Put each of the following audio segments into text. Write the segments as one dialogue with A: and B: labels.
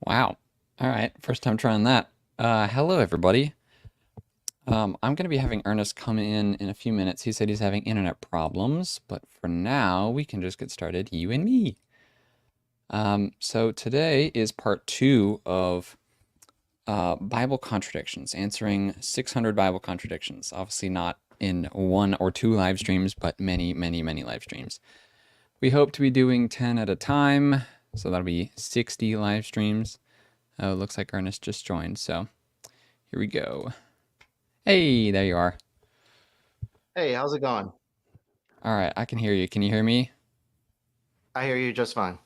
A: Wow. All right. First time trying that. Hello, everybody. I'm going to be having Ernest come in a few minutes. He said he's having internet problems, but for now, we can just get started, you and me. So today is part two of Bible contradictions, answering 600 Bible contradictions. Obviously, not in one or two live streams, but many, many, many live streams. We hope to be doing 10 at a time, so that'll be 60 live streams. Oh, looks like Ernest just joined, so here we go. Hey, there you are.
B: Hey, how's it going?
A: All right, I can hear you. Can you hear me?
B: I hear you just fine.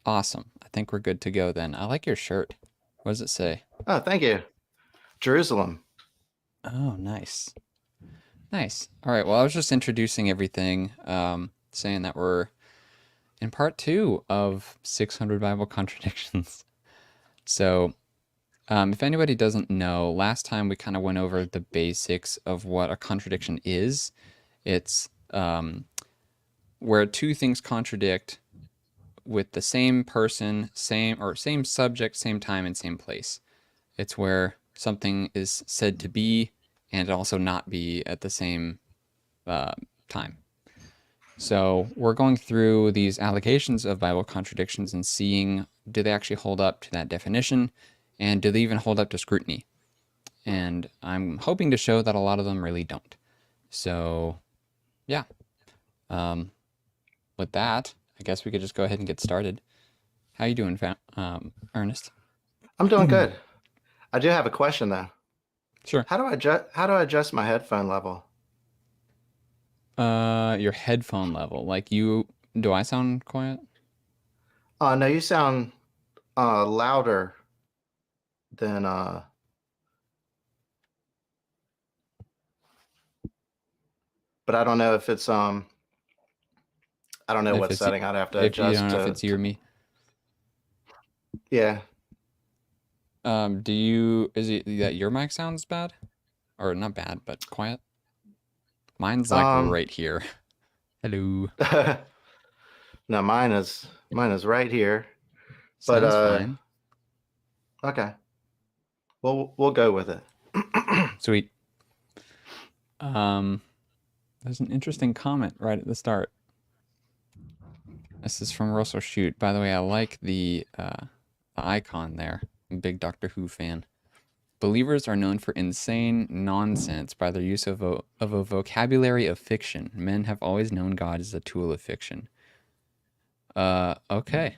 A: Awesome. I think we're good to go then. I like your shirt. What does it say?
B: Oh, thank you. Jerusalem.
A: Oh, nice. Nice. All right, well, I was just introducing everything, saying that we're in part two of 600 Bible contradictions. So, if anybody doesn't know, last time we kind of went over the basics of what a contradiction is. It's where two things contradict with the same person, same subject, same time, and same place. It's where something is said to be and also not be at the same time. So we're going through these allegations of Bible contradictions and seeing, do they actually hold up to that definition, and do they even hold up to scrutiny? And I'm hoping to show that a lot of them really don't. So yeah, with that, I guess we could just go ahead and get started. How you doing, Ernest?
B: I'm doing good. I do have a question though.
A: Sure.
B: How do I adjust my headphone level?
A: Your headphone level. Like do I sound quiet?
B: No, you sound louder than but I don't know if it's I don't know
A: If
B: what
A: it's
B: setting I'd have to
A: if you don't
B: adjust
A: know if it's you or me.
B: yeah.
A: Is it that your mic sounds bad? Or not bad, but quiet? Mine's like
B: Um
A: right here. Hello.
B: no, mine is right here. But
A: Sounds fine.
B: okay. We'll go with it.
A: Sweet. Um, there's an interesting comment right at the start. This is from Russell Shoot. By the way, I like the icon there. I'm a big Doctor Who fan. Believers are known for insane nonsense by their use of a vocabulary of fiction. Men have always known God as a tool of fiction. Okay.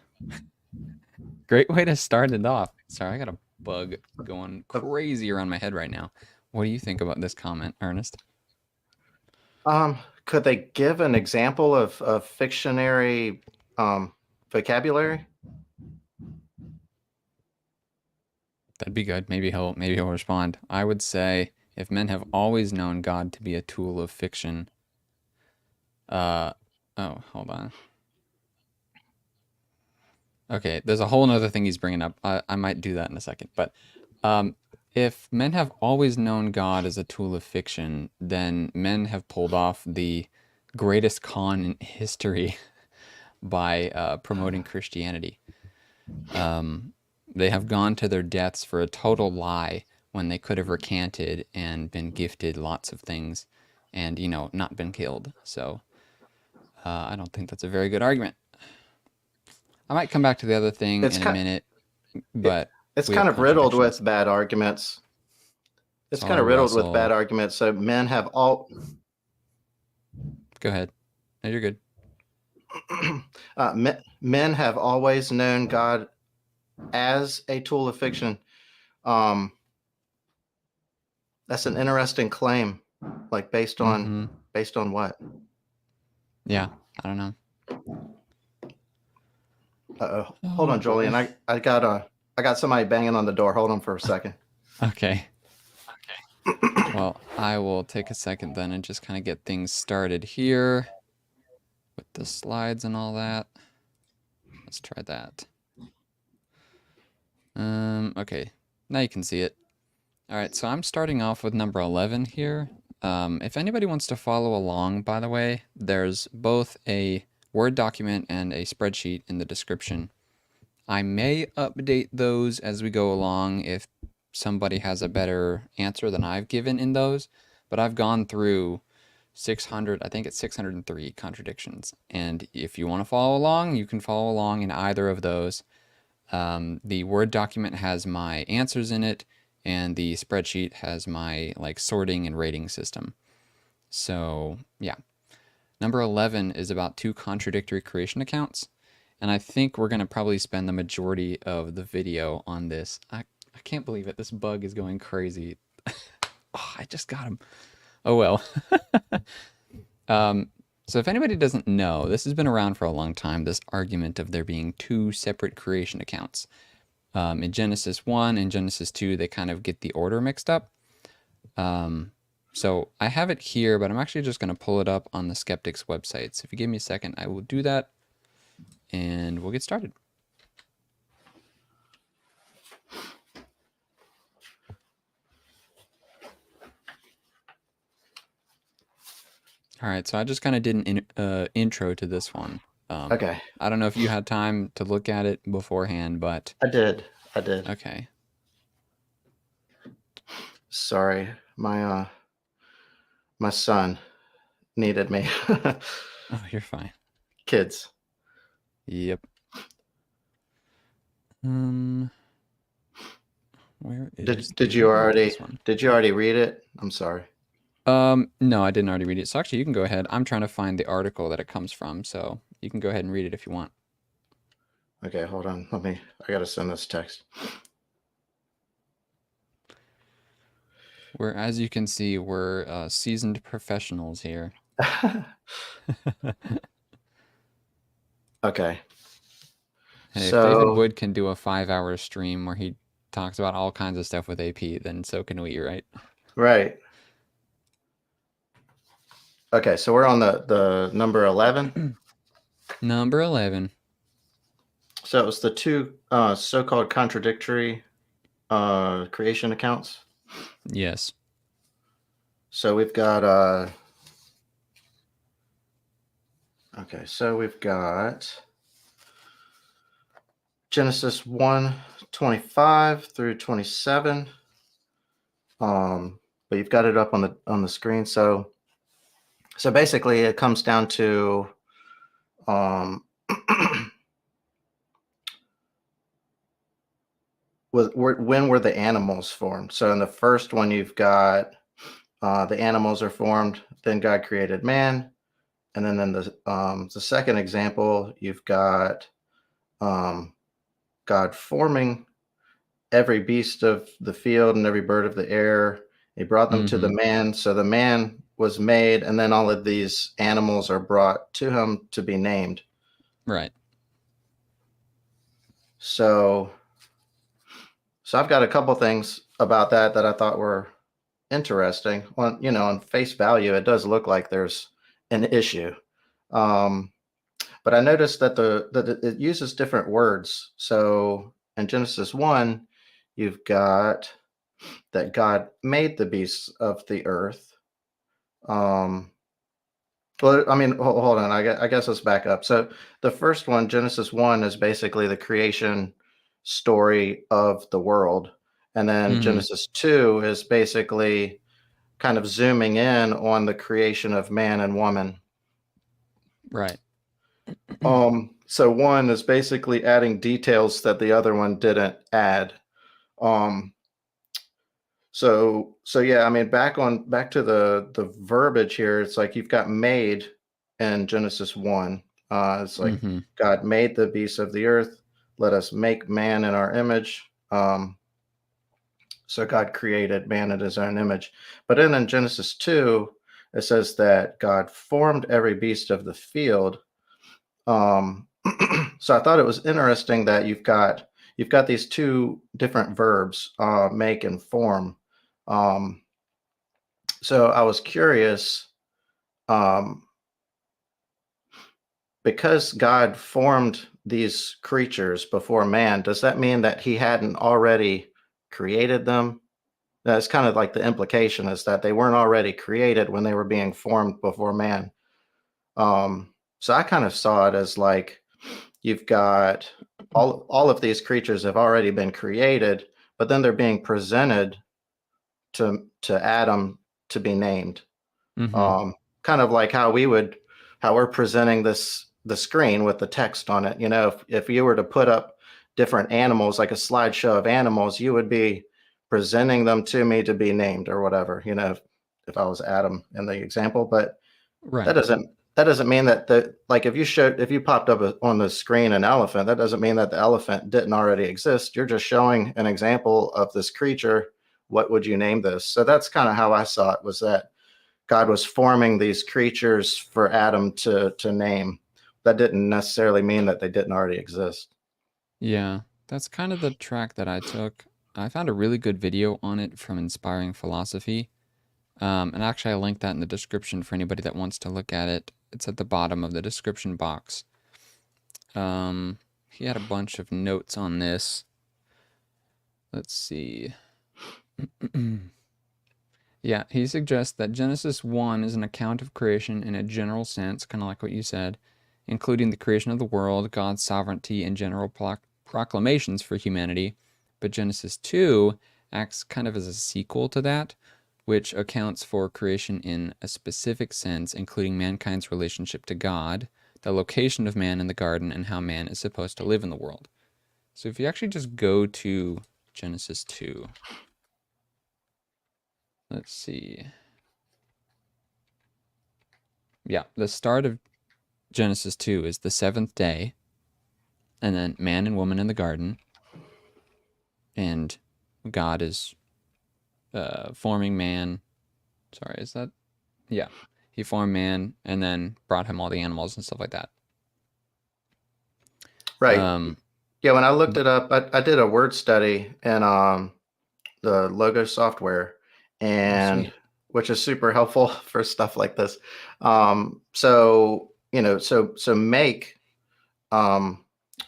A: Great way to start it off. Sorry, I got a bug going crazy around my head right now. What do you think about this comment, Ernest?
B: Could they give an example of fictionary vocabulary?
A: That'd be good. Maybe he'll respond. I would say if men have always known God to be a tool of fiction. Uh oh, hold on. Okay, there's a whole nother thing he's bringing up. I might do that in a second. But um, if men have always known God as a tool of fiction, then men have pulled off the greatest con in history by promoting Christianity. They have gone to their deaths for a total lie when they could have recanted and been gifted lots of things and, not been killed. So I don't think that's a very good argument. I might come back to the other thing
B: It's
A: in a
B: kind
A: minute,
B: it,
A: but
B: it's
A: we have
B: kind of riddled
A: contradictions.
B: with bad arguments. It's kind
A: Sorry,
B: of riddled with bad
A: Russell.
B: arguments. So
A: Go ahead. No, you're good.
B: men have always known God as a tool of fiction. Um, that's an interesting claim. Like
A: Mm-hmm.
B: based on what?
A: Yeah, I don't know.
B: Hold
A: Oh
B: on, Julian.
A: boy.
B: I got somebody banging on the door. Hold on for a second.
A: Okay. Well, I will take a second then and just kind of get things started here with the slides and all that. Let's try that. Okay. Now you can see it. All right, so I'm starting off with number 11 here. If anybody wants to follow along, by the way, there's both a Word document and a spreadsheet in the description. I may update those as we go along if somebody has a better answer than I've given in those, but I've gone through 600, I think it's 603 contradictions. And if you want to follow along, you can follow along in either of those. The Word document has my answers in it, and the spreadsheet has my like sorting and rating system. So yeah. Number 11 is about two contradictory creation accounts. And I think we're going to probably spend the majority of the video on this. I can't believe it. This bug is going crazy. Oh, I just got him. Oh well. So if anybody doesn't know, this has been around for a long time, this argument of there being two separate creation accounts. In Genesis 1 and Genesis 2, they kind of get the order mixed up. So I have it here, but I'm actually just going to pull it up on the Skeptics website. So if you give me a second, I will do that, and we'll get started. All right, so I just kind of did an intro to this one.
B: Okay.
A: I don't know if you had time to look at it beforehand, but
B: I did.
A: okay.
B: Sorry. My son needed me.
A: Oh, you're fine.
B: Kids.
A: Yep. Where is
B: Did you already
A: this one?
B: read it? I'm sorry.
A: No, I didn't already read it. So actually, you can go ahead. I'm trying to find the article that it comes from, so you can go ahead and read it if you want.
B: Okay, hold on. I gotta send this text.
A: As you can see, we're seasoned professionals here.
B: Okay.
A: Hey, if David Wood can do a 5-hour stream where he talks about all kinds of stuff with AP, then so can we, right?
B: Right. Okay, so we're on the number 11.
A: Number 11.
B: So it was the two so-called contradictory creation accounts.
A: Yes.
B: So we've got okay, so we've got Genesis 1:25 through 27. But you've got it up on the screen. So basically it comes down to when were the animals formed? So in the first one, you've got the animals are formed, then God created man, and then in the second example, you've got God forming every beast of the field and every bird of the air. He brought them to the man, so the man was made, and then all of these animals are brought to him to be named.
A: Right.
B: So I've got a couple things about that I thought were interesting. Well, on face value, it does look like there's an issue. But I noticed that it uses different words. So in Genesis 1, you've got that God made the beasts of the earth. Well, I mean, hold on. I guess let's back up. So the first one, Genesis 1, is basically the creation story of the world. And then Genesis 2 is basically kind of zooming in on the creation of man and woman.
A: Right.
B: So one is basically adding details that the other one didn't add. So yeah, I mean, back to the verbiage here, it's like you've got made in Genesis 1. It's like God made the beasts of the earth. Let us make man in our image. So God created man in his own image. But then in Genesis 2, it says that God formed every beast of the field. So I thought it was interesting that you've got these two different verbs, make and form. So I was curious, because God formed these creatures before man, does that mean that he hadn't already created them? That's kind of like the implication, is that they weren't already created when they were being formed before man. So I kind of saw it as like you've got all of these creatures have already been created, but then they're being presented to Adam to be named.
A: Mm-hmm.
B: Kind of like how we're presenting the screen with the text on it. If you were to put up different animals, like a slideshow of animals, you would be presenting them to me to be named or whatever. If I was Adam in the example, but that
A: Right.
B: doesn't that doesn't mean that the like if you popped up on the screen an elephant, that doesn't mean that the elephant didn't already exist. You're just showing an example of this creature. What would you name this? So that's kind of how I saw it, was that God was forming these creatures for Adam to name. That didn't necessarily mean that they didn't already exist.
A: Yeah, that's kind of the track that I took. I found a really good video on it from Inspiring Philosophy. And actually, I linked that in the description for anybody that wants to look at it. It's at the bottom of the description box. He had a bunch of notes on this. Let's see. Yeah, he suggests that Genesis 1 is an account of creation in a general sense, kind of like what you said, including the creation of the world, God's sovereignty, and general proclamations for humanity. But Genesis 2 acts kind of as a sequel to that, which accounts for creation in a specific sense, including mankind's relationship to God, the location of man in the garden, and how man is supposed to live in the world. So if you actually just go to Genesis 2, let's see. Yeah, the start of Genesis 2 is the seventh day, and then man and woman in the garden, and God is forming man. Sorry, is that? Yeah. He formed man and then brought him all the animals and stuff like that.
B: Right.
A: Um,
B: Yeah, when I looked
A: but,
B: it up, I did a word study in the logo software,
A: oh,
B: and
A: sweet.
B: which is super helpful for stuff like this. So make, um,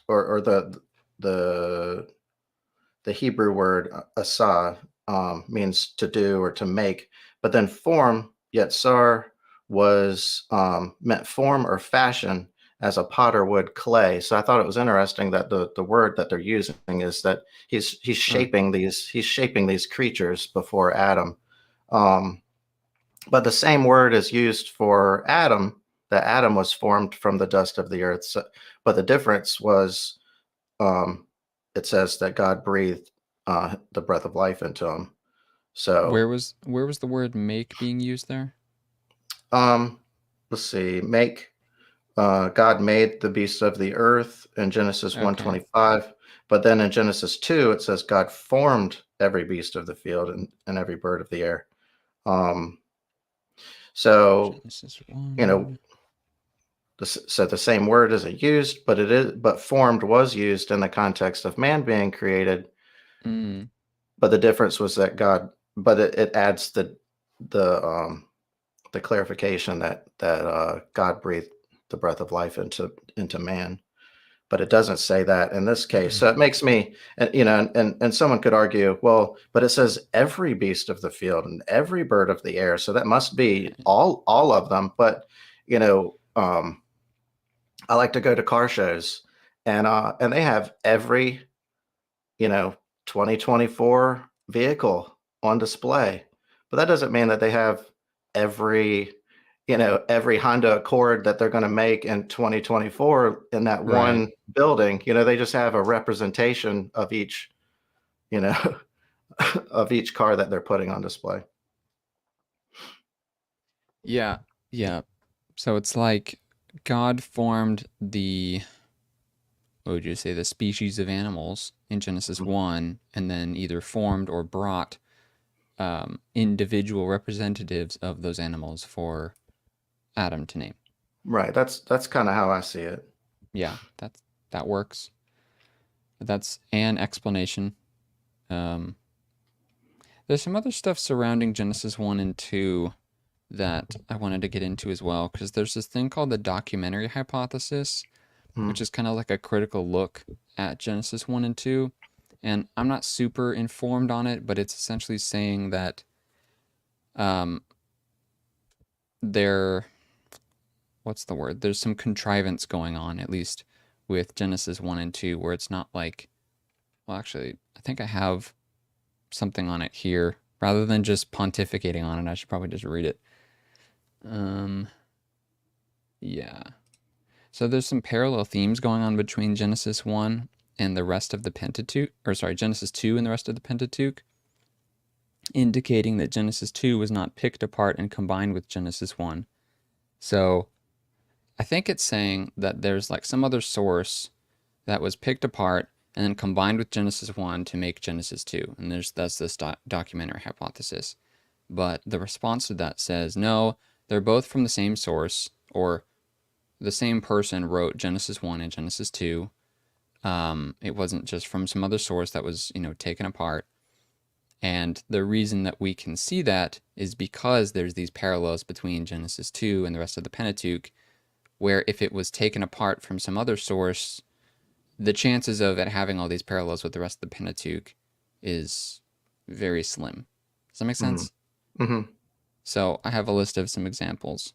B: or the the Hebrew word asa, means to do or to make, but then form, yetzar, was meant form or fashion, as a potter would clay. So I thought it was interesting that the word that they're using is that he's
A: Huh.
B: shaping these creatures before Adam. Um, but the same word is used for Adam, that Adam was formed from the dust of the earth. So, but the difference was, um, it says that God breathed the breath of life into him. So,
A: Where was the word make being used there?
B: um, let's see. God made the beasts of the earth in Genesis
A: Okay.
B: 1:25, but then in Genesis 2 it says God formed every beast of the field and every bird of the air. Um, so
A: Genesis
B: you know,
A: 1.
B: so the same word isn't used, but formed was used in the context of man being created.
A: Mm,
B: But the difference was that it adds the the clarification that God breathed the breath of life into man, but it doesn't say that in this case. So it makes me, and someone could argue, well, but it says every beast of the field and every bird of the air, so that must be all of them. But you know, I like to go to car shows, and they have every, you know 2024 vehicle on display, but that doesn't mean that they have every every Honda Accord that they're going to make in 2024 in that
A: right.
B: one building. They just have a representation of each, you know of each car that they're putting on display.
A: Yeah. Yeah. So it's like God formed what would you say, the species of animals in Genesis 1, and then either formed or brought individual representatives of those animals for Adam to name.
B: Right, that's kind of how I see it.
A: Yeah, that works. That's an explanation. Um, there's some other stuff surrounding Genesis 1 and 2 that I wanted to get into as well, because there's this thing called the documentary hypothesis, which
B: Mm,
A: is kind of like a critical look at Genesis 1 and 2. And I'm not super informed on it, but it's essentially saying that um, there, what's the word? There's some contrivance going on, at least with Genesis 1 and 2, where it's not like, well, actually, I think I have something on it here. Rather than just pontificating on it, I should probably just read it. Yeah. So there's some parallel themes going on between Genesis 1 and the rest of the Pentateuch, or sorry, Genesis 2 and the rest of the Pentateuch, indicating that Genesis 2 was not picked apart and combined with Genesis 1. So I think it's saying that there's like some other source that was picked apart and then combined with Genesis 1 to make Genesis 2. And that's this documentary hypothesis. But the response to that says, no, they're both from the same source, or the same person wrote Genesis 1 and Genesis 2. It wasn't just from some other source that was, taken apart. And the reason that we can see that is because there's these parallels between Genesis 2 and the rest of the Pentateuch, where if it was taken apart from some other source, the chances of it having all these parallels with the rest of the Pentateuch is very slim. Does that make sense?
B: Mm-hmm.
A: So I have a list of some examples.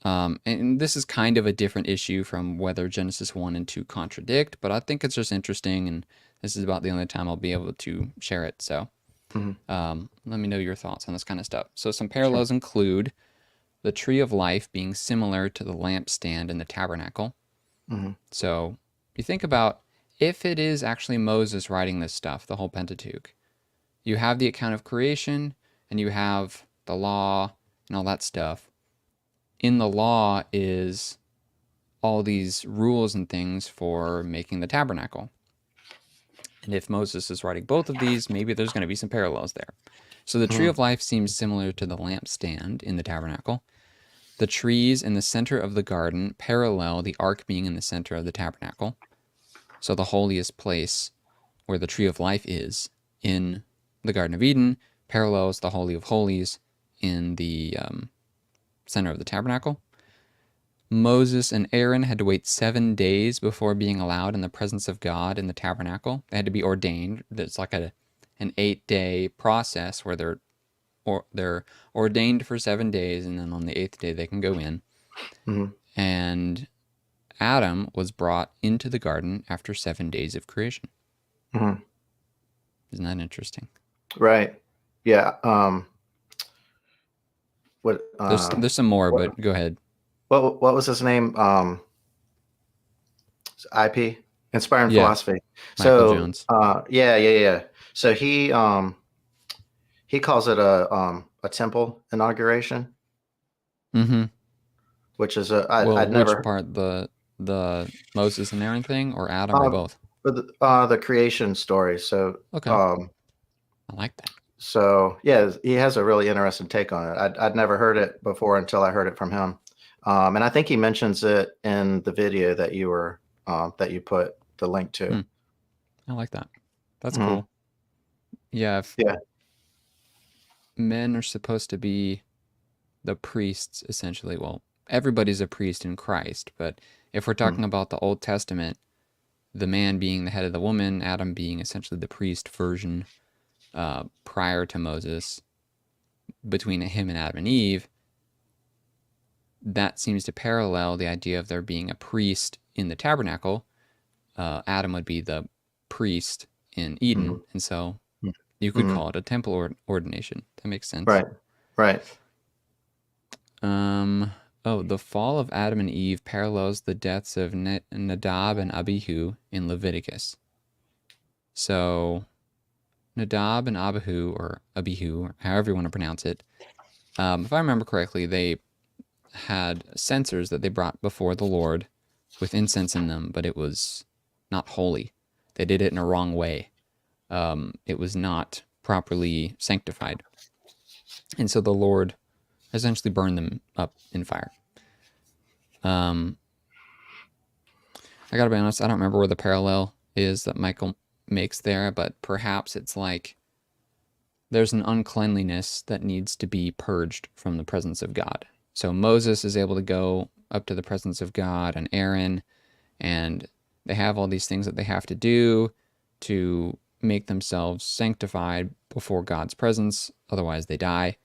A: And this is kind of a different issue from whether Genesis 1 and 2 contradict, but I think it's just interesting, and this is about the only time I'll be able to share it. So let me know your thoughts on this kind of stuff. So some parallels include the tree of life being similar to the lampstand in the tabernacle. So you think about if it is actually Moses writing this stuff, the whole Pentateuch, you have the account of creation and you have the law and all that stuff. In the law is all these rules and things for making the tabernacle. And if Moses is writing both of these, maybe there's going to be some parallels there. So the tree of life seems similar to the lampstand in the tabernacle. The trees in the center of the garden parallel the ark being in the center of the tabernacle. So the holiest place where the tree of life is in the Garden of Eden parallels the Holy of Holies in the center of the tabernacle. Moses and Aaron had to wait 7 days before being allowed in the presence of God in the tabernacle. They had to be ordained. It's like an 8-day process where they're ordained for 7 days, and then on the 8th day they can go in. And Adam was brought into the garden after 7 days of creation. Isn't that interesting?
B: Right. Yeah.
A: There's some more, but go ahead.
B: What was his name? IP, Inspiring Philosophy.
A: Michael Jones.
B: Yeah. So he calls it a temple inauguration. Which is I'd never.
A: Which part, the Moses and Aaron thing, or Adam, or both?
B: The creation story. So
A: okay, I like that.
B: So yeah, he has a really interesting take on it. I'd never heard it before until I heard it from him. And I think he mentions it in the video that you put the link to.
A: I like that. That's cool. Yeah. Men are supposed to be the priests, essentially. Well, everybody's a priest in Christ, but if we're talking about the Old Testament, the man being the head of the woman, Adam being essentially the priest version prior to Moses, between him and Adam and Eve, that seems to parallel the idea of there being a priest in the tabernacle. Adam would be the priest in Eden, and so you could call it a temple ordination. That makes sense.
B: Right.
A: The fall of Adam and Eve parallels the deaths of Nadab and Abihu in Leviticus. So Nadab and Abihu, or however you want to pronounce it, if I remember correctly, they had censers that they brought before the Lord with incense in them, but it was not holy. They did it in a wrong way. It was not properly sanctified. And so the Lord essentially burned them up in fire. I gotta be honest, I don't remember where the parallel is that Michael makes there, but perhaps it's like there's an uncleanliness that needs to be purged from the presence of God. So Moses is able to go up to the presence of God, and Aaron, and they have all these things that they have to do to make themselves sanctified before God's presence, otherwise they die.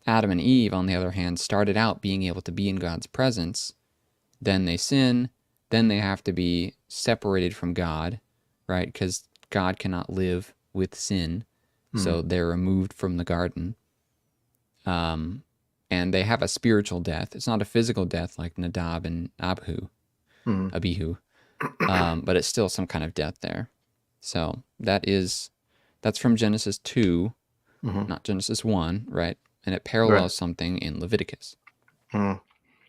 A: Adam and Eve, on the other hand, started out being able to be in God's presence. Then they sin, then they have to be separated from God, right? Because God cannot live with sin,
B: Hmm.
A: so they're removed from the garden. And they have a spiritual death. It's not a physical death like Nadab and
B: Hmm.
A: Abihu, but it's still some kind of death there. So that's from Genesis 2,
B: Hmm.
A: not Genesis 1, right? And it
B: Right.
A: parallels something in Leviticus.
B: Hmm.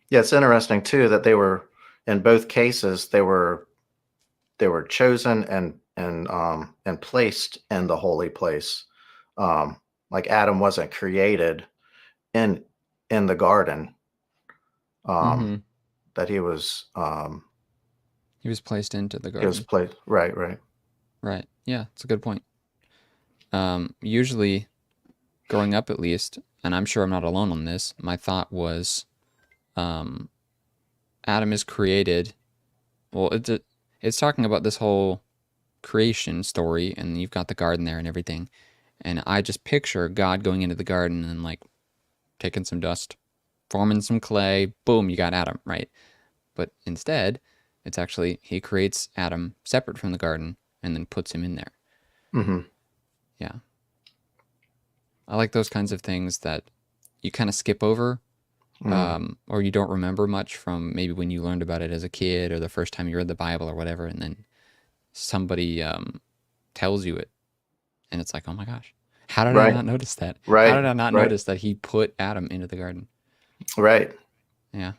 B: Yeah, it's interesting too that they were in both cases they were chosen and placed in the holy place. Like Adam wasn't created in in the garden. Um,
A: Mm-hmm.
B: that
A: He was placed into the
B: he was
A: garden.
B: placed. Right. Right.
A: Right. Yeah, it's a good point. Usually, growing up at least, and I'm sure I'm not alone on this, my thought was um, Adam is created. Well, it's talking about this whole creation story, and you've got the garden there and everything. And I just picture God going into the garden and like taking some dust, forming some clay, boom, you got Adam, right? But instead, it's actually he creates Adam separate from the garden and then puts him in there.
B: Hmm.
A: Yeah. I like those kinds of things that you kind of skip over,
B: Mm.
A: or you don't remember much from maybe when you learned about it as a kid or the first time you read the Bible or whatever, and then somebody tells you it, and it's like, oh my gosh, how did I
B: Right.
A: not notice that? How
B: Right.
A: did I not
B: Right.
A: notice that he put Adam into the garden?
B: Right.
A: Yeah.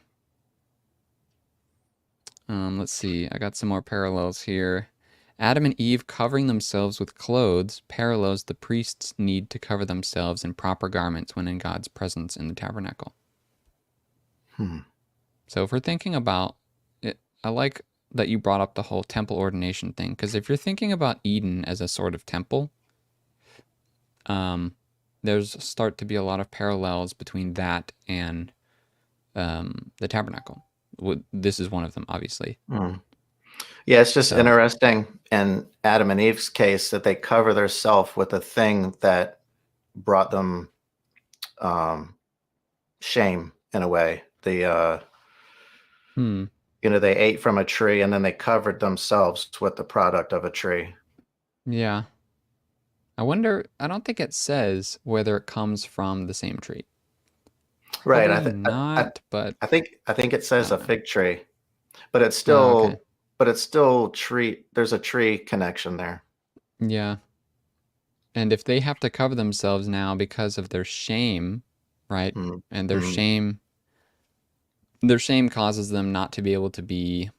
A: Let's see. I got some more parallels here. Adam and Eve covering themselves with clothes parallels the priest's need to cover themselves in proper garments when in God's presence in the tabernacle.
B: Hmm.
A: So if we're thinking about it, I like that you brought up the whole temple ordination thing, because if you're thinking about Eden as a sort of temple, um, there's start to be a lot of parallels between that and the tabernacle. This is one of them, obviously.
B: Mm. Yeah, it's just
A: So,
B: interesting in Adam and Eve's case that they cover their self with a thing that brought them um, shame in a way.
A: hmm,
B: They ate from a tree and then they covered themselves with the product of a tree.
A: yeah. I wonder, I don't think it says whether it comes from the same tree.
B: Right.
A: Probably not, but
B: I think it
A: I
B: says a
A: don't know.
B: fig tree, but it's
A: Oh, okay.
B: still tree. There's a tree connection there.
A: Yeah. And if they have to cover themselves now because of their shame, right?
B: Mm.
A: And
B: Mm.
A: their shame causes them not to be able to be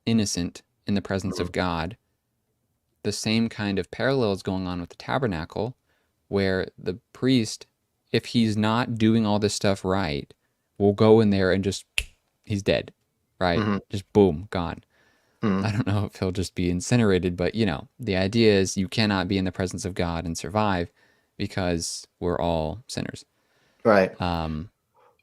A: innocent in the presence
B: Mm.
A: of God. The same kind of parallel is going on with the tabernacle, where the priest, if he's not doing all this stuff right, will go in there and just, he's dead, right?
B: Mm.
A: Just boom, gone.
B: Mm.
A: I don't know if he'll just be incinerated, but the idea is you cannot be in the presence of God and survive because we're all sinners.
B: Right.
A: Um,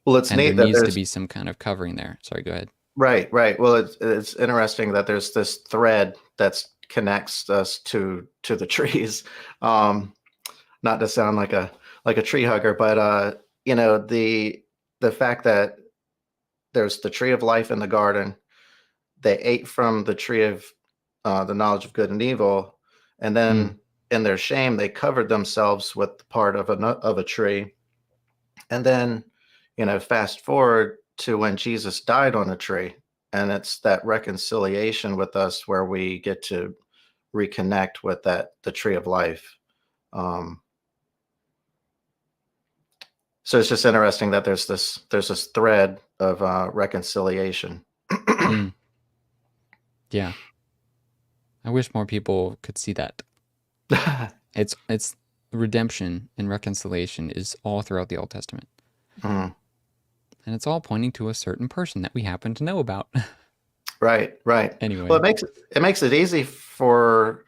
B: Well, it's
A: and there
B: neat that
A: needs to
B: there's
A: be some kind of covering there. Sorry, go ahead.
B: right. Right. Well, it's interesting that there's this thread that's connects us to the trees. Um, Not to sound like a tree hugger, but the fact that there's the tree of life in the garden. They ate from the tree of the knowledge of good and evil, and
A: Mm,
B: then in their shame they covered themselves with part of a tree. And then, fast forward to when Jesus died on a tree, and it's that reconciliation with us where we get to reconnect with the tree of life. Um, so it's just interesting that there's this thread of reconciliation.
A: mm, yeah. I wish more people could see that. It's redemption and reconciliation is all throughout the Old Testament.
B: Mm.
A: And it's all pointing to a certain person that we happen to know about.
B: Right, right. Well,
A: Anyway.
B: it makes it easy for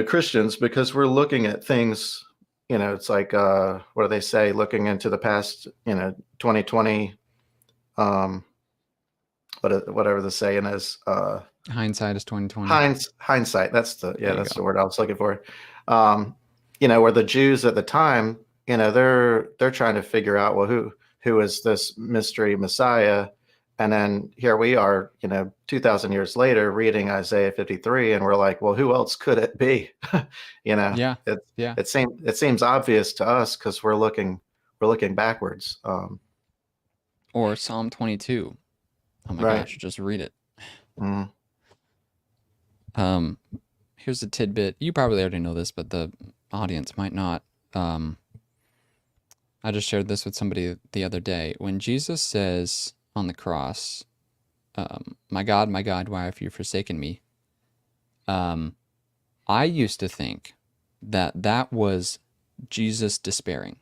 B: Christians because we're looking at things. It's like what do they say? Looking into the past. 2020. Um, whatever the saying is.
A: Hindsight is 2020.
B: Hindsight.
A: There you
B: That's the
A: go.
B: word I was looking for. Um, where the Jews at the time, they're trying to figure out, well, who is this mystery Messiah, And then here we are, 2,000 years later, reading Isaiah 53, and we're like, well, who else could it be? you know,
A: Yeah.
B: it
A: Yeah.
B: it seems obvious to us because we're looking backwards.
A: Or Psalm 22. Oh my
B: Right.
A: gosh, just read it.
B: Mm,
A: Um, Here's a tidbit. You probably already know this, but the audience might not. Um, I just shared this with somebody the other day. When Jesus says on the cross, my God, why have you forsaken me?" Um, I used to think that that was Jesus despairing.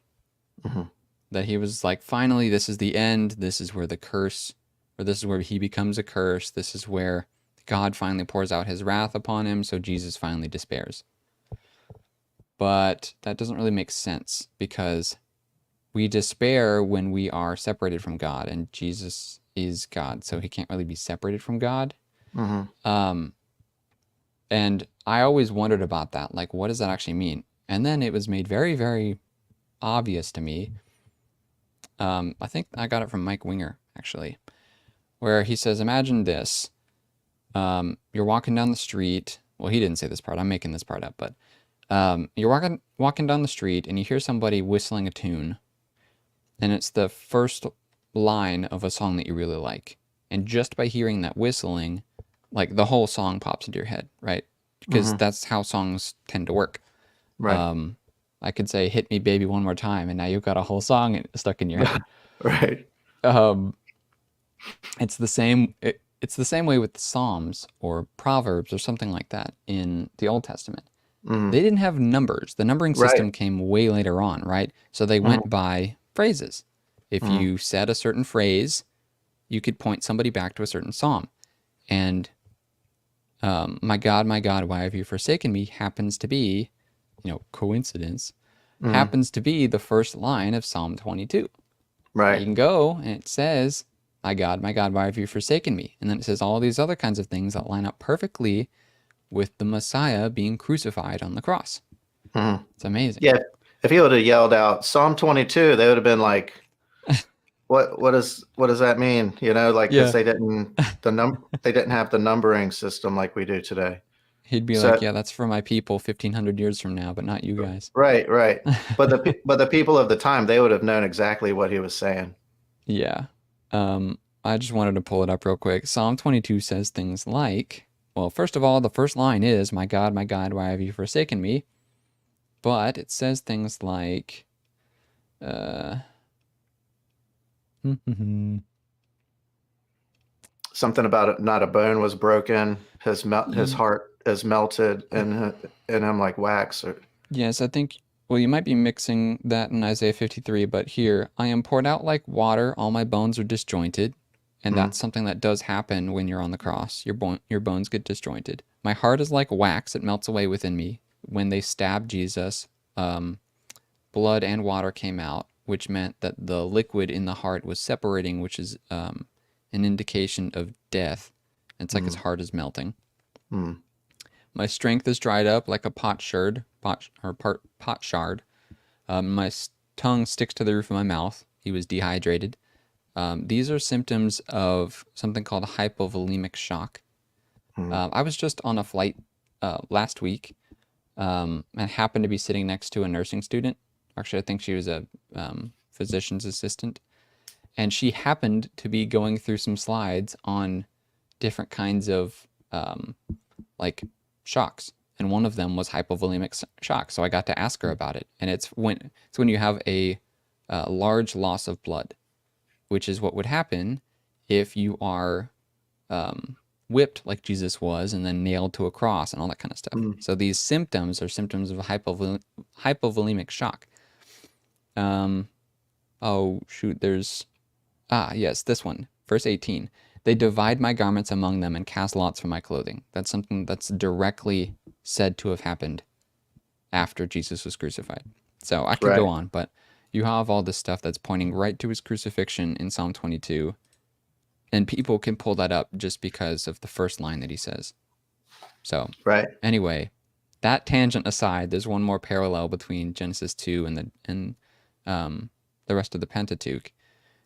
B: mhm,
A: That he was like, finally, this is the end. This is where the curse, or this is where he becomes a curse. This is where God finally pours out his wrath upon him. So Jesus finally despairs. But that doesn't really make sense because we despair when we are separated from God, and Jesus is God, so he can't really be separated from God.
B: mhm,
A: Um, and I always wondered about that, like, what does that actually mean? And then it was made very, very obvious to me. I think I got it from Mike Winger, actually, where he says, imagine this. You're walking down the street. Well, he didn't say this part. I'm making this part up, but you're walking down the street and you hear somebody whistling a tune, and it's the first line of a song that you really like. And just by hearing that whistling, like the whole song pops into your head, right? Because
B: mhm,
A: that's how songs tend to work.
B: right.
A: Um, I could say "Hit Me, Baby, One More Time," and now you've got a whole song stuck in your head.
B: Right.
A: Um, it's the same. It's the same way with the Psalms or Proverbs or something like that in the Old Testament.
B: Mhm,
A: They didn't have numbers. The numbering
B: right.
A: system came way later on, right? So they
B: Mhm,
A: went by phrases. If
B: mhm,
A: you said a certain phrase, you could point somebody back to a certain psalm. And my God, why have you forsaken me happens to be, coincidence,
B: mhm,
A: happens to be the first line of Psalm 22. And you
B: right.
A: can go and it says, my God, why have you forsaken me? And then it says all these other kinds of things that line up perfectly with the Messiah being crucified on the cross.
B: Mhm.
A: It's amazing.
B: Yeah. If he would have yelled out Psalm 22, they would have been like, what does that mean? Like because
A: Yeah.
B: they didn't have the numbering system like we do today.
A: He'd be like,
B: So
A: yeah, that's for my people 1500 years from now, but not you guys.
B: right, right. But the people of the time, they would have known exactly what he was saying.
A: Yeah. I just wanted to pull it up real quick. Psalm 22 says things like, well, first of all, the first line is, my God, why have you forsaken me? But it says things like, uh,
B: Something about it, not a bone was broken. His heart is melted in him like wax. Or,
A: yes, I think, well, you might be mixing that in Isaiah 53, but here, I am poured out like water, all my bones are disjointed. And
B: mm,
A: that's something that does happen when you're on the cross. Your bones get disjointed. My heart is like wax, it melts away within me. When they stabbed Jesus, um, blood and water came out, which meant that the liquid in the heart was separating, which is an indication of death. It's like his
B: mm,
A: heart is melting.
B: mm,
A: My strength is dried up like a pot shard. My tongue sticks to the roof of my mouth. He was dehydrated. These are symptoms of something called hypovolemic shock.
B: mm,
A: I was just on a flight last week and happened to be sitting next to a nursing student. Actually, I think she was a physician's assistant. And she happened to be going through some slides on different kinds of like shocks. And one of them was hypovolemic shock. So I got to ask her about it. And it's when you have a large loss of blood, which is what would happen if you are whipped like Jesus was and then nailed to a cross and all that kind of stuff.
B: mm.
A: So these symptoms are symptoms of hypovolemic shock. Um, oh, shoot, yes, this one, verse 18. They divide my garments among them and cast lots for my clothing. That's something that's directly said to have happened after Jesus was crucified. So I could
B: Right.
A: go on, but you have all this stuff that's pointing right to his crucifixion in Psalm 22. And people can pull that up just because of the first line that he says. So,
B: Right.
A: anyway, that tangent aside, there's one more parallel between Genesis 2 and the rest of the Pentateuch.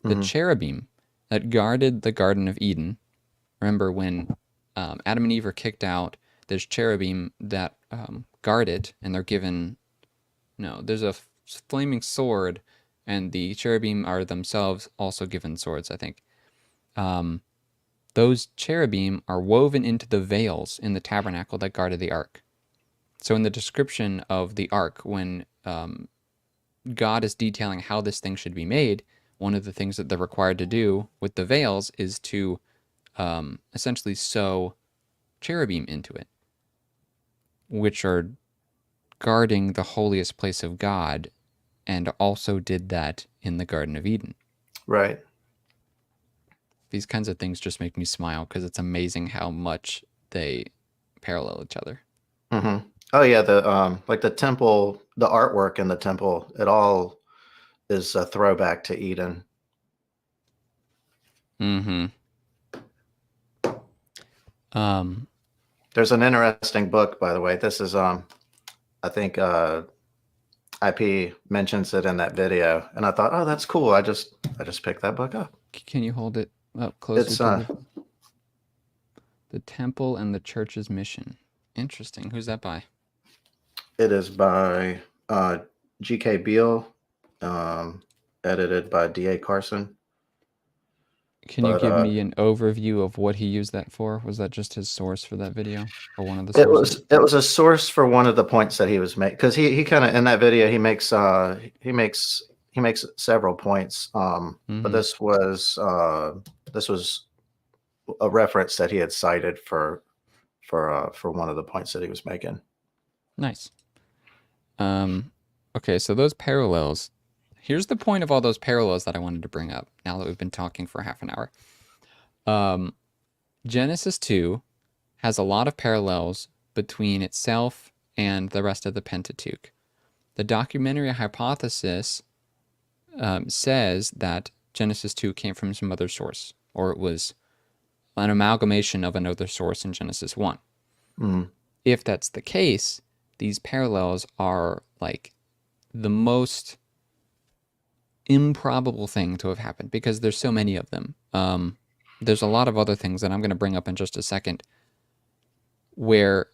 A: The
B: Mm-hmm.
A: cherubim that guarded the Garden of Eden. Remember when Adam and Eve are kicked out, there's cherubim that guard it, and they're given, no, there's a flaming sword, and the cherubim are themselves also given swords, I think. Those cherubim are woven into the veils in the tabernacle that guarded the ark. So in the description of the ark, when God is detailing how this thing should be made, one of the things that they're required to do with the veils is to essentially sew cherubim into it, which are guarding the holiest place of God, and also did that in the Garden of Eden.
B: Right.
A: These kinds of things just make me smile because it's amazing how much they parallel each other.
B: Mm-hmm. Oh yeah, the like the temple, the artwork in the temple, it all is a throwback to Eden.
A: Mm-hmm.
B: There's an interesting book, by the way. This is I think IP mentions it in that video, and I thought, oh, that's cool. I just picked that book up.
A: Can you hold it up closer
B: It's
A: to the Temple and the Church's Mission? Interesting. Who's that by?
B: it is by G.K. Beale, edited by D.A. Carson.
A: Can you give me an overview of what he used that for? Was that just his source for that video, or one of the sources?
B: It was a source for one of the points that he was making, because he kind of, in that video, he makes several points. But this was a reference that he had cited for one of the points that he was making.
A: Nice. Okay, so those parallels. Here's the point of all those parallels that I wanted to bring up now that we've been talking for half an hour. Genesis 2 has a lot of parallels between itself and the rest of the Pentateuch. The documentary hypothesis says that Genesis 2 came from some other source, or it was an amalgamation of another source in Genesis 1.
B: Mm.
A: If that's the case, these parallels are like the most improbable thing to have happened because there's so many of them. There's a lot of other things that I'm going to bring up in just a second where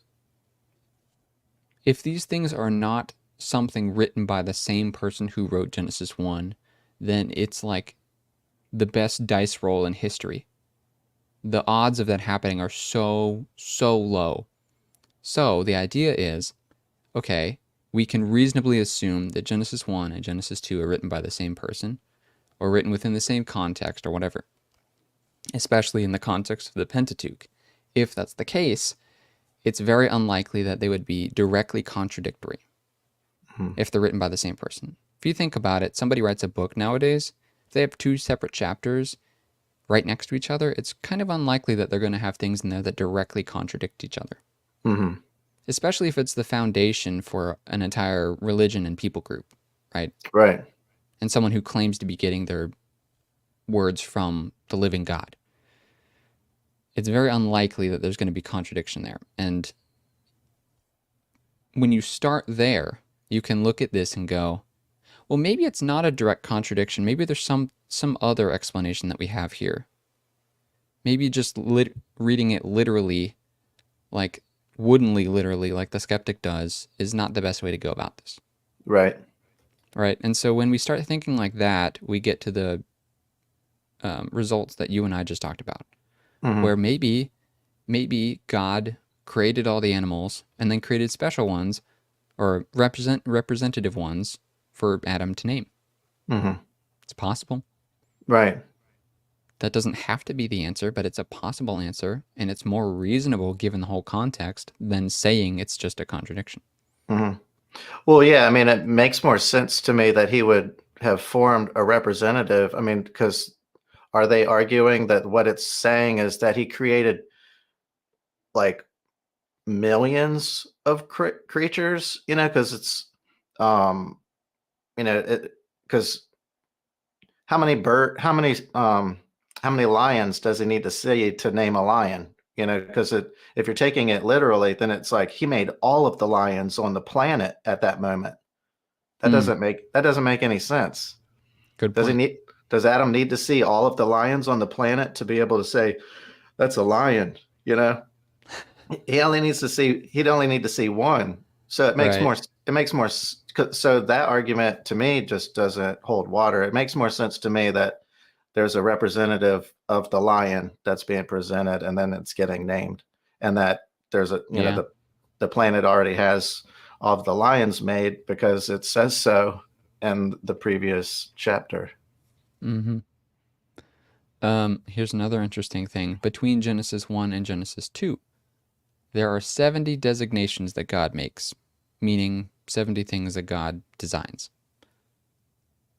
A: if these things are not something written by the same person who wrote Genesis 1, then it's like the best dice roll in history. The odds of that happening are so low. So the idea is, okay, we can reasonably assume that Genesis 1 and Genesis 2 are written by the same person, or written within the same context or whatever, especially in the context of the Pentateuch. If that's the case, it's very unlikely that they would be directly contradictory if they're written by the same person. If you think about it, somebody writes a book nowadays, if they have two separate chapters right next to each other, it's kind of unlikely that they're going to have things in there that directly contradict each other.
B: Mm-hmm.
A: Especially if it's the foundation for an entire religion and people group, right?
B: Right.
A: And someone who claims to be getting their words from the living God. It's very unlikely that there's going to be contradiction there. And when you start there, you can look at this and go, well, maybe it's not a direct contradiction. Maybe there's some other explanation that we have here. Maybe just reading it literally, like woodenly literally, like the skeptic does, is not the best way to go about this.
B: Right.
A: Right. And so when we start thinking like that, we get to the results that you and I just talked about, where maybe God created all the animals and then created special ones or representative ones for Adam to name. It's possible.
B: Right.
A: That doesn't have to be the answer, but it's a possible answer, and it's more reasonable given the whole context than saying it's just a contradiction.
B: Well, yeah, I mean, it makes more sense to me that he would have formed a representative. I mean, because are they arguing that what it's saying is that he created like millions of creatures, because it's, because how many lions does he need to see to name a lion? Because if you're taking it literally, then it's like he made all of the lions on the planet at that moment. That doesn't make any sense.
A: Good point.
B: Does Adam need to see all of the lions on the planet to be able to say that's a lion? You know, he'd only need to see one. So
A: Right.
B: it makes more so that argument to me just doesn't hold water. It makes more sense to me that there's a representative of the lion that's being presented and then it's getting named, and that there's a,
A: Yeah.
B: the planet already has all of the lions made because it says so in the previous chapter.
A: Mm-hmm. Here's another interesting thing. Between Genesis 1 and Genesis 2, there are 70 designations that God makes, meaning 70 things that God designs.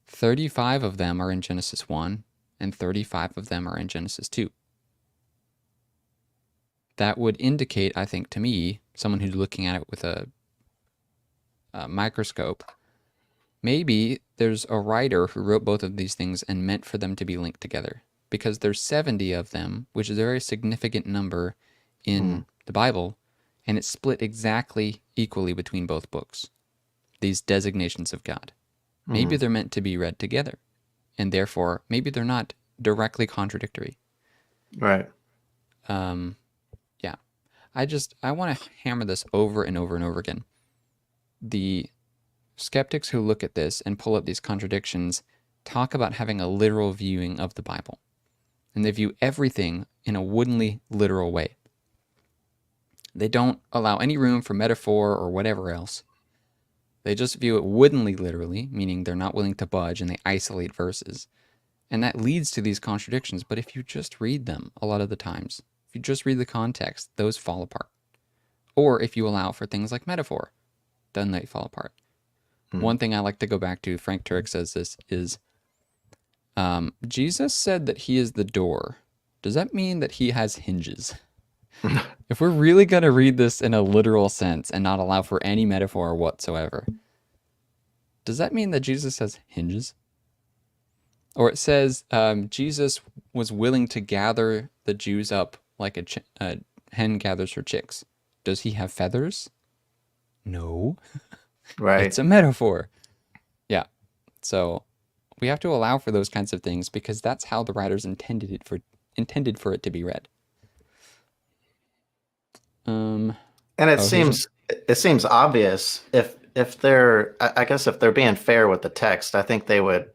A: 35 of them are in Genesis 1, and 35 of them are in Genesis 2. That would indicate, I think, to me, someone who's looking at it with a microscope, maybe there's a writer who wrote both of these things and meant for them to be linked together, because there's 70 of them, which is a very significant number in the Bible, and it's split exactly equally between both books, these designations of God. Maybe they're meant to be read together, and therefore maybe they're not directly contradictory.
B: Right.
A: Yeah. I want to hammer this over and over and over again. The skeptics who look at this and pull up these contradictions talk about having a literal viewing of the Bible, and they view everything in a woodenly literal way. They don't allow any room for metaphor or whatever else. They just view it woodenly literally, meaning they're not willing to budge and they isolate verses. And that leads to these contradictions. But if you just read them a lot of the times, if you just read the context, those fall apart. Or if you allow for things like metaphor, then they fall apart. One thing I like to go back to, Frank Turek says this, is Jesus said that he is the door. Does that mean that he has hinges? If we're really going to read this in a literal sense and not allow for any metaphor whatsoever, does that mean that Jesus has hinges? Or it says Jesus was willing to gather the Jews up like a hen gathers her chicks. Does he have feathers? No.
B: Right.
A: It's a metaphor. Yeah. So we have to allow for those kinds of things because that's how the writers intended for it to be read.
B: And
A: Oh, here's
B: it seems obvious if they're, I guess if they're being fair with the text, I think they would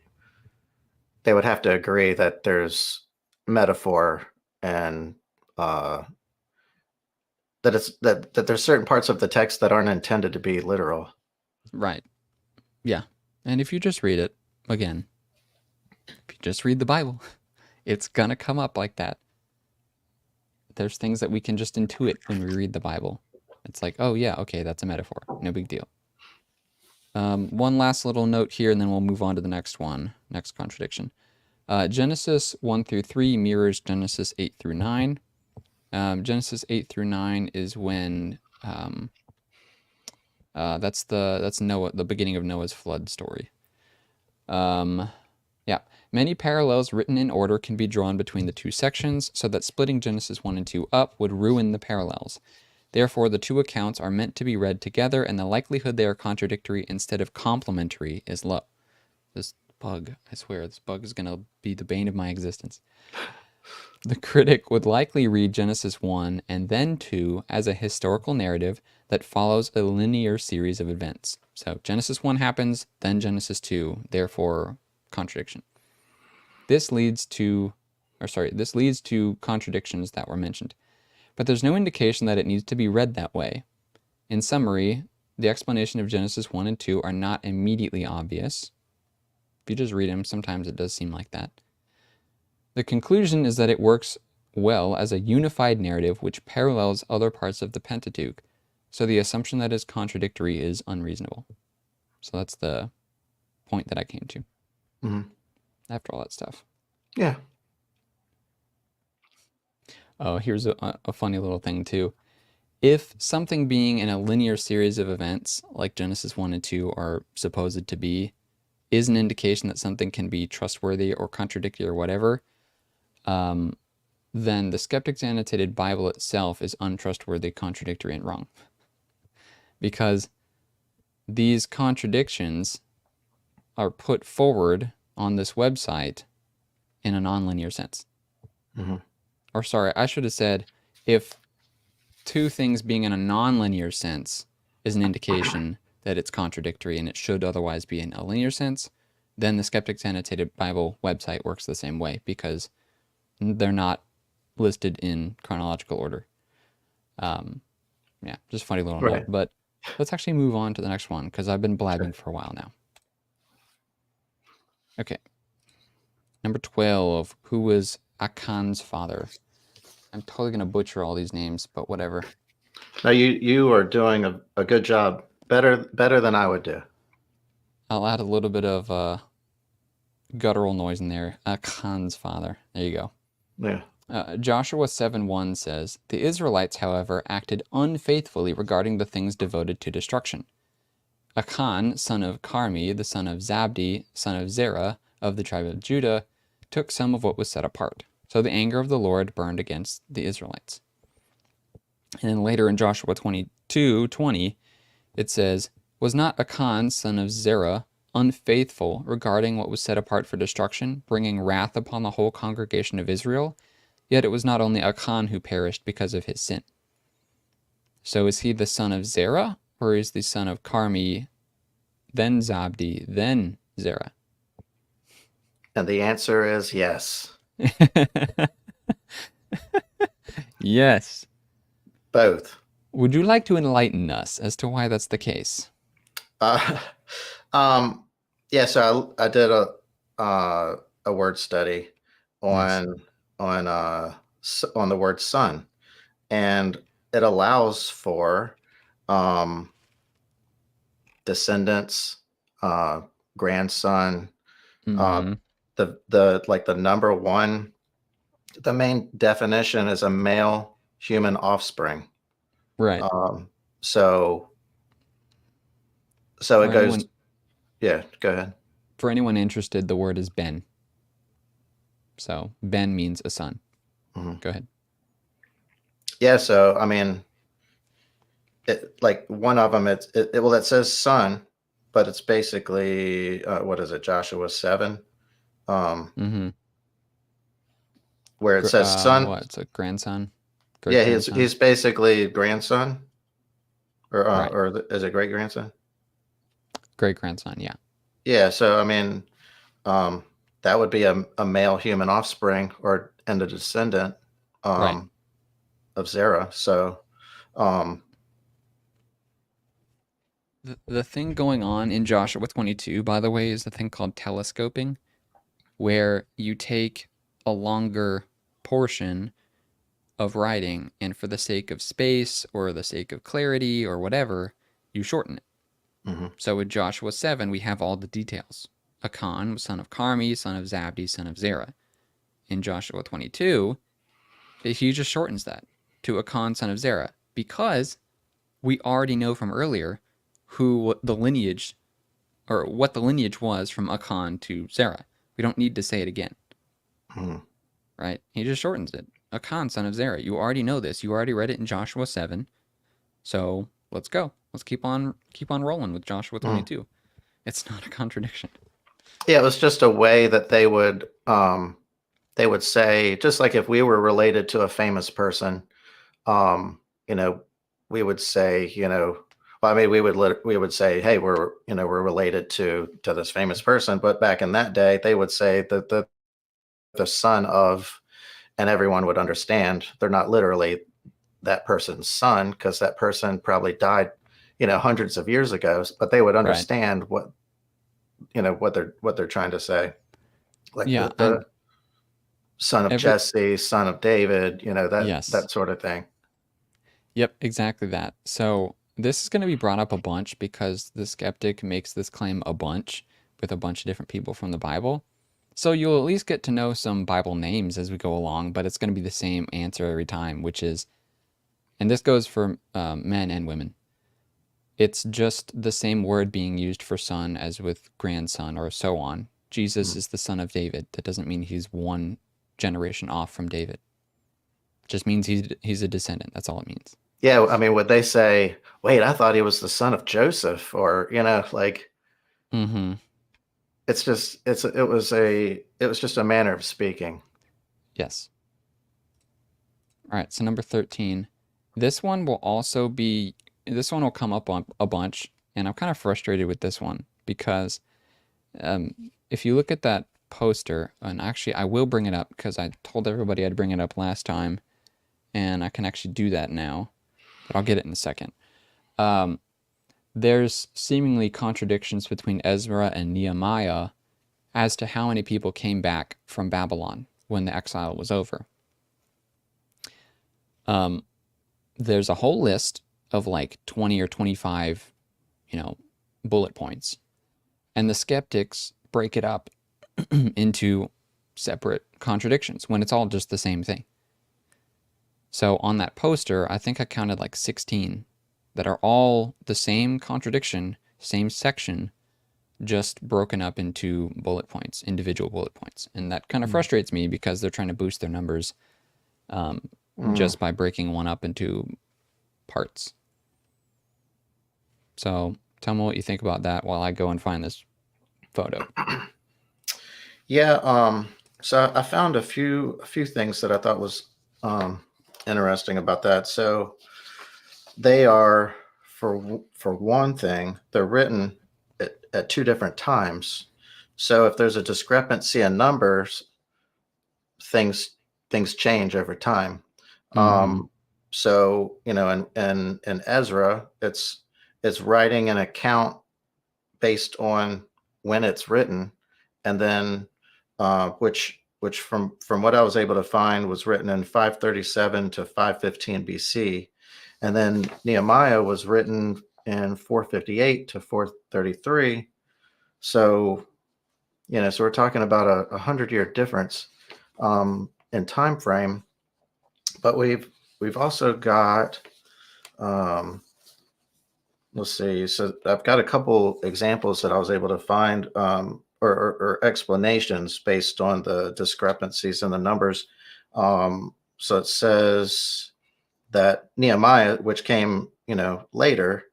B: have to agree that there's metaphor and that there's certain parts of the text that aren't intended to be literal.
A: right. Yeah. And if you just read it, again, if you just read the Bible, it's going to come up like that. There's things that we can just intuit when we read the Bible. It's like, oh, yeah, okay, that's a metaphor. No big deal. One last little note here, and then we'll move on to the next one, next contradiction. Genesis 1 through 3 mirrors Genesis 8 through 9. Genesis 8 through 9 is when that's Noah, the beginning of Noah's flood story. Yeah, many parallels written in order can be drawn between the two sections, so that splitting Genesis 1 and 2 up would ruin the parallels. Therefore, the two accounts are meant to be read together, and the likelihood they are contradictory instead of complementary is low. This bug, I swear, this bug is going to be the bane of my existence. The critic would likely read Genesis 1 and then 2 as a historical narrative that follows a linear series of events. So Genesis 1 happens, then Genesis 2, therefore contradiction. This leads to contradictions that were mentioned. But there's no indication that it needs to be read that way. In summary, the explanation of Genesis 1 and 2 are not immediately obvious. If you just read them, sometimes it does seem like that. The conclusion is that it works well as a unified narrative which parallels other parts of the Pentateuch, so the assumption that is contradictory is unreasonable. So that's the point that I came to after all that stuff.
B: Yeah.
A: Oh, here's a funny little thing too. If something being in a linear series of events, like Genesis 1 and 2 are supposed to be, is an indication that something can be trustworthy or contradictory or whatever, then the Skeptic's Annotated Bible itself is untrustworthy, contradictory, and wrong. Because these contradictions are put forward on this website in a nonlinear sense.
B: Mm-hmm.
A: Or sorry, I should have said if two things being in a nonlinear sense is an indication that it's contradictory and it should otherwise be in a linear sense, then the Skeptics Annotated Bible website works the same way because they're not listed in chronological order. Yeah, just a funny little note.
B: Right.
A: But let's actually move on to the next one because I've been blabbing for a while now. Okay. Number 12. Who was Achan's father? I'm totally going to butcher all these names, but whatever.
B: No, you are doing a good job. Better than I would do.
A: I'll add a little bit of guttural noise in there. Achan's father. There you go.
B: Yeah.
A: Joshua 7:1 says, "The Israelites, however, acted unfaithfully regarding the things devoted to destruction. Achan, son of Carmi, the son of Zabdi, son of Zerah, of the tribe of Judah, took some of what was set apart. So the anger of the Lord burned against the Israelites." And then later in Joshua 22:20, it says, "Was not Achan, son of Zerah, unfaithful regarding what was set apart for destruction, bringing wrath upon the whole congregation of Israel? Yet it was not only Achan who perished because of his sin." So is he the son of Zerah, or is the son of Carmi, then Zabdi, then Zerah?
B: And the answer is yes.
A: Yes.
B: Both.
A: Would you like to enlighten us as to why that's the case?
B: Uh, yeah. So I did a word study
A: Nice.
B: on the word son, and it allows for descendants, grandson.
A: Mm-hmm.
B: The number one, the main definition is a male human offspring.
A: Right.
B: So
A: For
B: it goes.
A: anyone
B: Yeah, go ahead.
A: for anyone interested, the word is Ben. So Ben means a son.
B: Mhm.
A: Go ahead.
B: Yeah. So I mean, like one of them, well, it says son, but it's basically what is it? Joshua 7,
A: Mm-hmm.
B: where it says son.
A: What? It's a grandson, great
B: Yeah,
A: grandson.
B: he's basically grandson,
A: Right.
B: is it great grandson?
A: Great grandson. Yeah.
B: Yeah. So I mean, um, that would be a male human offspring and a descendant
A: Right.
B: um, of Zerah. So um,
A: The thing going on in Joshua 22, by the way, is the thing called telescoping, where you take a longer portion of writing and for the sake of space or the sake of clarity or whatever, you shorten it.
B: mhm.
A: So in Joshua 7, we have all the details. Achan, son of Carmi, son of Zabdi, son of Zerah. In Joshua 22, he just shortens that to Achan, son of Zerah, because we already know from earlier who the lineage or what the lineage was from Achan to Zerah. We don't need to say it again,
B: Mhm.
A: right? He just shortens it. Achan, son of Zerah. You already know this. You already read it in Joshua 7. So let's go. Let's keep on rolling with Joshua
B: Mhm.
A: 22. It's not a contradiction.
B: Yeah, it was just a way that they would say, just like if we were related to a famous person, um, you know, we would say, well, I mean, we would say, hey, we're related to this famous person. But back in that day, they would say that the son of, and everyone would understand they're not literally that person's son because that person probably died, hundreds of years ago. But they would
A: Right.
B: understand what they're trying to say, like
A: Yeah.
B: the
A: And
B: son of
A: every,
B: Jesse, son of David,
A: yes.
B: that sort of thing.
A: Yep, exactly that. So this is going to be brought up a bunch because the skeptic makes this claim a bunch with a bunch of different people from the Bible. So you'll at least get to know some Bible names as we go along, but it's going to be the same answer every time, which is, and this goes for men and women, it's just the same word being used for son as with grandson or so on. Jesus
B: Mhm.
A: is the son of David. That doesn't mean he's one generation off from David. It just means he's a descendant. That's all it means.
B: Yeah, I mean, would they say, "Wait, I thought he was the son of Joseph," or like,
A: Mm-hmm.
B: it was just a manner of speaking.
A: Yes. All right, so number 13. This one will also be, this one will come up on a bunch, and I'm kind of frustrated with this one because if you look at that poster, and actually I will bring it up because I told everybody I'd bring it up last time, and I can actually do that now, but I'll get it in a second. There's seemingly contradictions between Ezra and Nehemiah as to how many people came back from Babylon when the exile was over. There's a whole list of like 20 or 25, bullet points. And the skeptics break it up into separate contradictions when it's all just the same thing. So on that poster, I think I counted like 16 that are all the same contradiction, same section, just broken up into bullet points, individual bullet points. And that kind of frustrates me because they're trying to boost their numbers just by breaking one up into parts. So tell me what you think about that while I go and find this photo.
B: Yeah. So I found a few things that I thought was interesting about that. So they are, for one thing, they're written at two different times. So if there's a discrepancy in numbers, things change over time. So in Ezra, it's writing an account based on when it's written, and then which from what I was able to find was written in 537 to 515 BC, and then Nehemiah was written in 458 to 433. So so we're talking about a 100-year difference in time frame. But we've also got let's see. So I've got a couple examples that I was able to find, or explanations based on the discrepancies in the numbers. So it says that Nehemiah, which came later,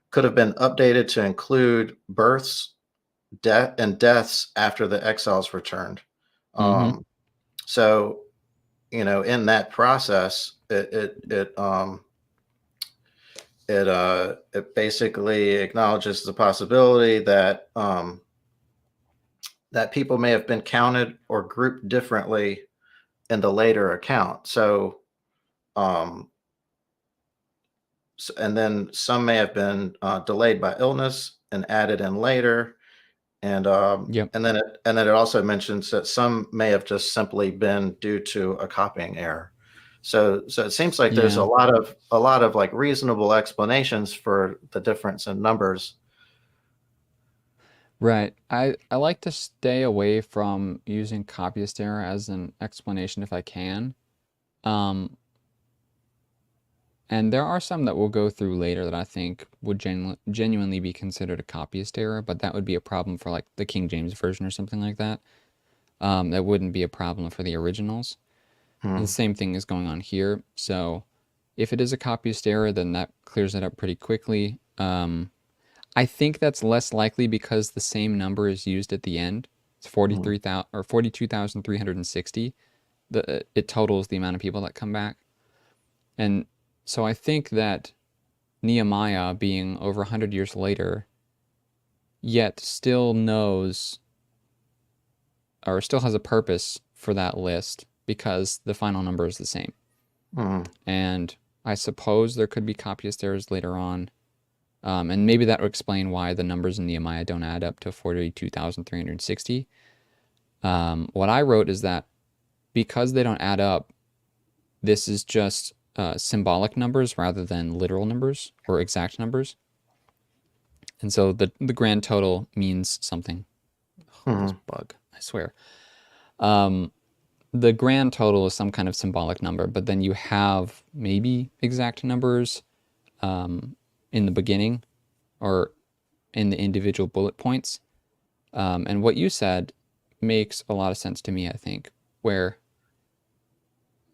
B: could have been updated to include births, deaths after the exiles returned. So in that process, it basically acknowledges the possibility that that people may have been counted or grouped differently in the later account. So, and then some may have been delayed by illness and added in later. And
A: Yep.
B: and then it also mentions that some may have just simply been due to a copying error. So it seems like there's a lot of like reasonable explanations for the difference in numbers.
A: Right. I like to stay away from using copyist error as an explanation if I can. And there are some that we'll go through later that I think would genuinely be considered a copyist error, but that would be a problem for like the King James Version or something like that. That wouldn't be a problem for the originals. The same thing is going on here. So if it is a copyist error, then that clears it up pretty quickly. I think that's less likely because the same number is used at the end. It's 43,000 or 42,360. It totals the amount of people that come back. And so I think that Nehemiah, being over 100 years later, yet still knows or still has a purpose for that list because the final number is the same. And I suppose there could be copyist errors later on. And maybe that would explain why the numbers in Nehemiah don't add up to 42,360. What I wrote is that because they don't add up, this is just symbolic numbers rather than literal numbers or exact numbers. And so the grand total means something. Oh, this bug, I swear. The grand total is some kind of symbolic number, but then you have maybe exact numbers in the beginning or in the individual bullet points. And what you said makes a lot of sense to me, I think, where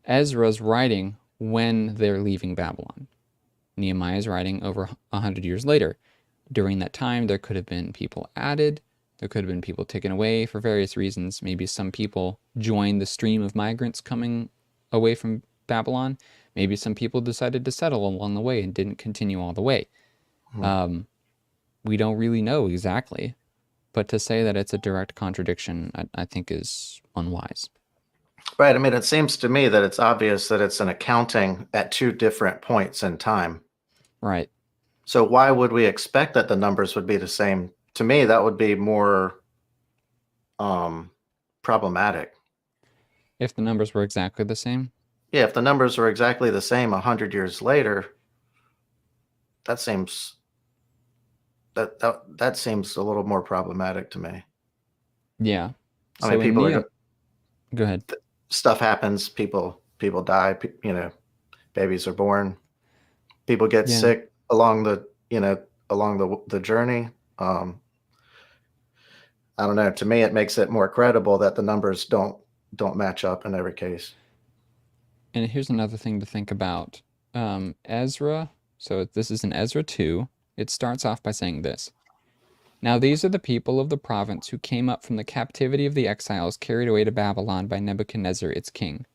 A: Ezra's writing when they're leaving Babylon. Nehemiah is writing over 100 years later. During that time, there could have been people added. There could have been people taken away for various reasons. Maybe some people joined the stream of migrants coming away from Babylon. Maybe some people decided to settle along the way and didn't continue all the way.
B: Hmm.
A: We don't really know exactly, but to say that it's a direct contradiction, I think is unwise.
B: Right. I mean, it seems to me that it's obvious that it's an accounting at two different points in time.
A: Right.
B: So why would we expect that the numbers would be the same? To me, that would be more problematic.
A: If the numbers were exactly the same.
B: Yeah, if the numbers were exactly the same 100 years later, that seems that seems a little more problematic to me.
A: Yeah.
B: I mean,
A: So in Nehemiah, go ahead.
B: stuff happens, people die, babies are born, people get
A: Yeah.
B: sick along the journey. I don't know. To me, it makes it more credible that the numbers don't match up in every case.
A: And here's another thing to think about. Ezra, so this is in Ezra 2. It starts off by saying this. Now these are the people of the province who came up from the captivity of the exiles carried away to Babylon by Nebuchadnezzar its king.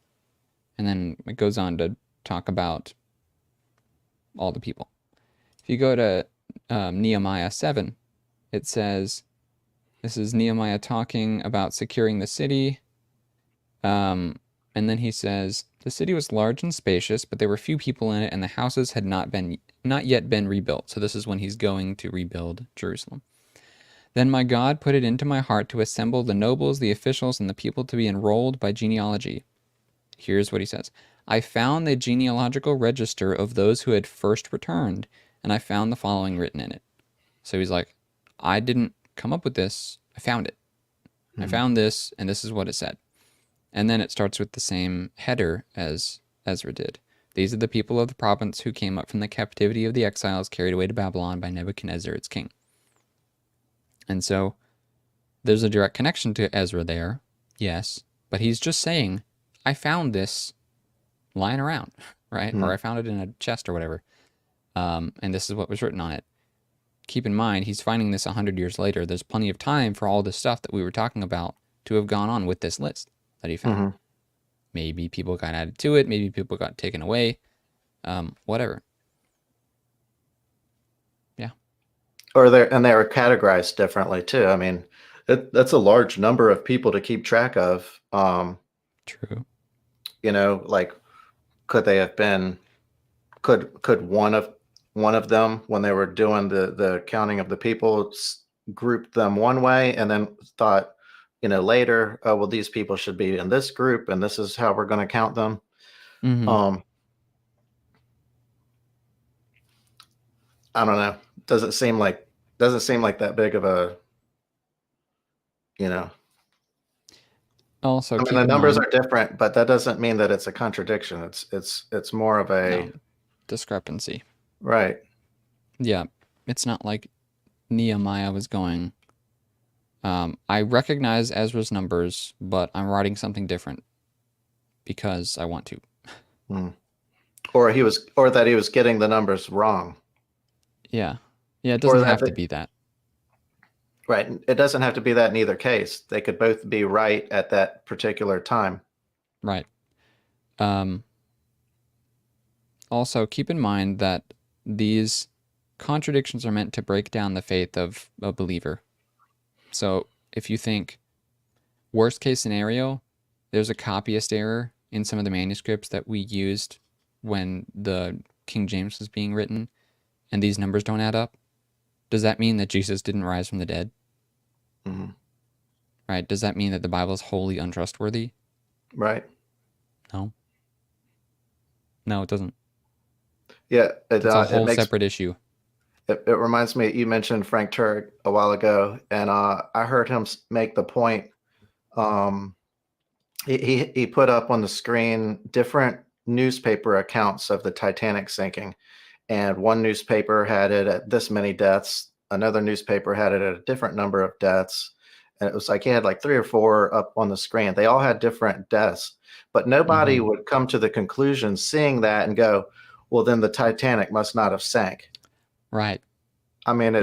A: And then it goes on to talk about all the people. If you go to Nehemiah 7, it says, this is Nehemiah talking about securing the city. And then he says, the city was large and spacious, but there were few people in it, and the houses had not yet been rebuilt. So this is when he's going to rebuild Jerusalem. Then my God put it into my heart to assemble the nobles, the officials, and the people to be enrolled by genealogy. Here's what he says. I found the genealogical register of those who had first returned, and I found the following written in it. So he's like, I didn't come up with this. I found it. I found this, and this is what it said. And then it starts with the same header as Ezra did. These are the people of the province who came up from the captivity of the exiles carried away to Babylon by Nebuchadnezzar its king. And so there's a direct connection to Ezra there, yes, but he's just saying, I found this lying around, right? Or I found it in a chest or whatever. And this is what was written on it. Keep in mind, he's finding this 100 years later. There's plenty of time for all this stuff that we were talking about to have gone on with this list that he found.
B: Mm-hmm.
A: Maybe people got added to it. Maybe people got taken away. Whatever. Yeah.
B: Or they were categorized differently too. I mean, that's a large number of people to keep track of.
A: True.
B: Like, could they have been? Could one of them, when they were doing the counting of the people, grouped them one way and then thought, later, oh, well, these people should be in this group, and this is how we're going to count them.
A: Mm-hmm.
B: I don't know. Doesn't seem like that big of a,
A: Also,
B: I mean,
A: keep
B: the
A: in
B: numbers
A: mind,
B: are different, but that doesn't mean that it's a contradiction. It's more of a
A: discrepancy.
B: right.
A: Yeah. It's not like Nehemiah was going, I recognize Ezra's numbers, but I'm writing something different because I want to.
B: Or that he was getting the numbers wrong.
A: Yeah. Yeah, it doesn't have to be that.
B: Right. It doesn't have to be that in either case. They could both be right at that particular time.
A: Right. Also, keep in mind that these contradictions are meant to break down the faith of a believer. So if you think worst case scenario, there's a copyist error in some of the manuscripts that we used when the King James was being written, and these numbers don't add up. Does that mean that Jesus didn't rise from the dead?
B: Mm-hmm.
A: Right? Does that mean that the Bible is wholly untrustworthy?
B: Right.
A: No. No, it doesn't.
B: Yeah,
A: It's a whole separate issue.
B: It reminds me, you mentioned Frank Turek a while ago, and I heard him make the point. He put up on the screen different newspaper accounts of the Titanic sinking, and one newspaper had it at this many deaths, another newspaper had it at a different number of deaths, and it was like he had like 3 or 4 up on the screen. They all had different deaths, but nobody would come to the conclusion, seeing that, and go, well, then the Titanic must not have sank.
A: Right.
B: I mean,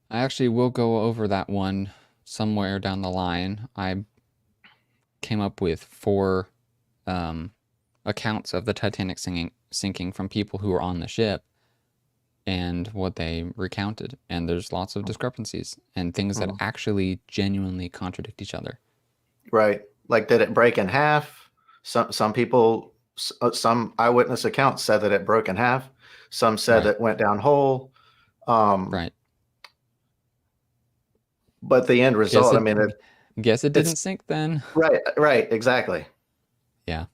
A: I actually will go over that one somewhere down the line. I came up with four um, accounts of the Titanic sinking from people who were on the ship and what they recounted. And there's lots of discrepancies and things that
B: Mhm.
A: actually genuinely contradict each other.
B: Right. Like, did it break in half? Some people, some eyewitness accounts said that it broke in half. Some said
A: Right.
B: it went down whole. Um,
A: Right.
B: but the end
A: Guess
B: result, I
A: it
B: mean,
A: guess it
B: it's
A: didn't sink then.
B: right, right, exactly.
A: Yeah.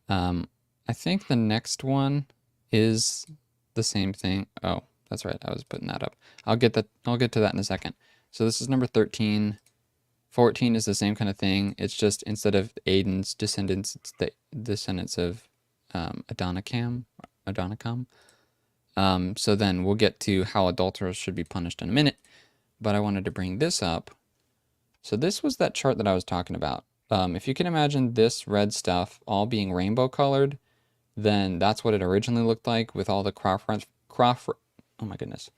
A: Um, I think the next one is the same thing. Oh, that's right. I was putting that up. I'll get to that in a second. So this is number 13. 14 is the same kind of thing. It's just instead of Aiden's descendants, it's the descendants of Adonicam. So then we'll get to how adulterers should be punished in a minute. But I wanted to bring this up. So this was that chart that I was talking about. If you can imagine this red stuff all being rainbow colored, then that's what it originally looked like with all the oh my goodness,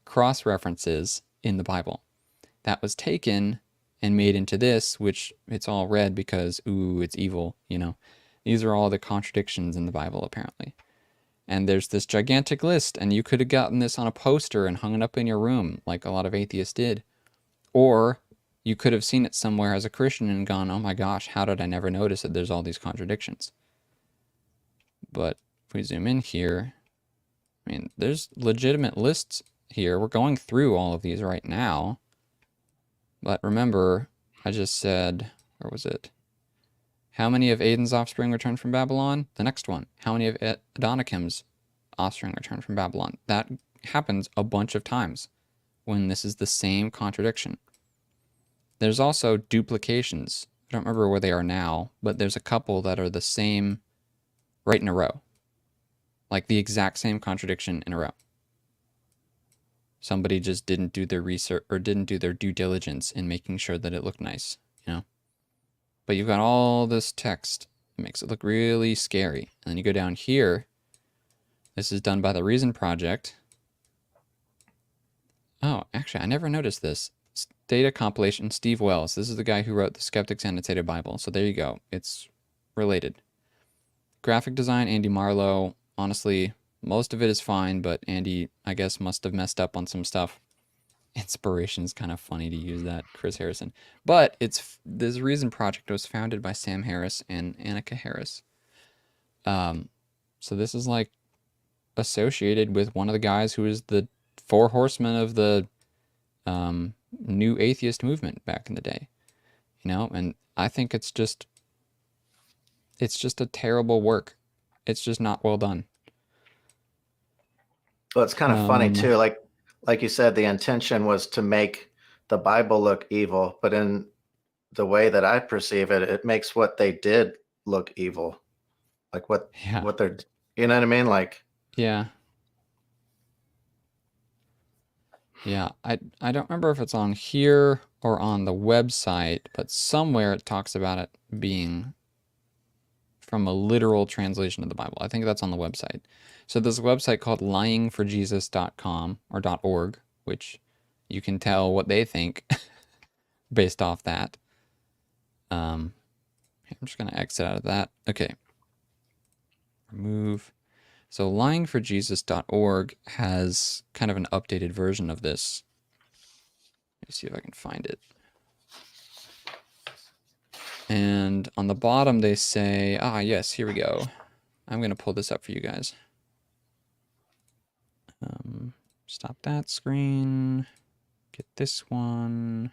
A: cross references in the Bible. That was taken and made into this, which it's all red because, ooh, it's evil, you know. These are all the contradictions in the Bible, apparently. And there's this gigantic list, and you could have gotten this on a poster and hung it up in your room, like a lot of atheists did. Or you could have seen it somewhere as a Christian and gone, oh my gosh, how did I never notice that there's all these contradictions? But if we zoom in here, I mean, there's legitimate lists here. We're going through all of these right now. But remember, I just said, where was it? How many of Aiden's offspring returned from Babylon? The next one. How many of Adonikim's offspring returned from Babylon? That happens a bunch of times when this is the same contradiction. There's also duplications. I don't remember where they are now, but there's a couple that are the same right in a row. Like the exact same contradiction in a row. Somebody just didn't do their research or didn't do their due diligence in making sure that it looked nice, you know? But you've got all this text. It makes it look really scary. And then you go down here. This is done by the Reason Project. Oh, actually, I never noticed this. Data compilation, Steve Wells. This is the guy who wrote the Skeptic's Annotated Bible. So there you go. It's related. Graphic design, Andy Marlowe. Honestly, most of it is fine, but Andy, I guess, must have messed up on some stuff. Inspiration's kind of funny to use that, Chris Harrison. But this Reason Project was founded by Sam Harris and Annika Harris. So this is like associated with one of the guys who is the four horsemen of the new atheist movement back in the day. You know, and I think it's just a terrible work. It's just not well done.
B: Well, it's kind of funny
A: Um,
B: too. Like you said, the intention was to make the Bible look evil, but in the way that I perceive it, it makes what they did look evil. Like
A: yeah,
B: what they're, you know what I mean? Like,
A: yeah. Yeah, I don't remember if it's on here or on the website, but somewhere it talks about it being from a literal translation of the Bible. I think that's on the website. So there's a website called lyingforjesus.com or .org, which you can tell what they think based off that. I'm just going to exit out of that. Okay. Remove. So lyingforjesus.org has kind of an updated version of this. Let me see if I can find it. And on the bottom they say, yes, here we go. I'm going to pull this up for you guys. Stop that screen. Get this one.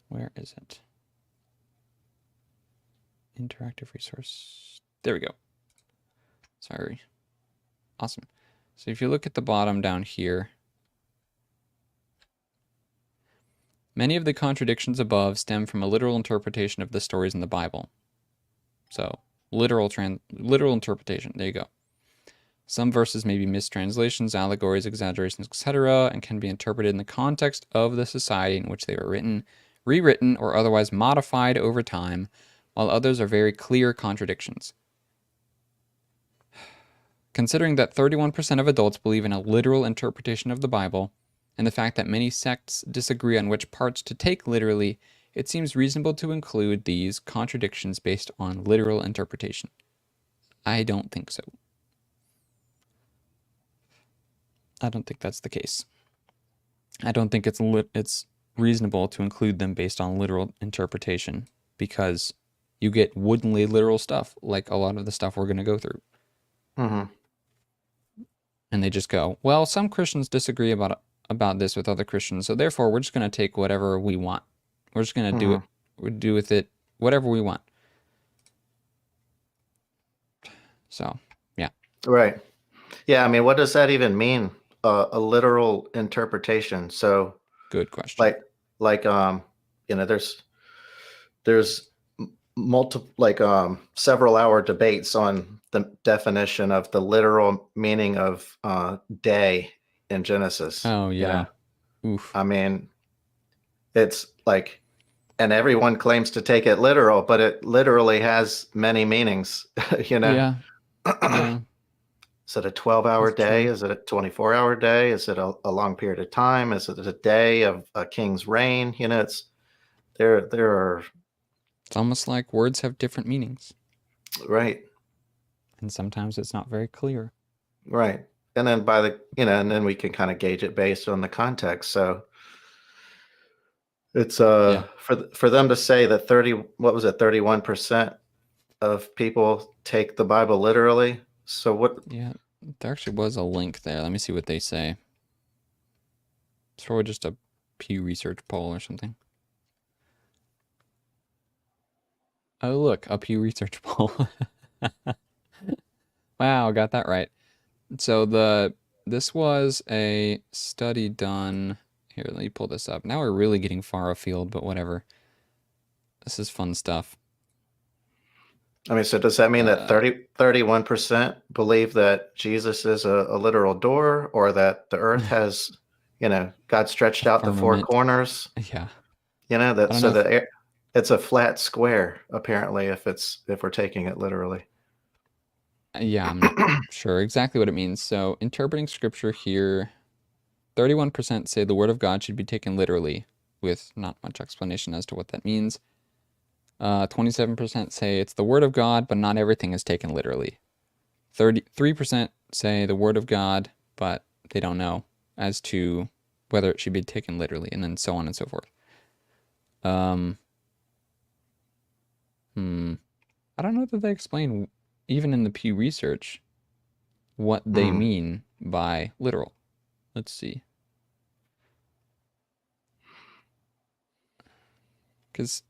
A: Where is it? Interactive resource. There we go. Sorry. Awesome. So if you look at the bottom down here, many of the contradictions above stem from a literal interpretation of the stories in the Bible. So, literal interpretation. There you go. Some verses may be mistranslations, allegories, exaggerations, etc., and can be interpreted in the context of the society in which they were written, rewritten, or otherwise modified over time, while others are very clear contradictions. Considering that 31% of adults believe in a literal interpretation of the Bible, and the fact that many sects disagree on which parts to take literally, it seems reasonable to include these contradictions based on literal interpretation. I don't think so. I don't think that's the case. I don't think it's reasonable to include them based on literal interpretation, because you get woodenly literal stuff, like a lot of the stuff we're going to go through.
B: Mm-hmm.
A: And they just go, well, some Christians disagree about this with other Christians, so therefore we're just going to take whatever we want. We're just going to do it. We do with it whatever we want. So, yeah.
B: Right. Yeah. I mean, what does that even mean? A literal interpretation. So,
A: Good question.
B: there's multiple, several hour debates on the definition of the literal meaning of day in Genesis.
A: Oh, yeah. Oof.
B: I mean, it's like, and everyone claims to take it literal, but it literally has many meanings,
A: Yeah. Yeah.
B: Is it a 12-hour
A: That's
B: day?
A: true.
B: Is it a 24-hour day? Is it a long period of time? Is it a day of a king's reign? There are,
A: It's almost like words have different meanings,
B: right,
A: and sometimes it's not very clear.
B: right. And then and then we can kind of gauge it based on the context. So it's
A: Yeah.
B: for them to say that 31% of people take the Bible literally. So what?
A: Yeah. There actually was a link there. Let me see what they say. It's probably just a Pew Research poll or something. Oh, look, a Pew Research poll. Wow, got that right. So this was a study done. Here, let me pull this up. Now we're really getting far afield, but whatever. This is fun stuff.
B: I mean, so does that mean that 31% believe that Jesus is a literal door, or that the earth has, God stretched out the four
A: Firmament.
B: corners?
A: Yeah.
B: That
A: I don't
B: so
A: know if,
B: that it's a flat square, apparently, if we're taking it literally.
A: yeah, I'm not sure exactly what it means. So, interpreting scripture here, 31% say the word of God should be taken literally, with not much explanation as to what that means. 27% say it's the word of God, but not everything is taken literally. 33% say the word of God, but they don't know as to whether it should be taken literally, and then so on and so forth. I don't know that they explain, even in the Pew Research, what they mean by literal. Let's see. Because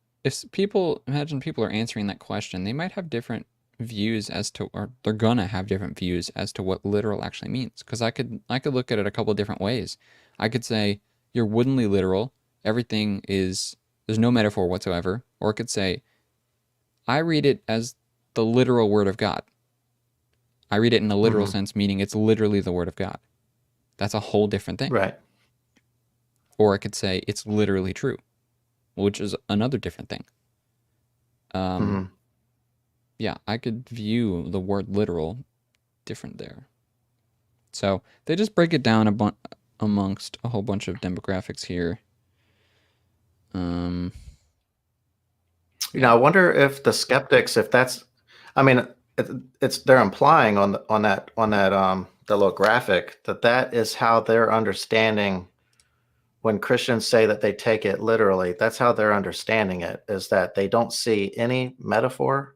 A: imagine people are answering that question, they might have different views as to, or they're gonna have different views as to what literal actually means. Because I could look at it a couple of different ways. I could say you're woodenly literal. There's no metaphor whatsoever. Or I could say I read it as the literal word of God. I read it in a literal sense, meaning it's literally the word of God. That's a whole different thing.
B: Right.
A: Or I could say it's literally true, which is another different thing. Yeah, I could view the word literal different there. So they just break it down amongst a whole bunch of demographics here.
B: I wonder if the skeptics, if that's, I mean, it's they're implying on that the little graphic that is how they're understanding when Christians say that they take it literally. That's how they're understanding it, is that they don't see any metaphor.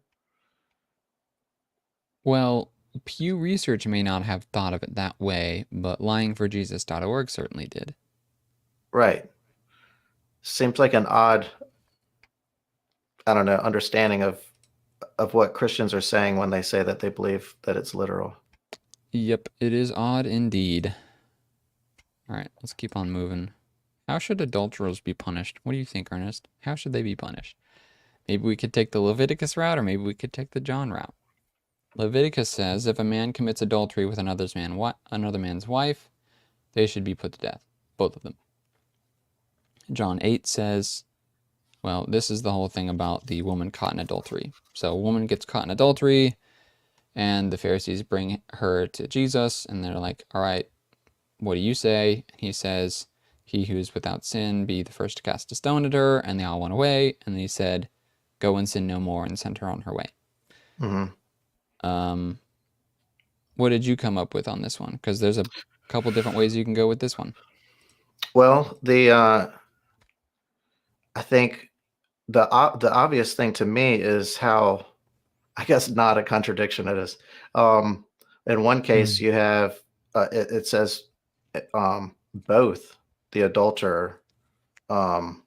A: Well, Pew Research may not have thought of it that way, but lyingforjesus.org certainly did.
B: Right. Seems like an odd, I don't know, understanding of what Christians are saying when they say that they believe that it's literal.
A: Yep, it is odd indeed. All right, let's keep on moving. How should adulterers be punished? What do you think, Ernest? How should they be punished? Maybe we could take the Leviticus route, or maybe we could take the John route. Leviticus says if a man commits adultery with another man's wife, they should be put to death, both of them. John 8 says, well, this is the whole thing about the woman caught in adultery. So a woman gets caught in adultery, And the Pharisees bring her to Jesus, and they're like, all right, what do you say? He says, he who is without sin be the first to cast a stone at her. And they all went away. And then he said, go and sin no more, and sent her on her way.
B: Hmm.
A: Um, what did you come up with on this one? Because there's a couple different ways you can go with this one.
B: Well, I think the obvious thing to me is how, I guess not a contradiction it is. In one case,
A: Mm.
B: you have it says both the adulterer, um,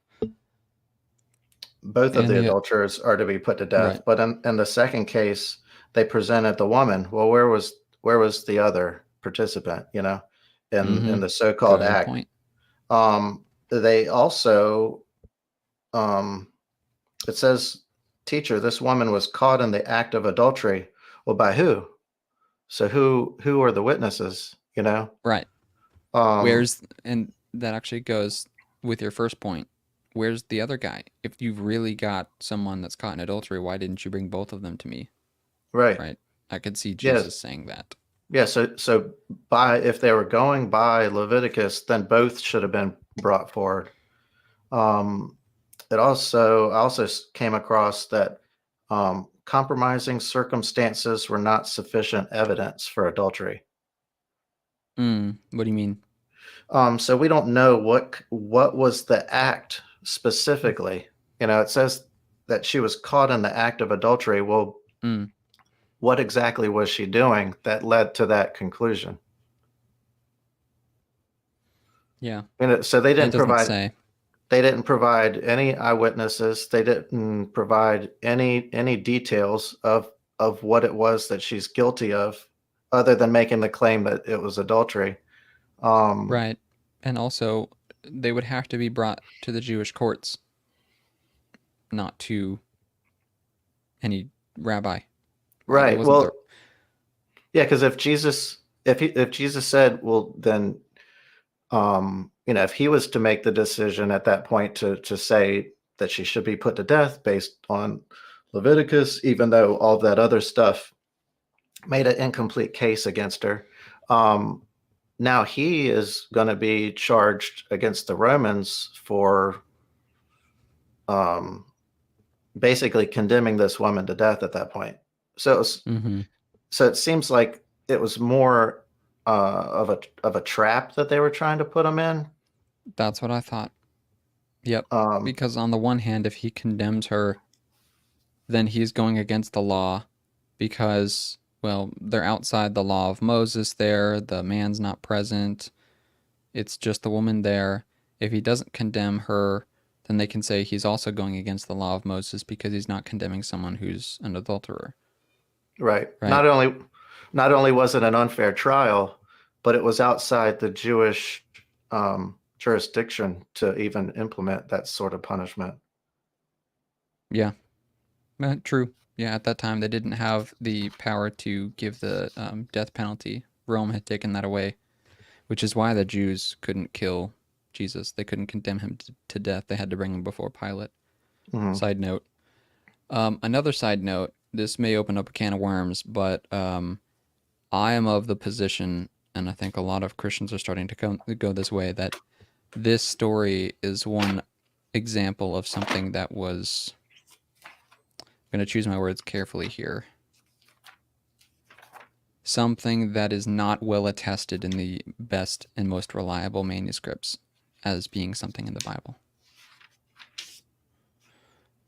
B: both of
A: And
B: the
A: the
B: adulterers are to be put to death.
A: right.
B: But in the second case, they presented the woman. Well, where was the other participant? In
A: Mm-hmm.
B: the so-called
A: Good
B: act.
A: point.
B: They also um, it says, "Teacher, this woman was caught in the act of adultery." Well, by who? So who are the witnesses?
A: Right.
B: Um,
A: And that actually goes with your first point. Where's the other guy? If you've really got someone that's caught in adultery, why didn't you bring both of them to me?
B: right.
A: Right. I could see
B: Yes.
A: Jesus saying that.
B: Yeah. So by if they were going by Leviticus, then both should have been brought forward. Um, I also came across that compromising circumstances were not sufficient evidence for adultery.
A: What do you mean?
B: So we don't know what was the act specifically. It says that she was caught in the act of adultery. Well,
A: Mm,
B: what exactly was she doing that led to that conclusion?
A: yeah.
B: So they
A: It
B: didn't
A: doesn't
B: provide
A: say.
B: they didn't provide any eyewitnesses. They didn't provide any details of what it was that she's guilty of, other than making the claim that it was adultery. Um,
A: Right. And also, they would have to be brought to the Jewish courts, not to any rabbi. Right. It
B: right.
A: wasn't the.
B: Well, yeah, because if Jesus said, well, then if he was to make the decision at that point to say that she should be put to death based on Leviticus, even though all that other stuff made an incomplete case against her, um, now he is going to be charged against the Romans for um, basically condemning this woman to death at that point. So,
A: Mm-hmm.
B: so it seems like it was more of a trap that they were trying to put him in.
A: That's what I thought. Yep.
B: Um,
A: Because on the one hand, if he condemns her, then he's going against the law because, well, they're outside the law of Moses there. The man's not present. It's just the woman there. If he doesn't condemn her, then they can say he's also going against the law of Moses because he's not condemning someone who's an adulterer,
B: right.
A: right?
B: Not only was it an unfair trial, but it was outside the Jewish jurisdiction to even implement that sort of punishment.
A: Yeah, true. Yeah, at that time they didn't have the power to give the death penalty. Rome had taken that away, which is why the Jews couldn't kill Jesus. They couldn't condemn him to death. They had to bring him before Pilate.
B: Mhm.
A: Side note. Another side note, this may open up a can of worms, but I am of the position, and I think a lot of Christians are starting to go this way, that this story is one example of something that was. I'm going to choose my words carefully here. Something that is not well attested in the best and most reliable manuscripts as being something in the Bible.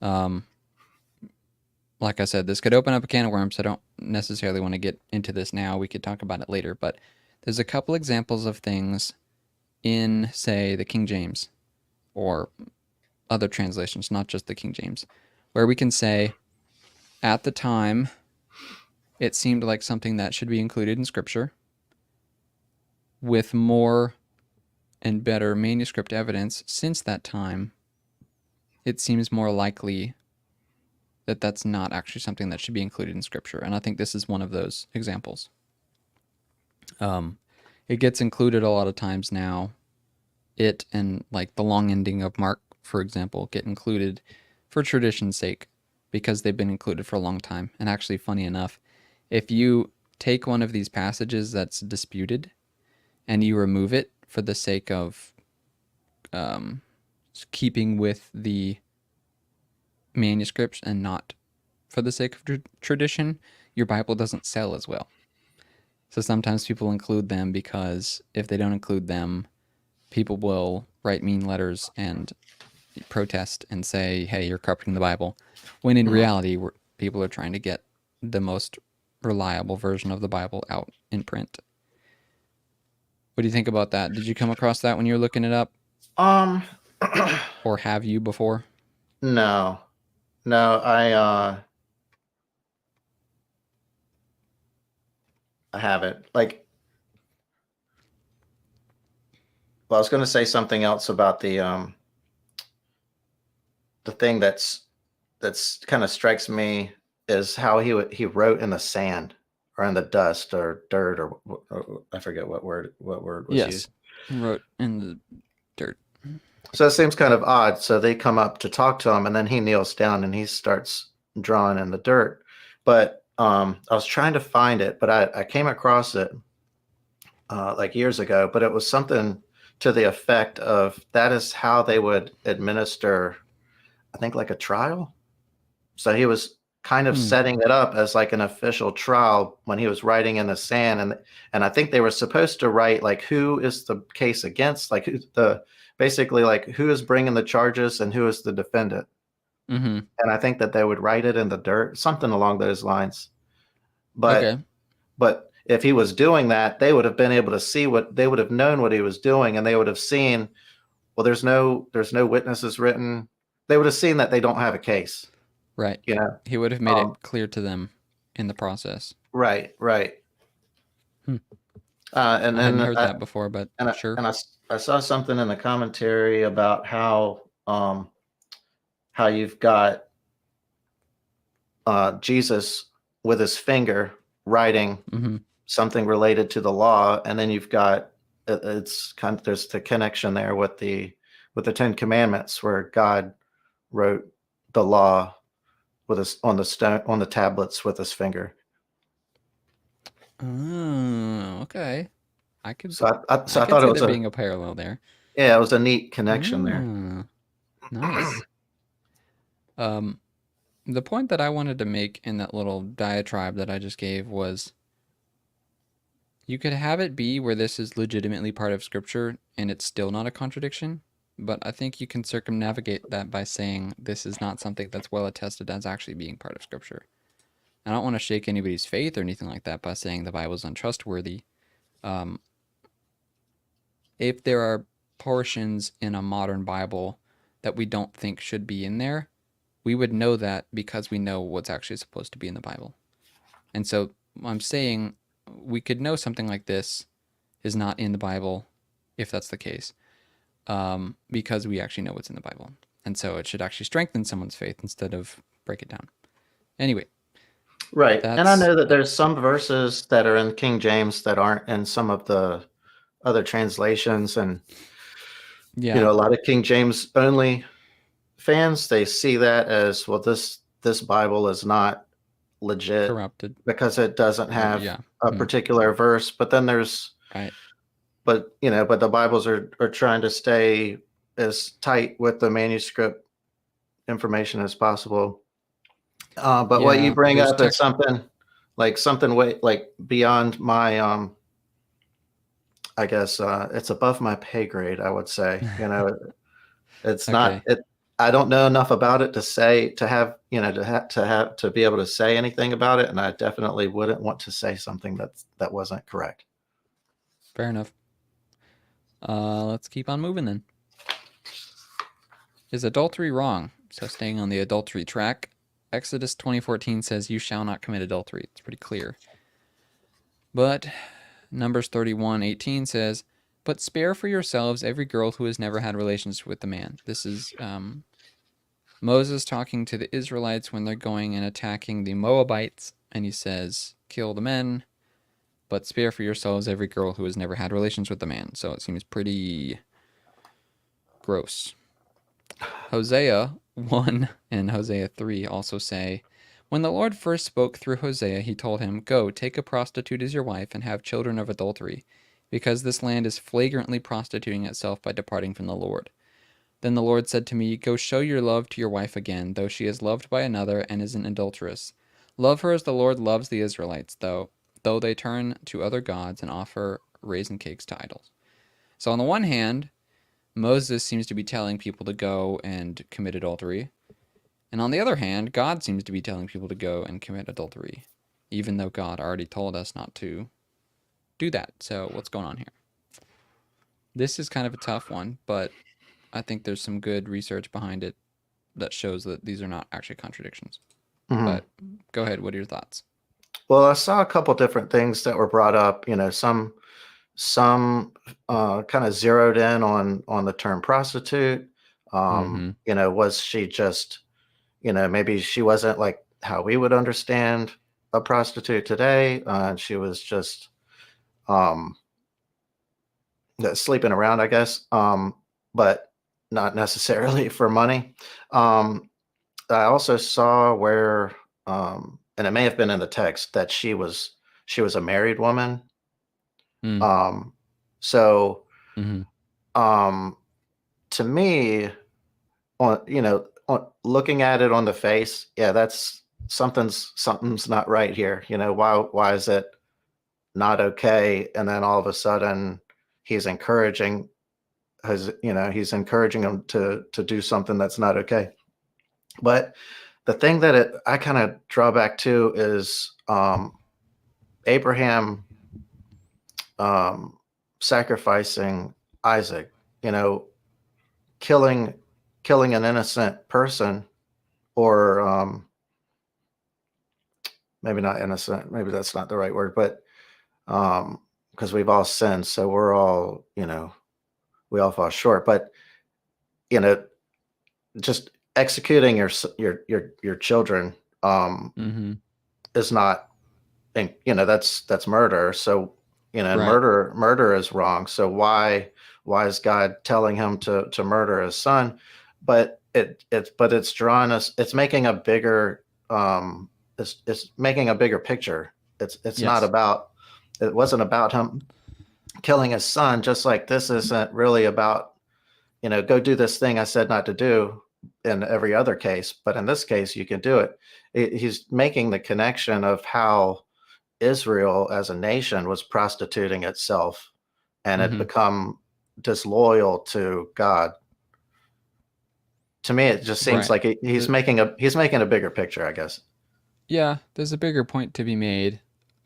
A: Um, like I said, this could open up a can of worms. I don't necessarily want to get into this now. We could talk about it later, but there's a couple examples of things in, say, the King James or other translations, not just the King James, where we can say, at the time, it seemed like something that should be included in Scripture. With more and better manuscript evidence since that time, it seems more likely that that's not actually something that should be included in Scripture. And I think this is one of those examples. It gets included a lot of times now. It and like the long ending of Mark, for example, get included for tradition's sake because they've been included for a long time. And actually, funny enough, If you take one of these passages that's disputed and you remove it for the sake of um, keeping with the manuscripts and not for the sake of tradition, your Bible doesn't sell as well. So sometimes people include them because if they don't include them, people will write mean letters and protest and say, hey, you're corrupting the Bible. When in
B: Mhm.
A: reality, people are trying to get the most reliable version of the Bible out in print. What do you think about that? Did you come across that when you were looking it up,
B: Um,
A: or have you before?
B: no, no, I haven't. Like, well, I was going to say something else about the thing that's kind of strikes me is how he wrote in the sand or in the dust or dirt or I forget what word was
A: Yes,
B: used.
A: wrote in the dirt.
B: So it seems kind of odd. So they come up to talk to him, and then he kneels down and he starts drawing in the dirt. But I was trying to find it, but I came across it like years ago. But it was something to the effect of that is how they would administer, I think, like a trial. So he was kind of
A: Hmm.
B: setting it up as like an official trial when he was writing in the sand, and I think they were supposed to write like who is the case against, like who the basically like who is bringing the charges and who is the defendant.
A: Mm-hmm.
B: And I think that they would write it in the dirt, something along those lines. But
A: Okay.
B: but if he was doing that, they would have been able to see what they would have known what he was doing, and they would have seen, well, there's no witnesses written. They would have seen that they don't have a case,
A: Right.
B: you know.
A: He would have made
B: Um,
A: it clear to them in the process.
B: right, right.
A: Hmm.
B: And
A: I hadn't
B: then
A: heard that before, but sure.
B: I saw something in the commentary about how you've got Jesus with his finger writing
A: Mm-hmm.
B: something related to the law, and then you've got it's kind of there's the connection there with the Ten Commandments where God wrote the law with his on the stone on the tablets with his finger.
A: Oh, okay. I could
B: So
A: I
B: I
A: could
B: thought it
A: see
B: was
A: there
B: a
A: being a parallel there.
B: yeah, it was a neat connection there.
A: Oh, nice. Um, the point that I wanted to make in that little diatribe that I just gave was you could have it be where this is legitimately part of scripture and it's still not a contradiction, but I think you can circumnavigate that by saying this is not something that's well attested as actually being part of scripture. I don't want to shake anybody's faith or anything like that by saying the Bible is untrustworthy. Um, if there are portions in a modern Bible that we don't think should be in there, we would know that because we know what's actually supposed to be in the Bible. And so I'm saying we could know something like this is not in the Bible if that's the case, because we actually know what's in the Bible. And so it should actually strengthen someone's faith instead of break it down. Anyway,
B: Right. And I
A: that's,
B: know that there's some verses that are in King James that aren't in some of the other translations. And,
A: yeah,
B: a lot of King James only fans, they see that as, well, this Bible is not legit
A: corrupted.
B: because it doesn't
A: Or,
B: have
A: yeah.
B: a
A: Hmm.
B: particular verse. But then there's,
A: Right.
B: but the Bibles are trying to stay as tight with the manuscript information as possible. But what you
A: Yeah.
B: bring
A: There's
B: up is
A: text.
B: something way like beyond my I guess it's above my pay grade, I would say. It's not
A: Okay.
B: it I don't know enough about it to say to have, to be able to say anything about it, and I definitely wouldn't want to say something that wasn't correct.
A: Fair enough. Let's keep on moving then. Is adultery wrong? So staying on the adultery track, Exodus 20:14 says, "You shall not commit adultery." It's pretty clear. But Numbers 31:18 says, "But spare for yourselves every girl who has never had relations with a man." This is Moses talking to the Israelites when they're going and attacking the Moabites, and he says, "Kill the men, but spare for yourselves every girl who has never had relations with a man." So it seems pretty gross. Hosea 1 and Hosea 3 also say, When the Lord first spoke through Hosea, he told him, "Go, take a prostitute as your wife and have children of adultery, because this land is flagrantly prostituting itself by departing from the Lord." Then the Lord said to me, "Go show your love to your wife again, though she is loved by another and is an adulteress. Love her as the Lord loves the Israelites, though they turn to other gods and offer raisin cakes to idols." So on the one hand, Moses seems to be telling people to go and commit adultery. And on the other hand, God seems to be telling people to go and commit adultery, even though God already told us not to do that. So what's going on here? This is kind of a tough one, but I think there's some good research behind it that shows that these are not actually contradictions.
B: Mhm.
A: But go ahead. What are your thoughts?
B: Well, I saw a couple different things that were brought up. Some kind of zeroed in on the term prostitute.
A: Mm-hmm.
B: Was she just, maybe she wasn't like how we would understand a prostitute today. She was just um, sleeping around, I guess, but not necessarily for money. Um, I also saw where, and it may have been in the text, that she was a married woman.
A: Mm.
B: Um, so
A: Mm-hmm.
B: um, to me, on looking at it on the face, yeah, that's something's not right here. Why is it not okay? And then all of a sudden, he's encouraging he's encouraging him to do something that's not okay. But the thing that I kind of draw back to is Abraham um, sacrificing Isaac, you know, killing killing an innocent person, or maybe not innocent, maybe that's not the right word, but because we've all sinned, so we all fall short. But you know, just executing your children
A: Mm-hmm.
B: is not, and that's murder. So and
A: Right.
B: murder is wrong. So why is God telling him to murder his son? But it's drawing us. It's making a bigger it's making a bigger picture. It's not
A: Yes.
B: about, it wasn't about him killing his son. Just like this isn't really about, go do this thing I said not to do in every other case, but in this case you can do it. He's making the connection of how Israel as a nation was prostituting itself and had
A: Mm-hmm.
B: become disloyal to God. To me, it just seems
A: Right.
B: like he's
A: The,
B: making a bigger picture, I guess.
A: yeah, there's a bigger point to be made.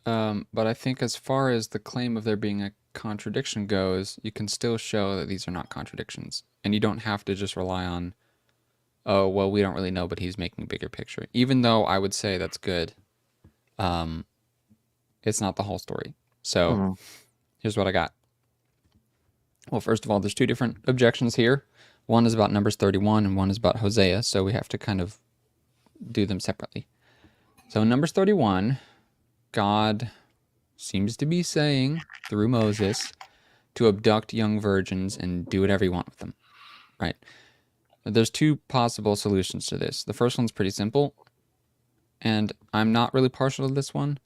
A: But I think as far as the claim of there being a contradiction goes, you can still show that these are not contradictions. And you don't have to just rely on, oh, well, we don't really know, but he's making a bigger picture. Even though I would say that's good, um, it's not the whole story. So
B: Mhm.
A: here's what I got. Well, first of all, there's two different objections here. One is about Numbers 31 and one is about Hosea, so we have to kind of do them separately. So in Numbers 31, God seems to be saying through Moses to abduct young virgins and do whatever you want with them, right? There's two possible solutions to this. The first one's pretty simple, and I'm not really partial to this one,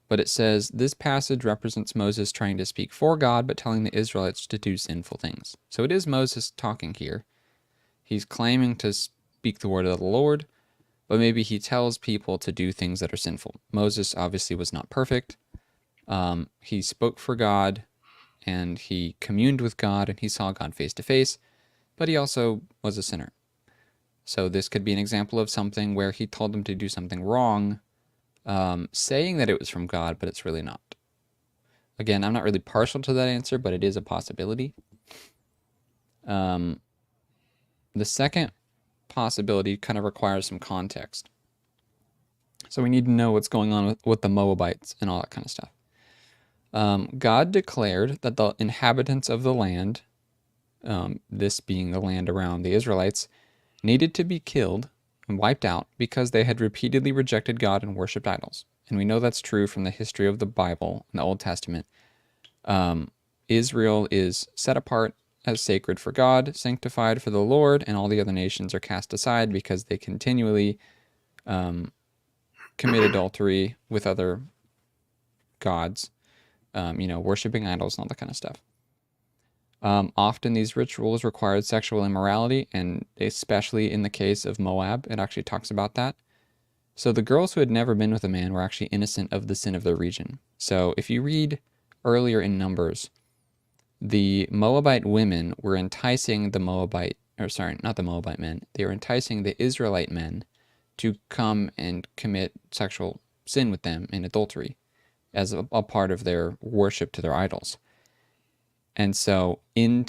A: but it says this passage represents Moses trying to speak for God but telling the Israelites to do sinful things. So it is Moses talking here. He's claiming to speak the word of the Lord, but maybe he tells people to do things that are sinful. Moses obviously was not perfect. He spoke for God and he communed with God and he saw God face to face, but he also was a sinner. So this could be an example of something where he told them to do something wrong, saying that it was from God, but it's really not. Again, I'm not really partial to that answer, but it is a possibility. Um, the second possibility kind of requires some context. So we need to know what's going on with the Moabites and all that kind of stuff. God declared that the inhabitants of the land, this being the land around the Israelites, needed to be killed and wiped out because they had repeatedly rejected God and worshipped idols. And we know that's true from the history of the Bible in the Old Testament. Israel is set apart as sacred for God, sanctified for the Lord, and all the other nations are cast aside because they continually commit adultery with other gods, worshiping idols and all that kind of stuff. Often these rituals required sexual immorality, and especially in the case of Moab, it actually talks about that. So the girls who had never been with a man were actually innocent of the sin of their region. So if you read earlier in Numbers, the Moabite women were enticing the Moabite, or sorry, not the Moabite men, they were enticing the Israelite men to come and commit sexual sin with them in adultery as a part of their worship to their idols. And so in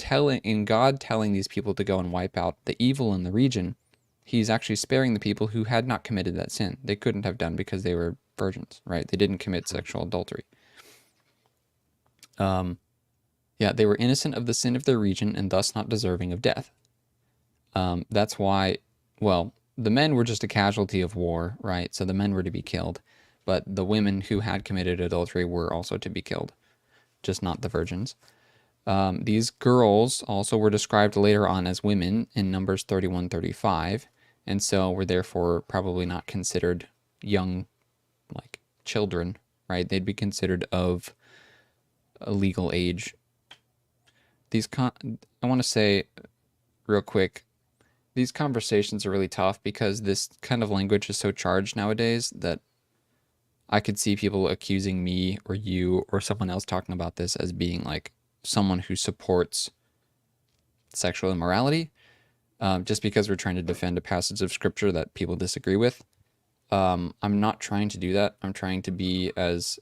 A: God telling these people to go and wipe out the evil in the region, he's actually sparing the people who had not committed that sin. They couldn't have done because they were virgins, right? They didn't commit sexual adultery. They were innocent of the sin of their region and thus not deserving of death. That's why, the men were just a casualty of war, right? So the men were to be killed, but the women who had committed adultery were also to be killed, just not the virgins. These girls also were described later on as women in Numbers 31-35, and so were therefore probably not considered young, like children, right? They'd be considered of a legal age. I want to say real quick, these conversations are really tough because this kind of language is so charged nowadays that I could see people accusing me or you or someone else talking about this as being like someone who supports sexual immorality, just because we're trying to defend a passage of scripture that people disagree with. I'm not trying to do that. I'm trying to be as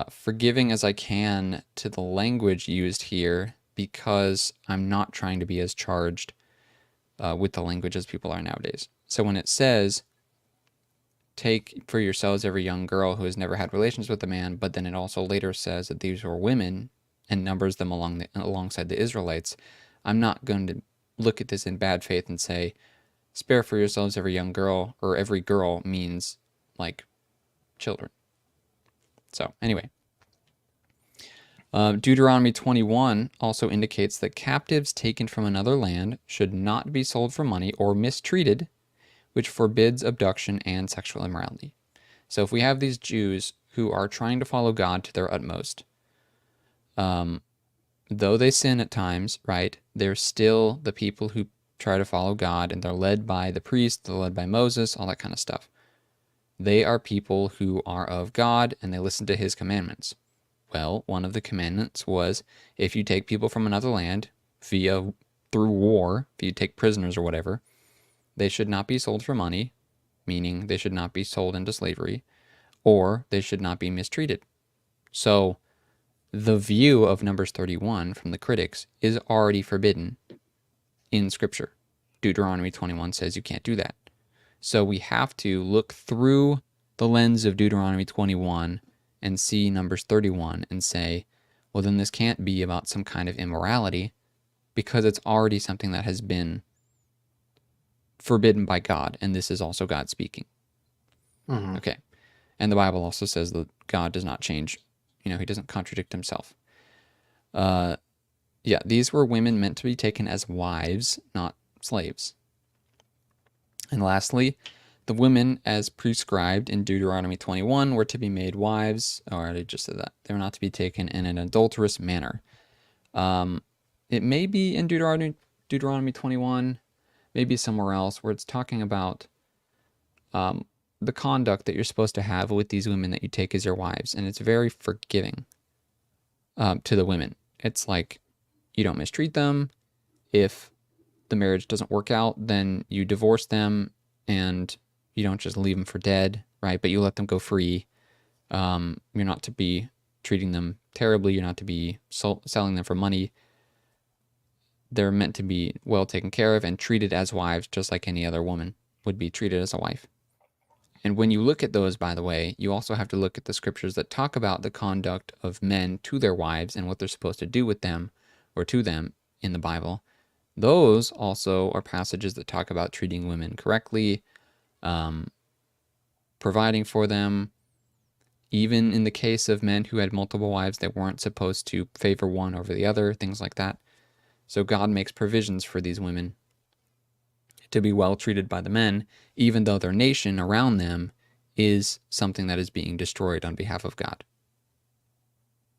A: forgiving as I can to the language used here, because I'm not trying to be as charged with the language as people are nowadays. So when it says, take for yourselves every young girl who has never had relations with a man, but then it also later says that these were women and numbers them alongside the Israelites, I'm not going to look at this in bad faith and say, spare for yourselves every young girl, or every girl means like children. So anyway, Deuteronomy 21 also indicates that captives taken from another land should not be sold for money or mistreated, which forbids abduction and sexual immorality. So if we have these Jews who are trying to follow God to their utmost, though they sin at times, right, they're still the people who try to follow God, and they're led by the priest, they're led by Moses, all that kind of stuff. They are people who are of God, and they listen to his commandments. Well, one of the commandments was, if you take people from another land through war, if you take prisoners or whatever, they should not be sold for money, meaning they should not be sold into slavery, or they should not be mistreated. So the view of Numbers 31 from the critics is already forbidden in Scripture. Deuteronomy 21 says you can't do that. So we have to look through the lens of Deuteronomy 21 and see Numbers 31 and say, well, then this can't be about some kind of immorality, because it's already something that has been forbidden by God, and this is also God speaking.
B: Mm-hmm.
A: Okay. And the Bible also says that God does not change. He doesn't contradict himself. These were women meant to be taken as wives, not slaves. And lastly, the women, as prescribed in Deuteronomy 21, were to be made wives, or I just said that. They were not to be taken in an adulterous manner. It may be in Deuteronomy 21, maybe somewhere else, where it's talking about the conduct that you're supposed to have with these women that you take as your wives. And it's very forgiving to the women. It's like, you don't mistreat them. If the marriage doesn't work out, then you divorce them, and you don't just leave them for dead, right? But you let them go free. You're not to be treating them terribly. You're not to be selling them for money. They're meant to be well taken care of and treated as wives, just like any other woman would be treated as a wife. And when you look at those, by the way, you also have to look at the scriptures that talk about the conduct of men to their wives and what they're supposed to do with them or to them in the Bible. Those also are passages that talk about treating women correctly, providing for them. Even in the case of men who had multiple wives, they weren't supposed to favor one over the other, things like that. So God makes provisions for these women to be well treated by the men, even though their nation around them is something that is being destroyed on behalf of God.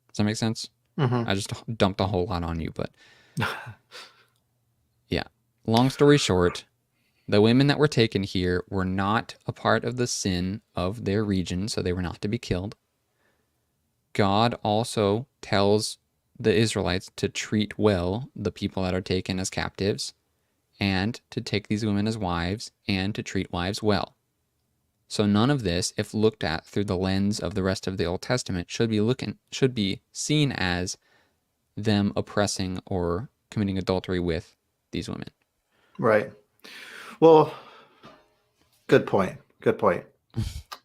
A: Does that make sense?
B: Mm-hmm.
A: I just dumped a whole lot on you, but yeah. Long story short, the women that were taken here were not a part of the sin of their region, so they were not to be killed. God also tells the Israelites to treat well the people that are taken as captives and to take these women as wives and to treat wives well. So none of this, if looked at through the lens of the rest of the Old Testament, should be seen as them oppressing or committing adultery with these women.
B: Right. Well, good point. Good point.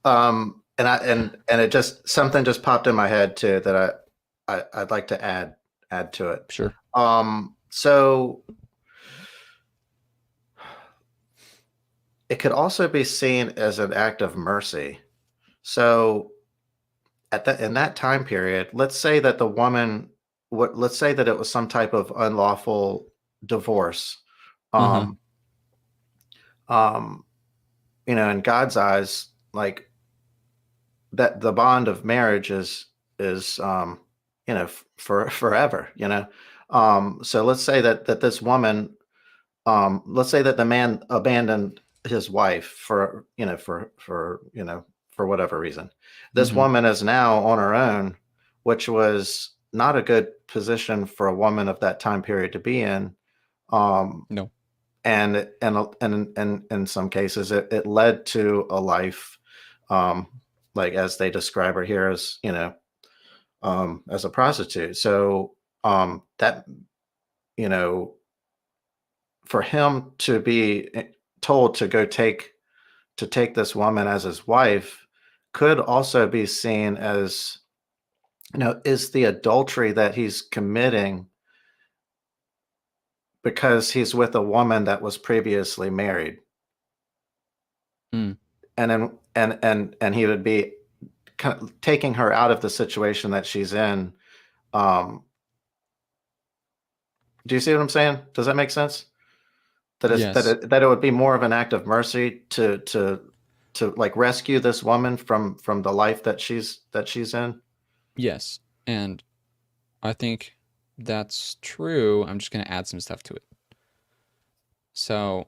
B: And it just something just popped in my head too that I'd like to add to it.
A: Sure.
B: So it could also be seen as an act of mercy. So in that time period, let's say that the woman, let's say that it was some type of unlawful divorce.
A: Uh-huh.
B: Um, um, in God's eyes, like that, the bond of marriage is for forever. So let's say that this woman, let's say that the man abandoned his wife for whatever reason. This
A: Mm-hmm.
B: woman is now on her own, which was not a good position for a woman of that time period to be in. Um,
A: No.
B: and in some cases, it led to a life, um, like as they describe her here as a prostitute. So that you know for him to be told to take this woman as his wife could also be seen as, is the adultery that he's committing because he's with a woman that was previously married.
A: Mm.
B: And he would be kind of taking her out of the situation that she's in. um do you see what I'm saying? Does that make sense?
A: Yes.
B: That it would be more of an act of mercy to like rescue this woman from the life that she's in.
A: Yes. And I think that's true. I'm just going to add some stuff to it. So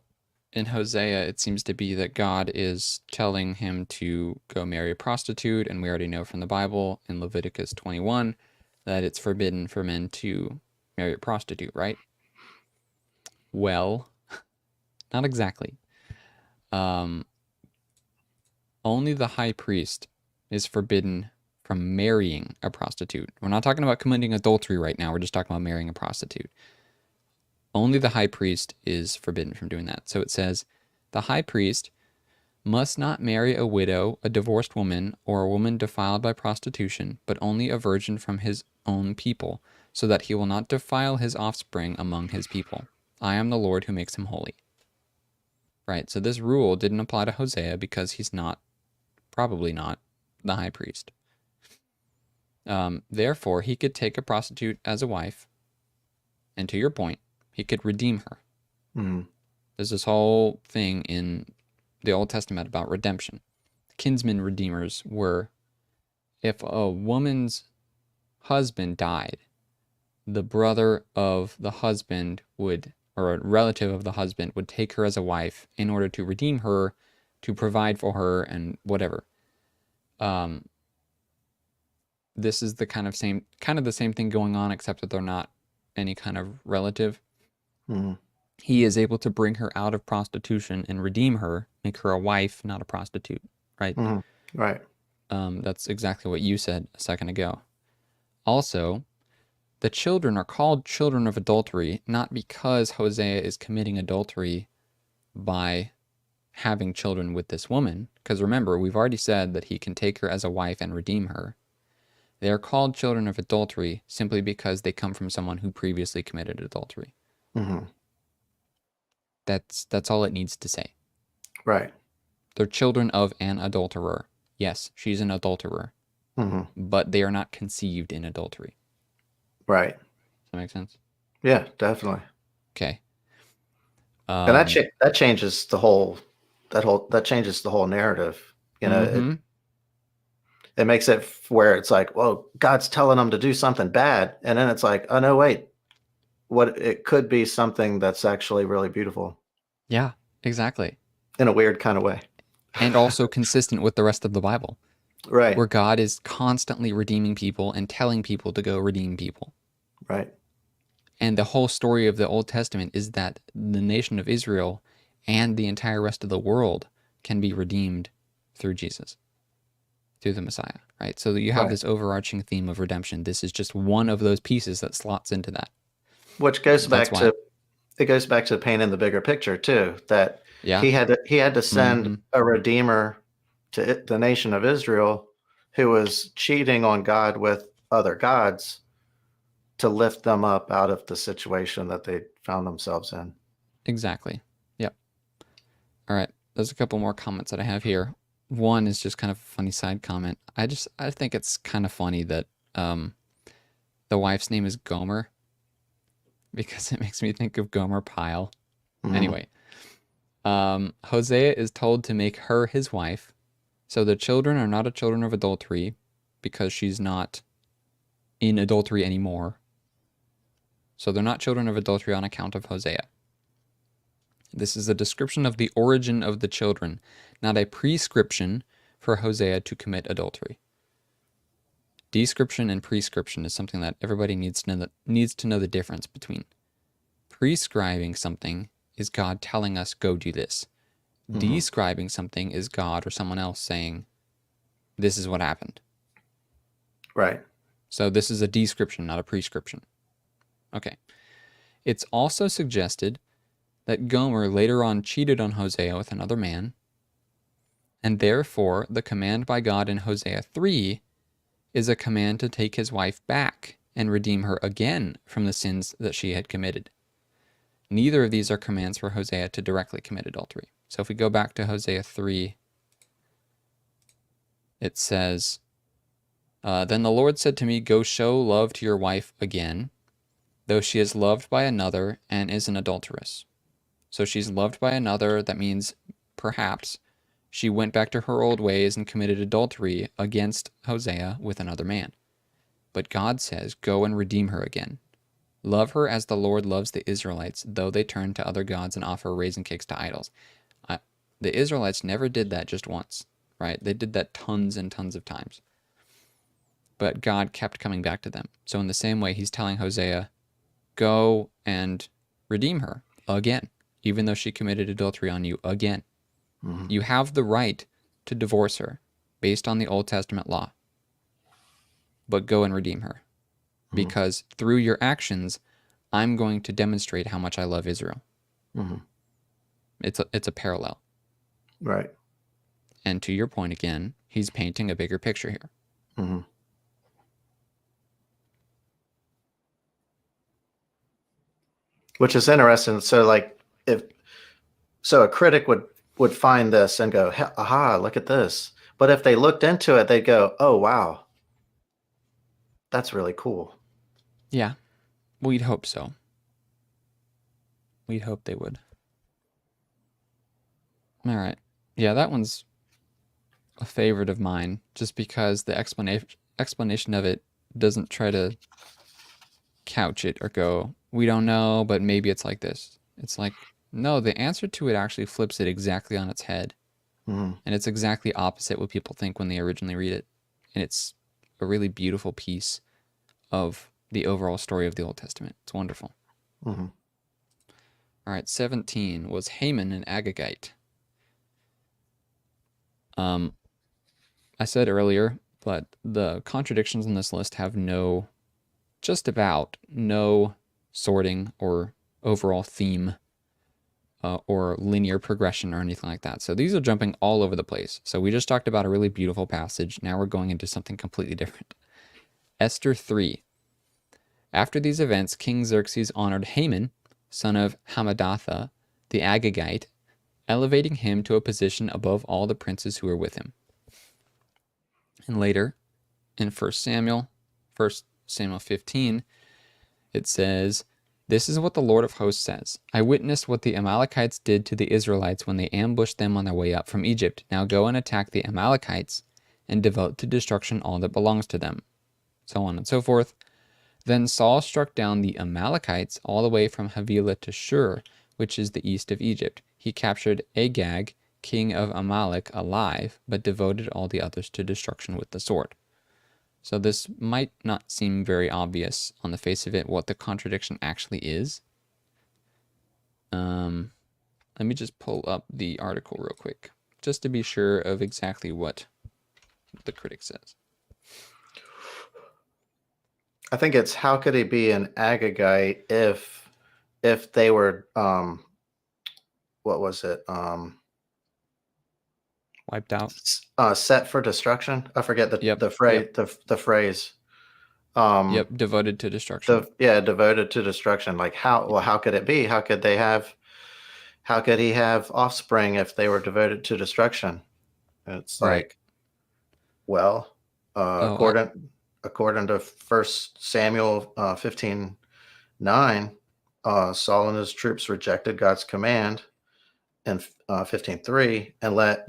A: in Hosea, it seems to be that God is telling him to go marry a prostitute. And we already know from the Bible in Leviticus 21 that it's forbidden for men to marry a prostitute, right? Well, not exactly. Um, only the high priest is forbidden from marrying a prostitute. We're not talking about committing adultery right now. We're just talking about marrying a prostitute. Only the high priest is forbidden from doing that. So it says, the high priest must not marry a widow, a divorced woman, or a woman defiled by prostitution, but only a virgin from his own people, so that he will not defile his offspring among his people. I am the Lord who makes him holy. Right? So this rule didn't apply to Hosea because he's probably not the high priest. Therefore, he could take a prostitute as a wife, and to your point, he could redeem her.
B: Mm-hmm.
A: There's this whole thing in the Old Testament about redemption. Kinsman redeemers were, if a woman's husband died, the brother of the husband would, or a relative of the husband, would take her as a wife in order to redeem her, to provide for her, and whatever. This is the kind of the same thing going on, except that they're not any kind of relative.
B: Mm-hmm.
A: He is able to bring her out of prostitution and redeem her, make her a wife, not a prostitute, right?
B: Mm-hmm. Right.
A: That's exactly what you said a second ago. Also, the children are called children of adultery, not because Hosea is committing adultery by having children with this woman, because remember, we've already said that he can take her as a wife and redeem her. They are called children of adultery simply because they come from someone who previously committed adultery.
B: Mm-hmm.
A: That's all it needs to say.
B: Right.
A: They're children of an adulterer. Yes, she's an adulterer,
B: Mm-hmm.
A: but they are not conceived in adultery.
B: Right.
A: Does that make sense?
B: Yeah, definitely.
A: Okay.
B: And that changes the whole that changes the whole narrative You know,
A: Mm-hmm.
B: it makes it where it's like, well, God's telling them to do something bad, and then it's like, oh no, wait, what it could be something that's actually really beautiful
A: Yeah, exactly.
B: in a weird kind of way.
A: And also consistent with the rest of the Bible,
B: Right,
A: where God is constantly redeeming people and telling people to go redeem people.
B: right.
A: And the whole story of the Old Testament is that the nation of Israel and the entire rest of the world can be redeemed through Jesus, through the Messiah, right? So you have
B: Right.
A: this overarching theme of redemption. This is just one of those pieces that slots into that.
B: Which goes
A: That's
B: back
A: why.
B: to it goes back to painting the bigger picture too. That
A: Yeah.
B: he had to send
A: Mm-hmm.
B: a redeemer to the nation of Israel who was cheating on God with other gods to lift them up out of the situation that they found themselves in.
A: Exactly. Yep. All right. There's a couple more comments that I have here. One is just kind of a funny side comment. I think it's kind of funny that um, the wife's name is Gomer because it makes me think of Gomer Pyle.
B: Mhm.
A: Anyway, Hosea is told to make her his wife. So the children are not a children of adultery because she's not in adultery anymore. So they're not children of adultery on account of Hosea. This is a description of the origin of the children, not a prescription for Hosea to commit adultery. Description and prescription is something that everybody needs to know the difference between. Prescribing something is God telling us, go do this.
B: Mhm.
A: Describing something is God or someone else saying, this is what happened.
B: Right.
A: So this is a description, not a prescription. Okay. It's also suggested that Gomer later on cheated on Hosea with another man, and therefore the command by God in Hosea 3 is a command to take his wife back and redeem her again from the sins that she had committed. Neither of these are commands for Hosea to directly commit adultery. So if we go back to Hosea 3, it says, Then the Lord said to me, go show love to your wife again, though she is loved by another and is an adulteress. So she's loved by another. That means perhaps she went back to her old ways and committed adultery against Hosea with another man. But God says, go and redeem her again. Love her as the Lord loves the Israelites, though they turn to other gods and offer raisin cakes to idols. The Israelites never did that just once, right? They did that tons and tons of times. But God kept coming back to them. So in the same way, he's telling Hosea, go and redeem her again, even though she committed adultery on you again.
B: Mhm.
A: You have the right to divorce her based on the Old Testament law, but go and redeem her.
B: Mhm.
A: Because through your actions, I'm going to demonstrate how much I love Israel.
B: Mhm.
A: It's a parallel.
B: Right.
A: And to your point again, he's painting a bigger picture here.
B: Mhm. Which is interesting. So, like, if so, a critic would find this and go, "Aha! Look at this." But if they looked into it, they'd go, "Oh, wow, that's really cool."
A: Yeah, we'd hope so. We'd hope they would. All right. Yeah, that one's a favorite of mine just because the explanation of it doesn't try to couch it or go, we don't know, but maybe it's like this. It's like, no, the answer to it actually flips it exactly on its head.
B: Mhm.
A: And it's exactly opposite what people think when they originally read it. And it's a really beautiful piece of the overall story of the Old Testament. It's wonderful.
B: Mhm.
A: All right, 17 was Haman an Agagite. Um, I said earlier, but the contradictions in this list have just about no sorting or overall theme or linear progression or anything like that. So these are jumping all over the place. So we just talked about a really beautiful passage. Now we're going into something completely different. Esther 3. After these events, King Xerxes honored Haman, son of Hammedatha, the Agagite, elevating him to a position above all the princes who were with him. And later, in 1 Samuel 15, it says, This is what the Lord of hosts says. I witnessed what the Amalekites did to the Israelites when they ambushed them on their way up from Egypt. Now go and attack the Amalekites and devote to destruction all that belongs to them. So on and so forth. Then Saul struck down the Amalekites all the way from Havilah to Shur, which is the east of Egypt. He captured Agag, king of Amalek, alive, but devoted all the others to destruction with the sword. So this might not seem very obvious on the face of it what the contradiction actually is. Let me just pull up the article real quick, just to be sure of exactly what the critic says.
B: I think it's how could he be an Agagite if they were what was it
A: Wiped out.
B: Set for destruction? I forget the phrase.
A: Yep.
B: The phrase.
A: Yep, devoted to destruction.
B: Devoted to destruction. Like how could it be? How could he have offspring if they were devoted to destruction? It's
A: Right.
B: like, well, according to 1 Samuel 15:9, Saul and his troops rejected God's command in 15:3 and let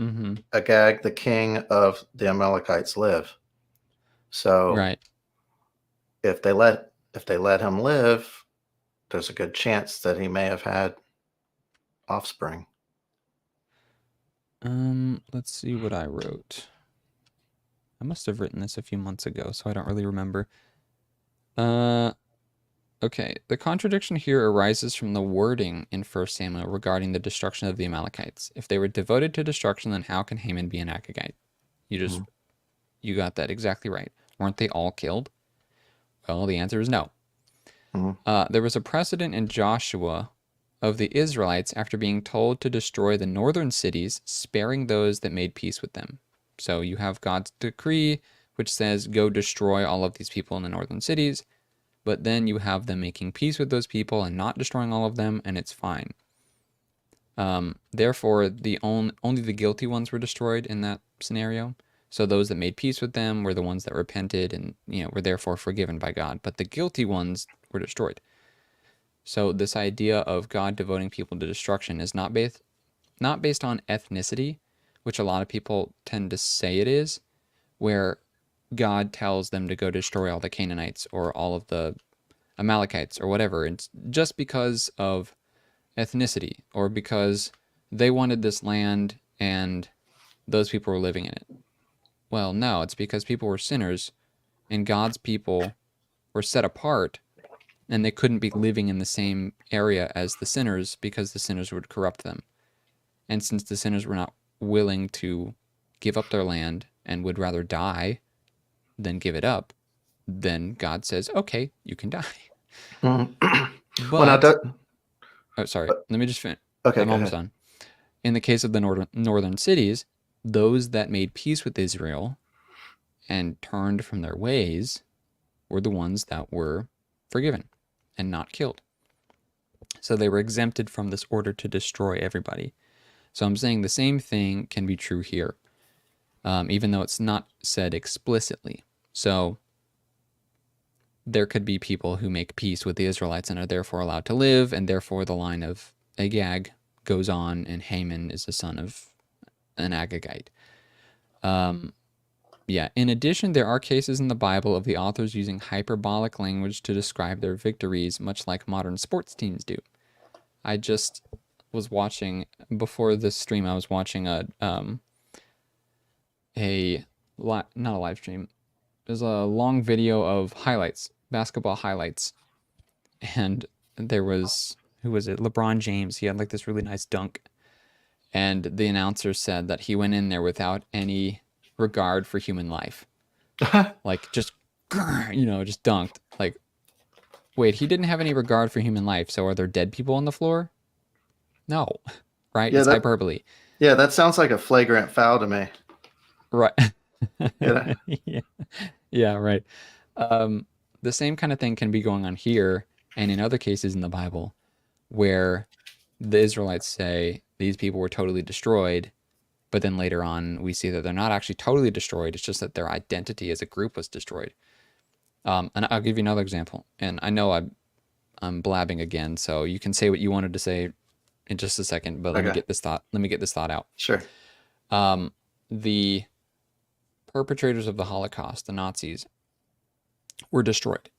B: Agag, the king of the Amalekites, live. So
A: right.
B: if they let him live, there's a good chance that he may have had offspring.
A: Let's see what I wrote. I must have written this a few months ago, so I don't really remember. Okay, the contradiction here arises from the wording in 1 Samuel regarding the destruction of the Amalekites. If they were devoted to destruction, then how can Haman be an Agagite? You got that exactly right. Weren't they all killed? Well, the answer is no. There was a precedent in Joshua of the Israelites after being told to destroy the northern cities, sparing those that made peace with them. So you have God's decree, which says, go destroy all of these people in the northern cities. But then you have them making peace with those people and not destroying all of them, and it's fine. Therefore, only the guilty ones were destroyed in that scenario. So those that made peace with them were the ones that repented and were therefore forgiven by God. But the guilty ones were destroyed. So this idea of God devoting people to destruction is not based on ethnicity, which a lot of people tend to say it is, where God tells them to go destroy all the Canaanites or all of the Amalekites or whatever. It's just because of ethnicity or because they wanted this land and those people were living in it. Well, no, it's because people were sinners and God's people were set apart and they couldn't be living in the same area as the sinners because the sinners would corrupt them. And since the sinners were not willing to give up their land and would rather die than give it up, then God says, okay, you can die. But, sorry, let me just finish.
B: Okay,
A: I'm almost done. In the case of the northern cities, those that made peace with Israel and turned from their ways were the ones that were forgiven and not killed. So they were exempted from this order to destroy everybody. So I'm saying the same thing can be true here, even though it's not said explicitly. So there could be people who make peace with the Israelites and are therefore allowed to live, and therefore the line of Agag goes on, and Haman is the son of an Agagite. In addition, there are cases in the Bible of the authors using hyperbolic language to describe their victories, much like modern sports teams do. I just was watching, before this stream, I was watching not a live stream. There's a long video of highlights, basketball highlights. And there was, who was it? LeBron James. He had like this really nice dunk. And the announcer said that he went in there without any regard for human life. Like just dunked. Like, wait, he didn't have any regard for human life. So are there dead people on the floor? No, right? It's hyperbole.
B: Yeah, that sounds like a flagrant foul to me.
A: Right. Yeah, right. The same kind of thing can be going on here and in other cases in the Bible where the Israelites say these people were totally destroyed, but then later on we see that they're not actually totally destroyed. It's just that their identity as a group was destroyed. And I'll give you another example. And I know I'm blabbing again, so you can say what you wanted to say in just a second, but let me
B: Okay.
A: get this thought. Let me get this thought out.
B: Sure.
A: The perpetrators of the Holocaust, the Nazis, were destroyed.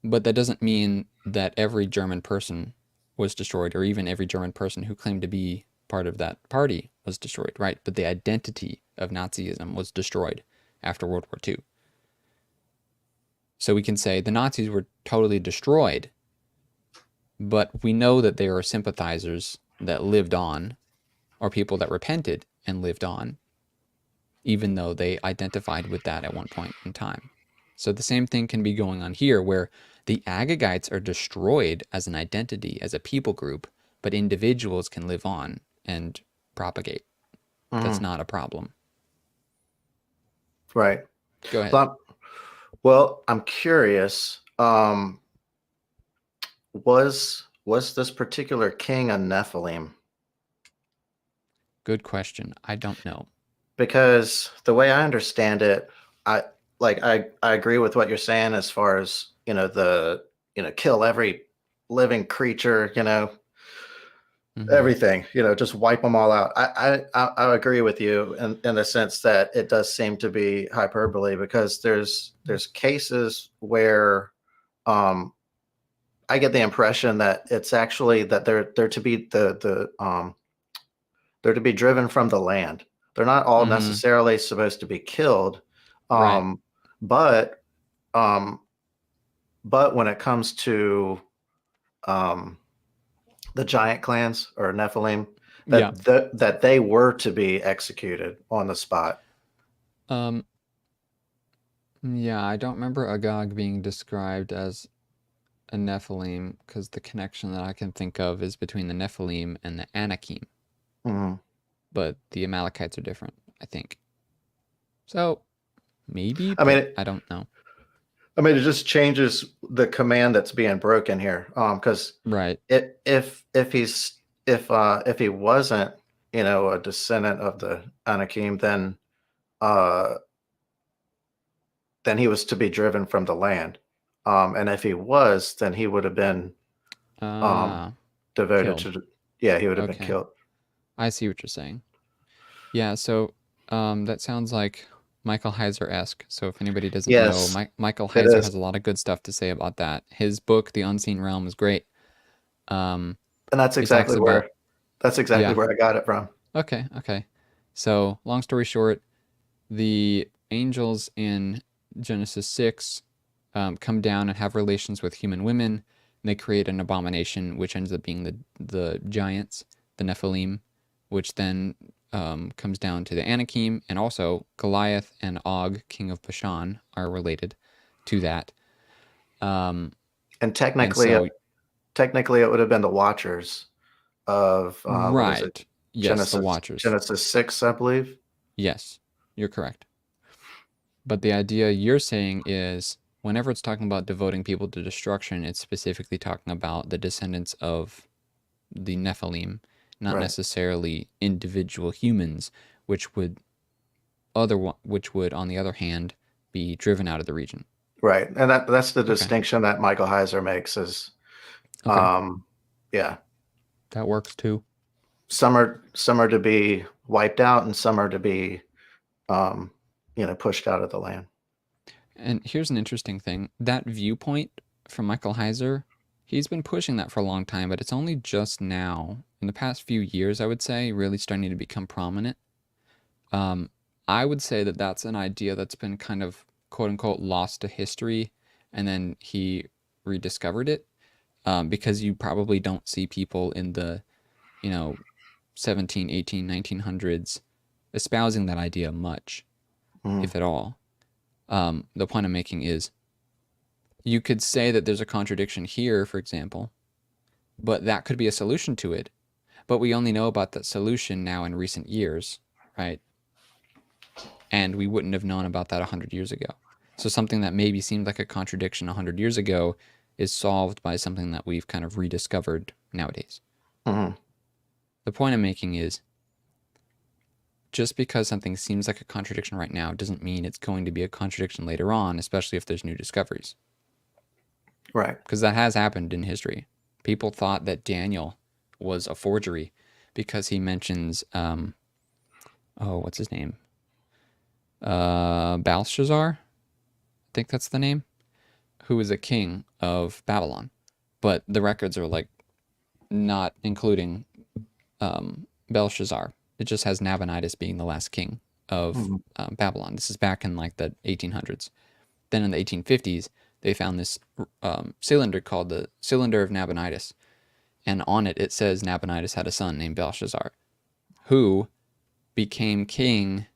A: But that doesn't mean that every German person was destroyed, or even every German person who claimed to be part of that party was destroyed, right? But the identity of Nazism was destroyed after World War II. So we can say the Nazis were totally destroyed, but we know that there are sympathizers that lived on, or people that repented and lived on, even though they identified with that at one point in time. So the same thing can be going on here, where the Agagites are destroyed as an identity, as a people group, but individuals can live on and propagate. That's
B: Mhm.
A: not a problem.
B: Right.
A: Go ahead.
B: Well, I'm curious. Was this particular king a Nephilim?
A: Good question. I don't know.
B: Because the way I understand it, I I agree with what you're saying as far as kill every living creature,
A: Mm-hmm.
B: everything, just wipe them all out. I agree with you in the sense that it does seem to be hyperbole, because there's cases where um I get the impression that it's actually that they're to be they're to be driven from the land. They're not all
A: Mm-hmm.
B: necessarily supposed to be killed,
A: Right.
B: um, but um, but when it comes to um, the giant clans or Nephilim,
A: Yeah.
B: that they were to be executed on the spot.
A: Um, yeah, I don't remember Agag being described as a Nephilim because the connection that I can think of is between the Nephilim and the Anakim,
B: Mhm.
A: but the Amalekites are different, I think. So maybe,
B: I mean,
A: but I don't know.
B: it just changes the command that's being broken here. Because
A: Right.
B: if he wasn't, a descendant of the Anakim, uh, then he was to be driven from the land. And if he was, then he would have been um,
A: Ah,
B: devoted
A: killed.
B: to. Yeah, he would have been
A: Okay.
B: killed.
A: I see what you're saying. Yeah, so that sounds like Michael Heiser-esque. So if anybody doesn't know,
B: Yes,
A: Michael
B: it
A: Heiser
B: is,
A: has a lot of good stuff to say about that. His book, The Unseen Realm, is great. Um,
B: and
A: he talks about,
B: that's exactly
A: yeah,
B: where I got it from.
A: okay, okay. So long story short, the angels in Genesis 6 come down and have relations with human women. And they create an abomination, which ends up being the giants, the Nephilim, which then comes down to the Anakim, and also Goliath and Og, king of Bashan, are related to that. Um,
B: And
A: and so,
B: technically, it would have been the Watchers of what is it?
A: right, yes, the Watchers.
B: Genesis 6, I believe.
A: Yes, you're correct. But the idea you're saying is whenever it's talking about devoting people to destruction, it's specifically talking about the descendants of the Nephilim, not
B: Right,
A: necessarily individual humans, which would which would on the other hand be driven out of the region.
B: right, and that's the
A: Okay.
B: distinction that Michael Heiser makes is,
A: Okay.
B: um, yeah,
A: That works too.
B: some are to be wiped out, and some are to be um, pushed out of the land.
A: And here's an interesting thing. That viewpoint from Michael Heiser, he's been pushing that for a long time, but it's only just now, in the past few years, I would say, really starting to become prominent. Um, I would say that that's an idea that's been kind of quote unquote lost to history, and then he rediscovered it because you probably don't see people in the, you know, 17, 18, 1900s espousing that idea much,
B: Mhm.
A: if at all. The point I'm making is you could say that there's a contradiction here, for example, but that could be a solution to it. But we only know about that solution now in recent years, right? And we wouldn't have known about that 100 years ago. So something that maybe seemed like a contradiction 100 years ago is solved by something that we've kind of rediscovered nowadays.
B: Mhm.
A: The point I'm making is just because something seems like a contradiction right now doesn't mean it's going to be a contradiction later on, especially if there's new discoveries.
B: Right.
A: because that has happened in history. People thought that Daniel was a forgery because he mentions, oh, what's his name? Belshazzar, I think that's the name, who was a king of Babylon. But the records are like not including Belshazzar. It just has Nabonidus being the last king of
B: Mhm.
A: Babylon. This is back in like the 1800s. Then in the 1850s, they found this cylinder called the Cylinder of Nabonidus. And on it, it says Nabonidus had a son named Belshazzar, who became king,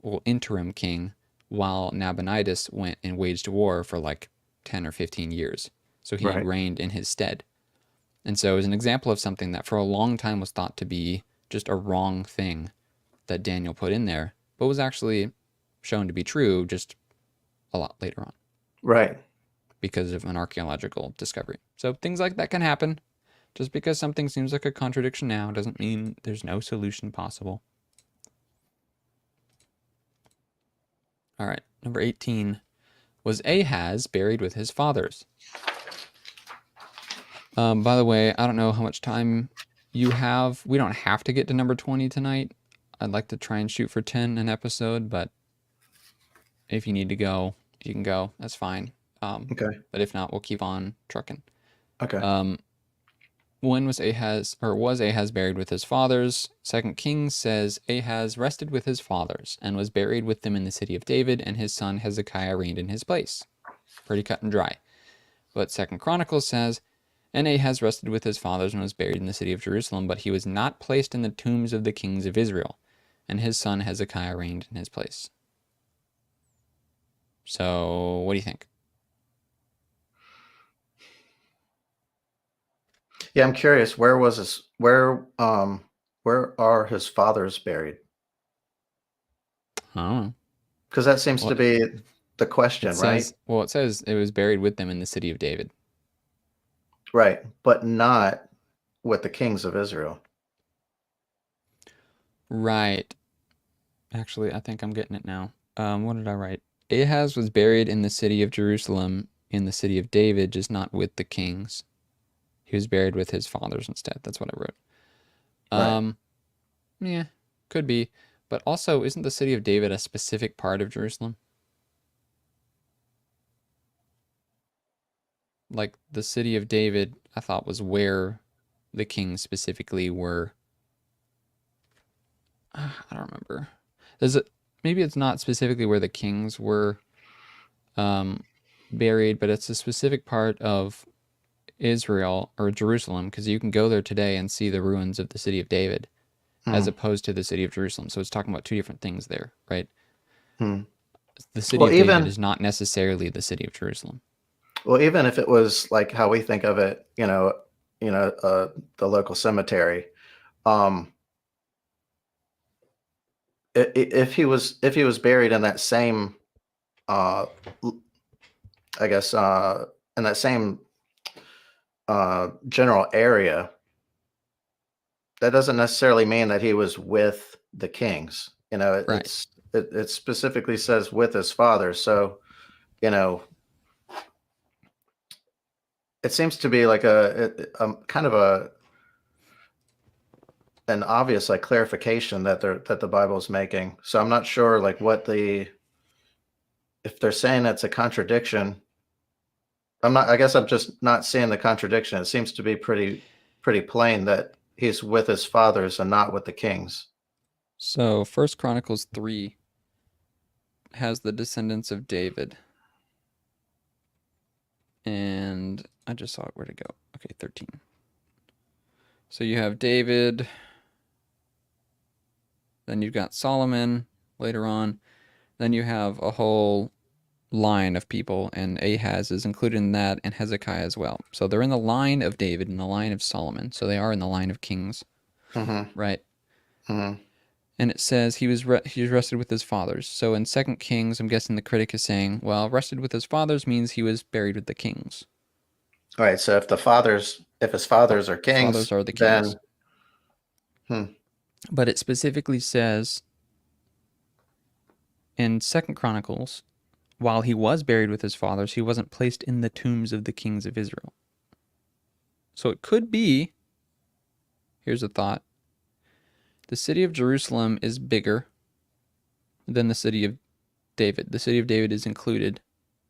A: well, interim king, while Nabonidus went and waged war for like 10 or 15 years. So he
B: Right.
A: reigned in his stead. And so it was an example of something that for a long time was thought to be just a wrong thing that Daniel put in there, but was actually shown to be true just a lot later on
B: Right.
A: because of an archaeological discovery. So things like that can happen. Just because something seems like a contradiction now doesn't mean there's no solution possible. All right, number 18. Was Ahaz buried with his fathers? By the way, I don't know how much time you have. We don't have to get to number 20 tonight. I'd like to try and shoot for 10 an episode, but if you need to go, you can go. That's fine.
B: Okay.
A: But if not, we'll keep on trucking.
B: Okay.
A: Um, when was Ahaz buried with his fathers? Second Kings says Ahaz rested with his fathers and was buried with them in the city of David, and his son Hezekiah reigned in his place. Pretty cut and dry. But Second Chronicles says, and Ahaz rested with his fathers and was buried in the city of Jerusalem, but he was not placed in the tombs of the kings of Israel, and his son Hezekiah reigned in his place. So, what do you think?
B: Yeah, I'm curious. Where are his fathers buried?
A: I don't know.
B: Because that seems
A: Well,
B: to be the question, right?
A: it says it was buried with them in the city of David.
B: Right. But not with the kings of Israel.
A: Right. Actually, I think I'm getting it now. What did I write? Ahaz was buried in the city of Jerusalem, in the city of David, just not with the kings. He was buried with his fathers instead. That's what I wrote.
B: Right.
A: Yeah, could be. But also, isn't the city of David a specific part of Jerusalem? Like the city of David, I thought was where the kings specifically were. I don't remember. Does it? Maybe it's not specifically where the kings were um, buried, but it's a specific part of Israel or Jerusalem because you can go there today and see the ruins of the city of David as
B: Hmm.
A: opposed to the city of Jerusalem. So it's talking about two different things there, right?
B: Hmm.
A: The city
B: Well,
A: of David
B: even
A: is not necessarily the city of Jerusalem.
B: well, even if it was like how we think of it, the local cemetery. Um, if he was buried in that same, uh, I guess, in that same general area, that doesn't necessarily mean that he was with the kings.
A: Right.
B: It specifically says with his father. So, you know, it seems to be like a kind of an obvious like clarification that the Bible is making. So I'm not sure like if they're saying it's a contradiction. I guess I'm just not seeing the contradiction. It seems to be pretty plain that he's with his fathers and not with the kings.
A: So First Chronicles 3 has the descendants of David. And I just saw it where to go. Okay, 13. So you have David, then you've got Solomon later on, then you have a whole line of people, and Ahaz is included in that, and Hezekiah as well. So they're in the line of David and the line of Solomon. So they are in the line of kings,
B: Mm-hmm.
A: right?
B: Mm-hmm.
A: And it says he was rested with his fathers. So in Second Kings, I'm guessing the critic is saying, well, rested with his fathers means he was buried with the kings.
B: All right. So if his fathers are
A: Fathers
B: kings,
A: are the
B: then
A: kings.
B: hmm,
A: But it specifically says in Second Chronicles while he was buried with his fathers, he wasn't placed in the tombs of the kings of Israel. So it could be, here's a thought, the city of Jerusalem is bigger than the city of David. The city of David is included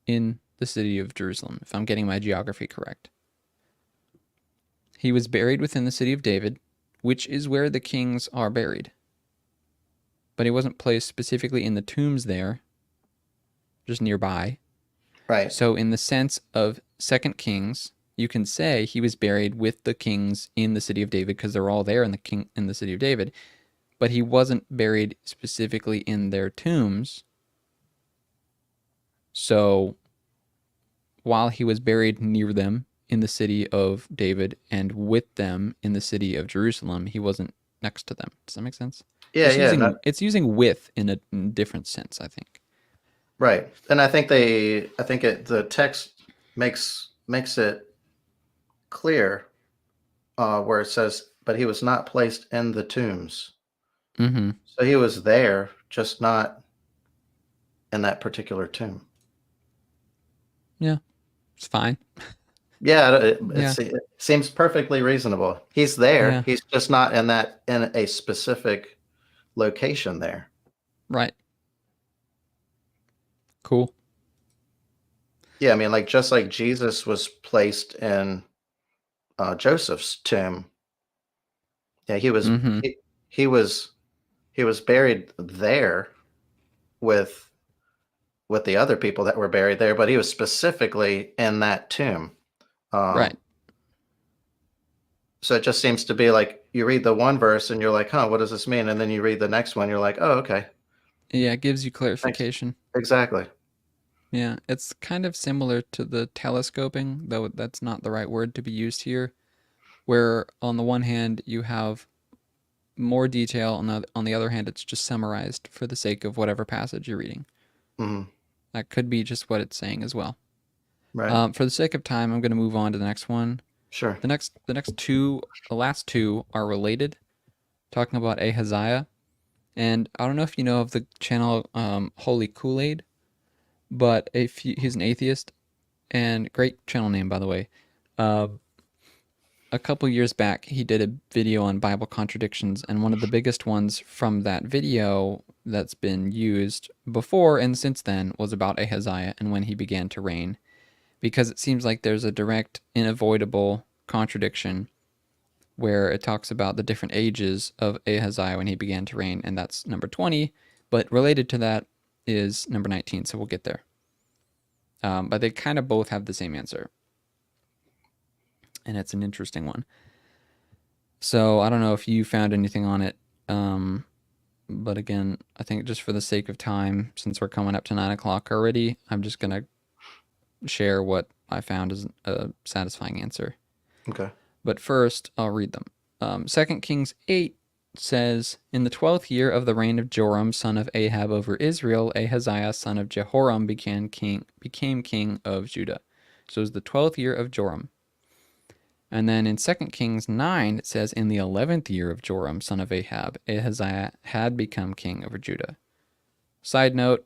A: in the city of Jerusalem, if I'm getting my geography correct. He was buried within the city of David, which is where the kings are buried. But he wasn't placed specifically in the tombs there, just nearby.
B: Right.
A: So in the sense of 2 Kings, you can say he was buried with the kings in the city of David because they're all there in the city of David, but he wasn't buried specifically in their tombs. So while he was buried near them in the city of David and with them in the city of Jerusalem, he wasn't next to them. Does that make sense?
B: Yeah, yeah,
A: It's using with in a different sense, I think.
B: right. And I think the text makes it clear where it says, "But he was not placed in the tombs."
A: Mm-hmm.
B: So he was there, just not in that particular tomb.
A: Yeah, it's fine.
B: Yeah,
A: Yeah,
B: it seems perfectly reasonable. He's there.
A: yeah,
B: He's just not in a specific location there.
A: right. Cool.
B: Yeah, I mean, like just like Jesus was placed in Joseph's tomb. Yeah,
A: Mm-hmm.
B: he was he was buried there with the other people that were buried there, but he was specifically in that tomb.
A: Right.
B: Um, so it just seems to be like you read the one verse and you're like, huh, what does this mean? And then you read the next one, you're like, oh, okay,
A: Yeah, it gives you
B: thanks.
A: clarification.
B: Exactly.
A: Yeah, it's kind of similar to the telescoping, though that's not the right word to be used here, where on the one hand you have more detail, on the other hand it's just summarized for the sake of whatever passage you're reading.
B: Hmm.
A: That could be just what it's saying as well.
B: Right.
A: For the sake of time, I'm going to move on to the next one.
B: Sure.
A: The last two are related, talking about Ahaziah. And I don't know if you know of the channel Holy Kool-Aid, but if he's an atheist, and great channel name, by the way. Uh, a couple years back, he did a video on Bible contradictions, and one of the biggest ones from that video that's been used before and since then was about Ahaziah and when he began to reign, because it seems like there's a direct, unavoidable contradiction where it talks about the different ages of Ahaziah when he began to reign, and that's number 20, but related to that is number 19, so we'll get there. But they kind of both have the same answer, and it's an interesting one. So I don't know if you found anything on it, but again, I think just for the sake of time, since we're coming up to 9 o'clock already, I'm just going to share what I found as a satisfying answer.
B: Okay.
A: But first, I'll read them. 2 Kings 8 says, "In the 12th year of the reign of Joram, son of Ahab over Israel, Ahaziah, son of Jehoram, became king of Judah." So it was the 12th year of Joram. And then in 2 Kings 9, it says, "In the 11th year of Joram, son of Ahab, Ahaziah had become king over Judah." Side note,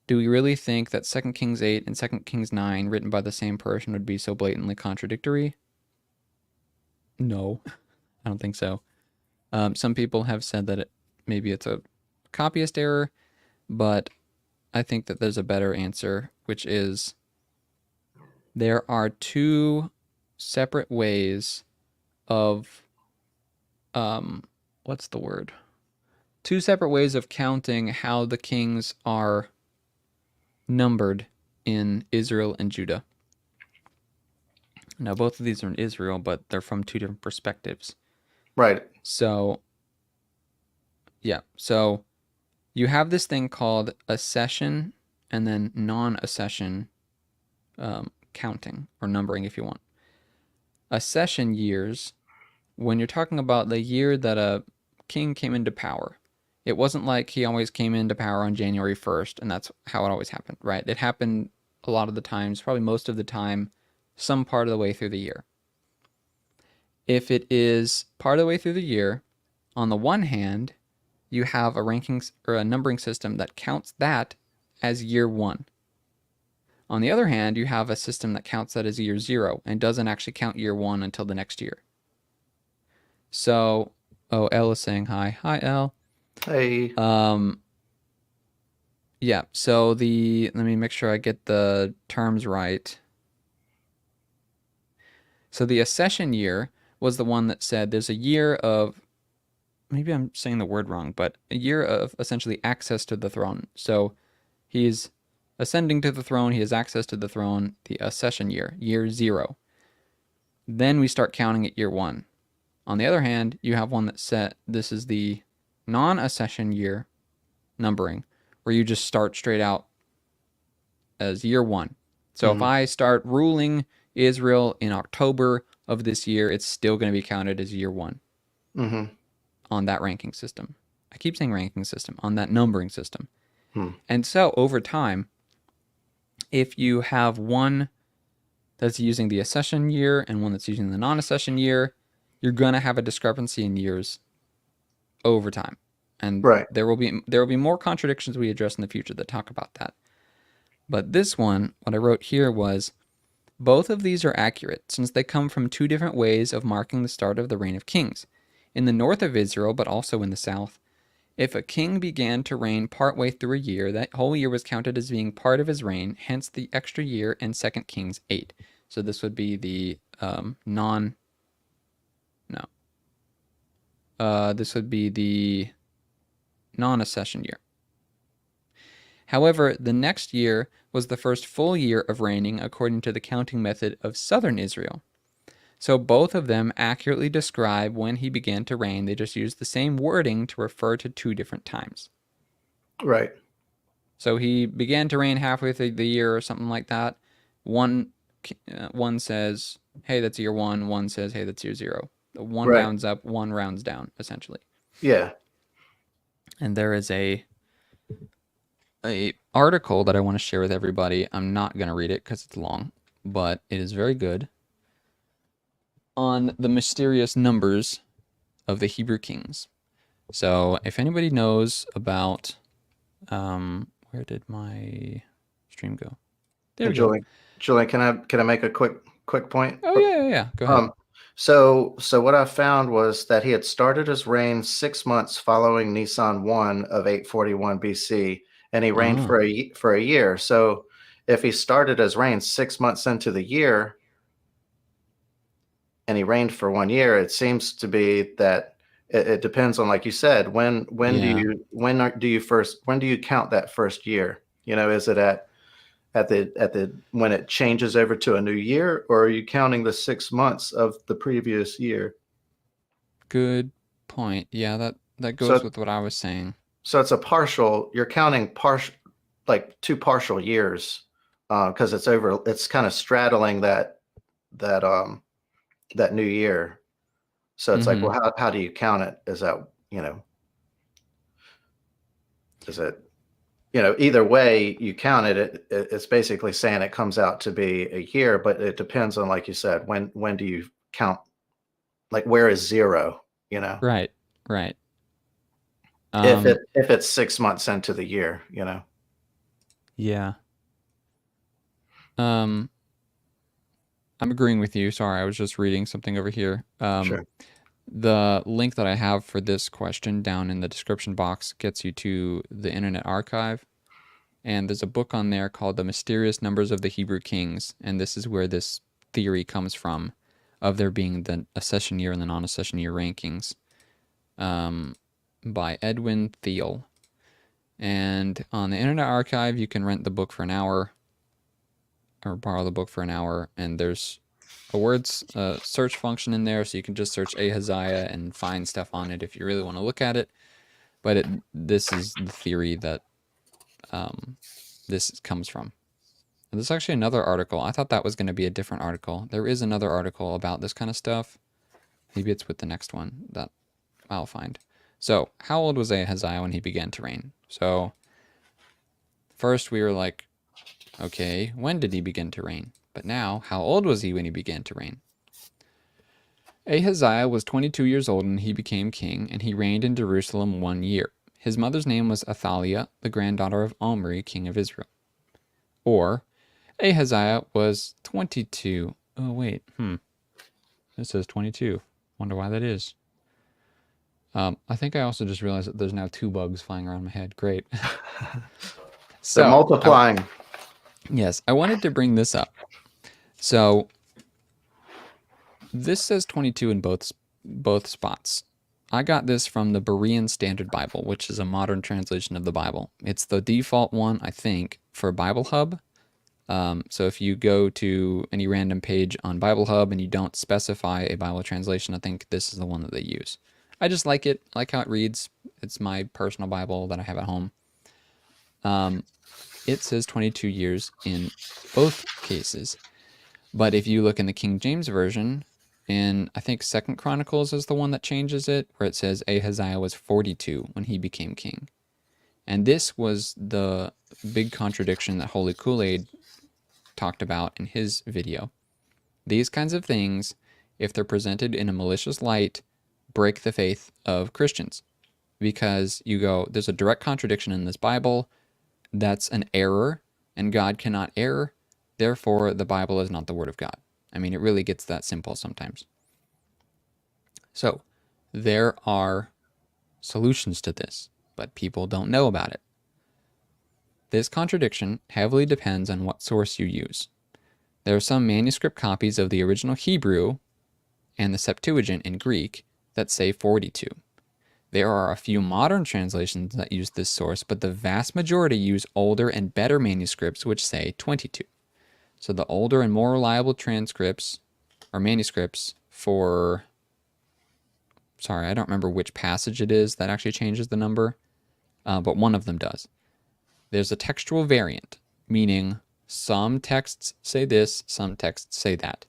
A: do we really think that 2 Kings 8 and 2 Kings 9, written by the same person, would be so blatantly contradictory? No, I don't think so. Some people have said that maybe it's a copyist error, but I think that there's a better answer, which is there are two separate ways of what's the word? Two separate ways of counting how the kings are numbered in Israel and Judah. Now, both of these are in Israel, but they're from two different perspectives.
B: Right.
A: So, yeah. So you have this thing called accession and then non-accession counting or numbering, if you want. Accession years, when you're talking about the year that a king came into power, it wasn't like he always came into power on January 1st, and that's how it always happened, right? It happened a lot of the times, probably most of the time, some part of the way through the year. If it is part of the way through the year, on the one hand, you have a rankings or a numbering system that counts that as year 1. On the other hand, you have a system that counts that as year 0 and doesn't actually count year 1 until the next year. So, oh, L is saying hi. Hi, L.
B: Hey.
A: Yeah, so let me make sure I get the terms right. So the accession year was the one that said there's a year of, maybe I'm saying the word wrong, but a year of essentially access to the throne. So he's ascending to the throne, he has access to the throne, the accession year, year 0. Then we start counting at year 1. On the other hand, you have one that said this is the non-accession year numbering, where you just start straight out as year 1. So if I start ruling Israel in October of this year, it's still going to be counted as year 1 on that ranking system. I keep saying ranking system, on that numbering system. And so over time, if you have one that's using the accession year and one that's using the non-accession year, you're going to have a discrepancy in years over time. And there will be more contradictions we address in the future that talk about that. But this one, what I wrote here was, both of these are accurate since they come from 2 different ways of marking the start of the reign of kings. In the north of Israel, but also in the south, if a king began to reign partway through a year, that whole year was counted as being part of his reign, hence the extra year in 2 Kings 8. So this would be the this would be the non-accession year. However, the next year was the first full year of reigning according to the counting method of southern Israel. So both of them accurately describe when he began to reign. They just use the same wording to refer to 2 different times.
B: Right.
A: So he began to reign halfway through the year or something like that. One says, hey, that's year 1. One says, hey, that's year 0. One rounds up, one rounds down, essentially.
B: Yeah.
A: And there is a article that I want to share with everybody. I'm not going to read it because it's long, but it is very good, on the mysterious numbers of the Hebrew kings. So if anybody knows about, where did my stream go? There we go.
B: Julian, can I make a quick point?
A: Oh yeah. Go ahead.
B: So what I found was that he had started his reign 6 months following Nisan 1 of 841 BC, and he reigned for a year. So if he started his reign 6 months into the year, and he reigned for 1 year, it seems to be that it depends on, like you said, when do you count that first year? Is it at the when it changes over to a new year, or are you counting the 6 months of the previous year?
A: Good point. Yeah, that goes with what I was saying.
B: So it's you're counting like 2 partial years, because it's kind of straddling that new year. So it's like, well, how do you count it? Is that, is it, either way you count it, it's basically saying it comes out to be a year, but it depends on, like you said, when do you count, like where is 0,
A: Right.
B: If it's 6 months into the year,
A: Yeah. I'm agreeing with you. Sorry, I was just reading something over here.
B: Sure.
A: The link that I have for this question down in the description box gets you to the Internet Archive. And there's a book on there called The Mysterious Numbers of the Hebrew Kings. And this is where this theory comes from, of there being the accession year and the non-accession year rankings, by Edwin Thiel. And on the Internet Archive, you can rent the book for an hour, or borrow the book for an hour, and there's a words search function in there, so you can just search Ahaziah and find stuff on it if you really want to look at it. But this is the theory that this comes from. And there's actually another article. I thought that was going to be a different article. There is another article about this kind of stuff. Maybe it's with the next one that I'll find. So, how old was Ahaziah when he began to reign? So, first we were like, okay, when did he begin to reign? But now, how old was he when he began to reign? Ahaziah was 22 years old when he became king, and he reigned in Jerusalem 1 year. his mother's name was Athaliah, the granddaughter of Omri, king of Israel. Or Ahaziah was 22. Oh, wait. It says 22. Wonder why that is. I think I also just realized that there's now 2 bugs flying around my head. Great.
B: They're
A: So,
B: multiplying.
A: yes, I wanted to bring this up. So, this says 22 in both spots. I got this from the Berean Standard Bible, which is a modern translation of the Bible. It's the default one, I think, for Bible Hub. So if you go to any random page on Bible Hub and you don't specify a Bible translation, I think this is the one that they use. I just like it, like how it reads. It's my personal Bible that I have at home. It says 22 years in both cases. But if you look in the King James Version, and I think Second Chronicles is the one that changes it, where it says Ahaziah was 42 when he became king. And this was the big contradiction that Holy Kool-Aid talked about in his video. These kinds of things, if they're presented in a malicious light, break the faith of Christians. Because you go, there's a direct contradiction in this Bible, that's an error, and God cannot err, therefore the Bible is not the Word of God. I mean, it really gets that simple sometimes. So, there are solutions to this, but people don't know about it. This contradiction heavily depends on what source you use. There are some manuscript copies of the original Hebrew and the Septuagint in Greek that say 42. There are a few modern translations that use this source, but the vast majority use older and better manuscripts which say 22. So the older and more reliable transcripts or manuscripts for, sorry, I don't remember which passage it is that actually changes the number, but one of them does. There's a textual variant, meaning some texts say this, some texts say that.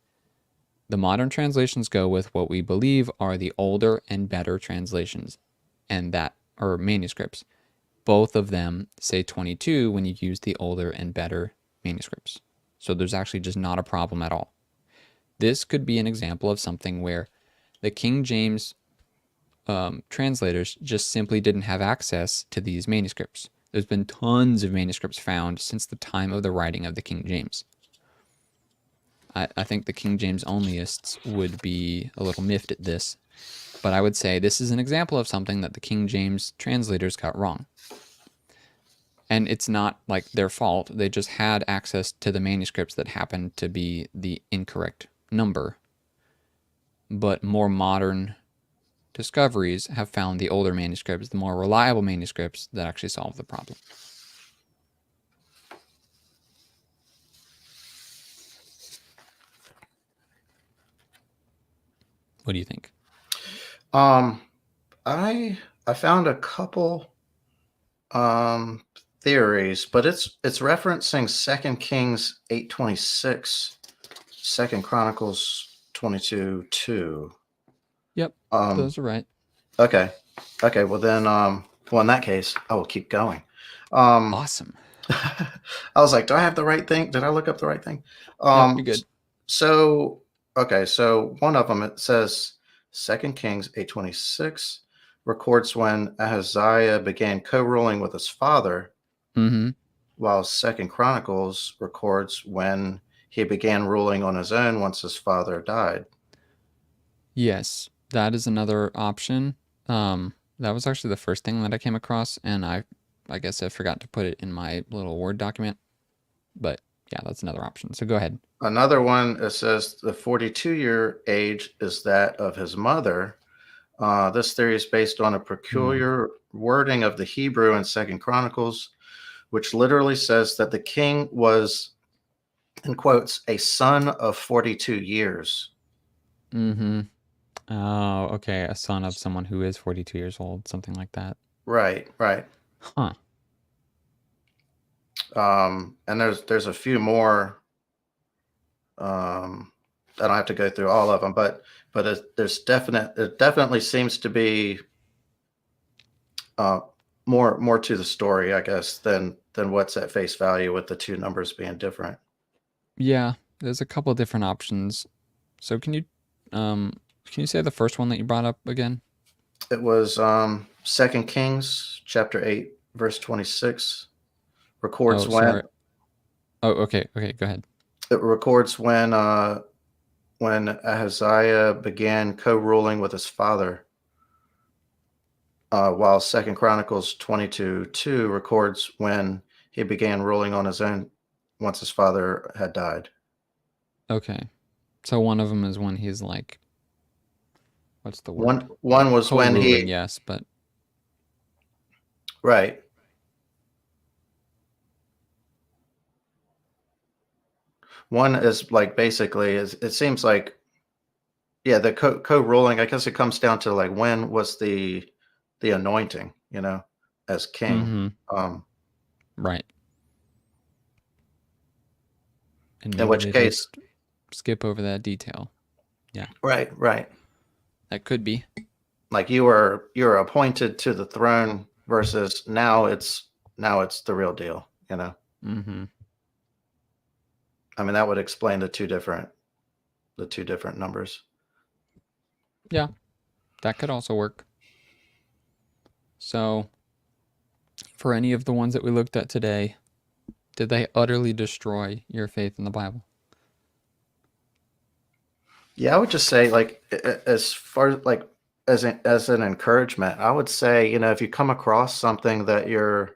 A: The modern translations go with what we believe are the older and better translations, and that are manuscripts. Both of them say 22 when you use the older and better manuscripts. So there's actually just not a problem at all. This could be an example of something where the King James translators just simply didn't have access to these manuscripts. There's been tons of manuscripts found since the time of the writing of the King James. I think the King James onlyists would be a little miffed at this, but I would say this is an example of something that the King James translators got wrong. And it's not like their fault. They just had access to the manuscripts that happened to be the incorrect number. But more modern discoveries have found the older manuscripts, the more reliable manuscripts that actually solve the problem. What do you think?
B: I found a couple theories, but it's referencing 2 Kings 8:26, 2 Chronicles 22:2.
A: Yep, those are right.
B: Okay. Well then, well in that case, I will keep going.
A: Awesome.
B: I was like, do I have the right thing? Did I look up the right thing?
A: Yep, you're good.
B: So one of them, it says 2 Kings 8:26 records when Ahaziah began co-ruling with his father, while 2 Chronicles records when he began ruling on his own once his father died.
A: Yes, that is another option. That was actually the first thing that I came across, and I guess I forgot to put it in my little Word document. But yeah, that's another option. So go ahead.
B: Another one, it says the 42-year age is that of his mother. This theory is based on a peculiar wording of the Hebrew in 2 Chronicles, which literally says that the king was, in quotes, a son of 42 years.
A: Oh, okay. A son of someone who is 42 years old, something like that.
B: Right.
A: Huh.
B: And there's a few more. I don't have to go through all of them, but it definitely seems to be more to the story, I guess, than what's at face value with the two numbers being different.
A: Yeah, there's a couple of different options. So can you say the first one that you brought up again?
B: It was Second Kings chapter 8 verse 26 records
A: Oh,
B: when
A: sorry. Oh, okay. Okay, go ahead.
B: it records when Ahaziah began co-ruling with his father, while Second Chronicles 22:2 records when he began ruling on his own once his father had died.
A: Okay. So one of them is when he's like, what's the word?
B: One was when
A: Co-ruling,
B: he
A: yes, but
B: right. One is like basically is it seems like yeah, the co-ruling, I guess it comes down to like when was the anointing, as king.
A: mm-hmm.
B: Um,
A: Right. And
B: in
A: maybe
B: which
A: they
B: case,
A: just skip over that detail. Yeah,
B: right.
A: that could be.
B: Like you were appointed to the throne versus now it's the real deal.
A: Mm-hmm.
B: I mean, that would explain the two different numbers.
A: Yeah, that could also work. So, for any of the ones that we looked at today, did they utterly destroy your faith in the Bible?
B: Yeah, I would just say like as far like as an encouragement, I would say, if you come across something that you're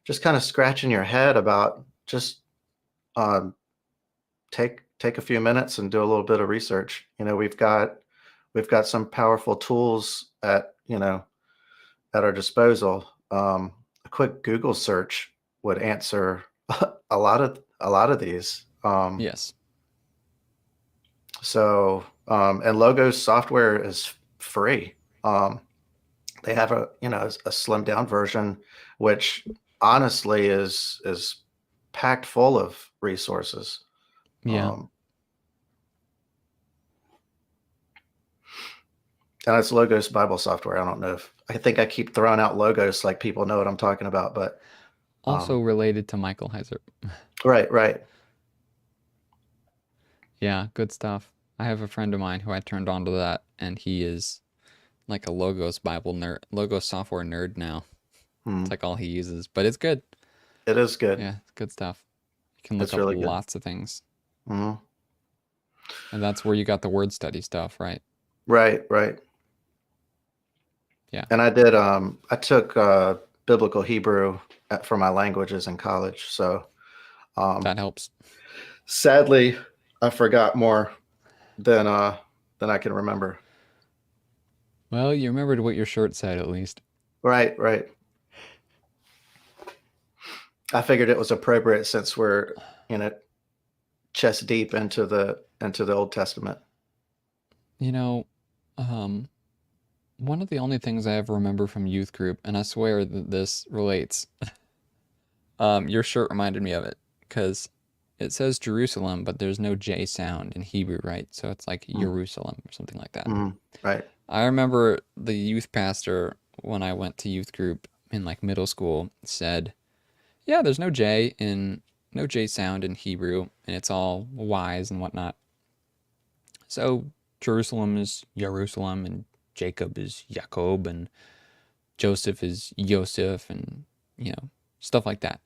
B: just kind of scratching your head about, just um, take a few minutes and do a little bit of research. We've got some powerful tools at our disposal. A quick Google search would answer a lot of these.
A: Yes.
B: And Logos software is free. They have a slimmed down version, which honestly is packed full of resources.
A: Yeah.
B: Um, and it's Logos Bible software. I think I keep throwing out logos like people know what I'm talking about, but
A: Also related to Michael Heiser.
B: right.
A: Yeah, good stuff. I have a friend of mine who I turned on to that, and he is like a Logos Bible nerd, Logos software nerd now.
B: Hmm.
A: It's like all he uses, but it's good.
B: It is good.
A: Yeah, it's good stuff. You can look
B: It's
A: up
B: really good.
A: lots of things.
B: Hmm.
A: And that's where you got the word study stuff, right?
B: Right.
A: Yeah,
B: And I took biblical Hebrew for my languages in college. So um,
A: that helps.
B: sadly, I forgot more than than I can remember.
A: Well, you remembered what your shirt said at least.
B: Right. I figured it was appropriate since we're you know chest deep into the Old Testament.
A: You know, um, one of the only things I ever remember from youth group, and I swear that this relates, your shirt reminded me of it because it says Jerusalem, but there's no J sound in Hebrew, right? So it's like Jerusalem or something like that.
B: Mm-hmm. Right.
A: I remember the youth pastor when I went to youth group in like middle school said, "Yeah, there's no J sound in Hebrew, and it's all Y's and whatnot. So Jerusalem is Jerusalem, and Jacob is Jacob, and Joseph is Yosef, and stuff like that."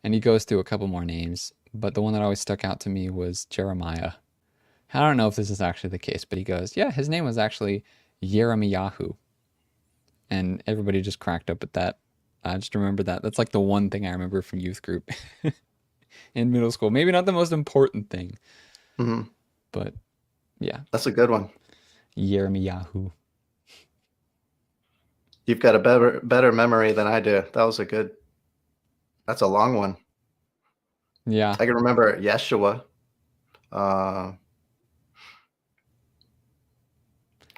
A: And he goes through a couple more names, but the one that always stuck out to me was Jeremiah. I don't know if this is actually the case, but he goes, "Yeah, his name was actually Yeremiyahu," and everybody just cracked up at that. I just remember that. That's like the one thing I remember from youth group in middle school. Maybe not the most important thing,
B: Mm-hmm.
A: but yeah,
B: That's a good one.
A: Yeremiyahu.
B: You've got a better memory than I do. That's a long one.
A: Yeah,
B: I can remember Yeshua, uh,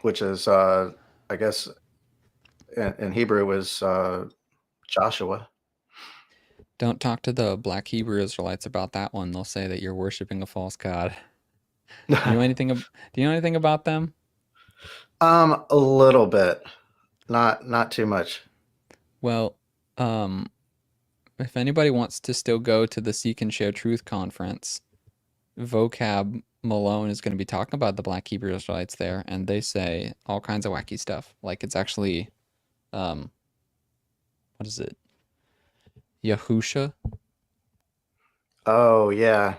B: which is I guess in Hebrew is Joshua.
A: don't talk to the black Hebrew Israelites about that one. They'll say that you're worshiping a false god. You know anything? Do you know anything about them?
B: A little bit, not too much.
A: Well, um, if anybody wants to still go to the Seek and Share Truth conference, Vocab Malone is going to be talking about the Black Hebrew Israelites there, and they say all kinds of wacky stuff. Like it's actually what is it? Yahusha?
B: Oh yeah,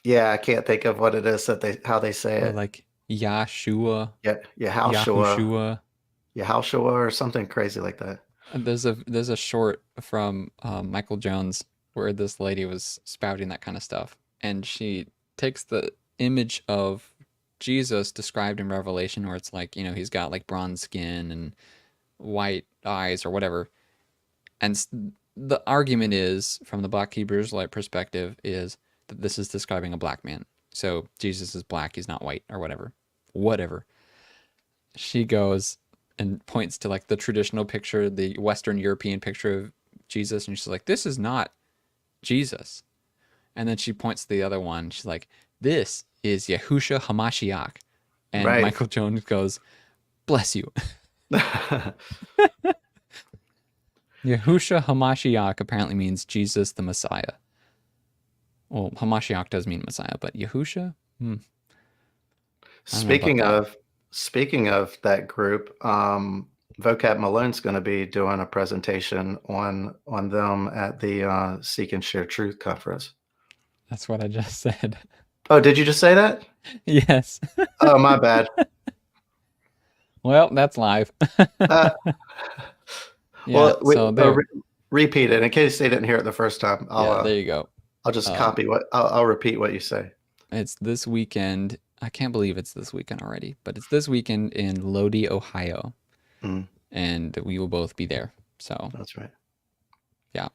B: yeah. I can't think of what it is that they how they say
A: Or
B: it.
A: like Yahshua?
B: Yeah, Yahushua,
A: Yahushua?
B: Yahushua, or something crazy like that.
A: There's a short from Michael Jones where this lady was spouting that kind of stuff, and she takes the image of Jesus described in Revelation, where it's like, he's got like bronze skin and white eyes or whatever, and the argument is from the Black Hebrew Israelite perspective is that this is describing a black man. So Jesus is black, he's not white or whatever. Whatever. She goes and points to like the traditional picture, the Western European picture of Jesus, and she's like, "This is not Jesus." And then she points to the other one. She's like, "This is Yahusha Hamashiach." And
B: Right.
A: Michael Jones goes, "Bless you." Yahusha Hamashiach apparently means Jesus the Messiah. Well, Hamashiach does mean Messiah, but Yahusha? I don't know about
B: Speaking
A: that.
B: of speaking of that group, Vocab Malone's going to be doing a presentation on them at the Seek and Share Truth conference.
A: That's what I just said.
B: Oh, did you just say that?
A: Yes.
B: Oh, my bad.
A: Well, that's live.
B: Uh,
A: Yeah,
B: well,
A: so there.
B: repeat it in case they didn't hear it the first time.
A: Yeah, there you go.
B: I'll just
A: Um,
B: copy what I'll repeat what you say.
A: it's this weekend. I can't believe it's this weekend already, but it's this weekend in Lodi, Ohio,
B: Mm,
A: and we will both be there. So,
B: that's right.
A: yeah.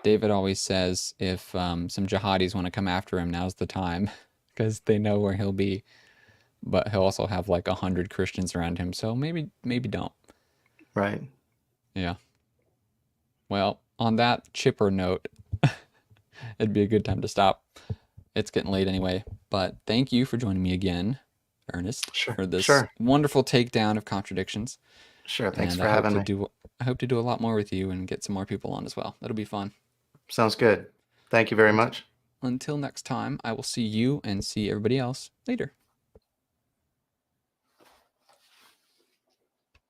A: David always says if some jihadis want to come after him, now's the time because they know where he'll be. But he'll also have like 100 Christians around him, so maybe don't.
B: Right.
A: Yeah. Well, on that chipper note, it'd be a good time to stop. It's getting late anyway. But thank you for joining me again, Ernest,
B: Sure.
A: for this
B: Sure.
A: wonderful takedown of contradictions.
B: Sure. Thanks
A: And
B: for having me.
A: I hope to do a lot more with you and get some more people on as well. That'll be fun.
B: Sounds good. Thank you very
A: Until,
B: much.
A: until next time, I will see you and see everybody else later.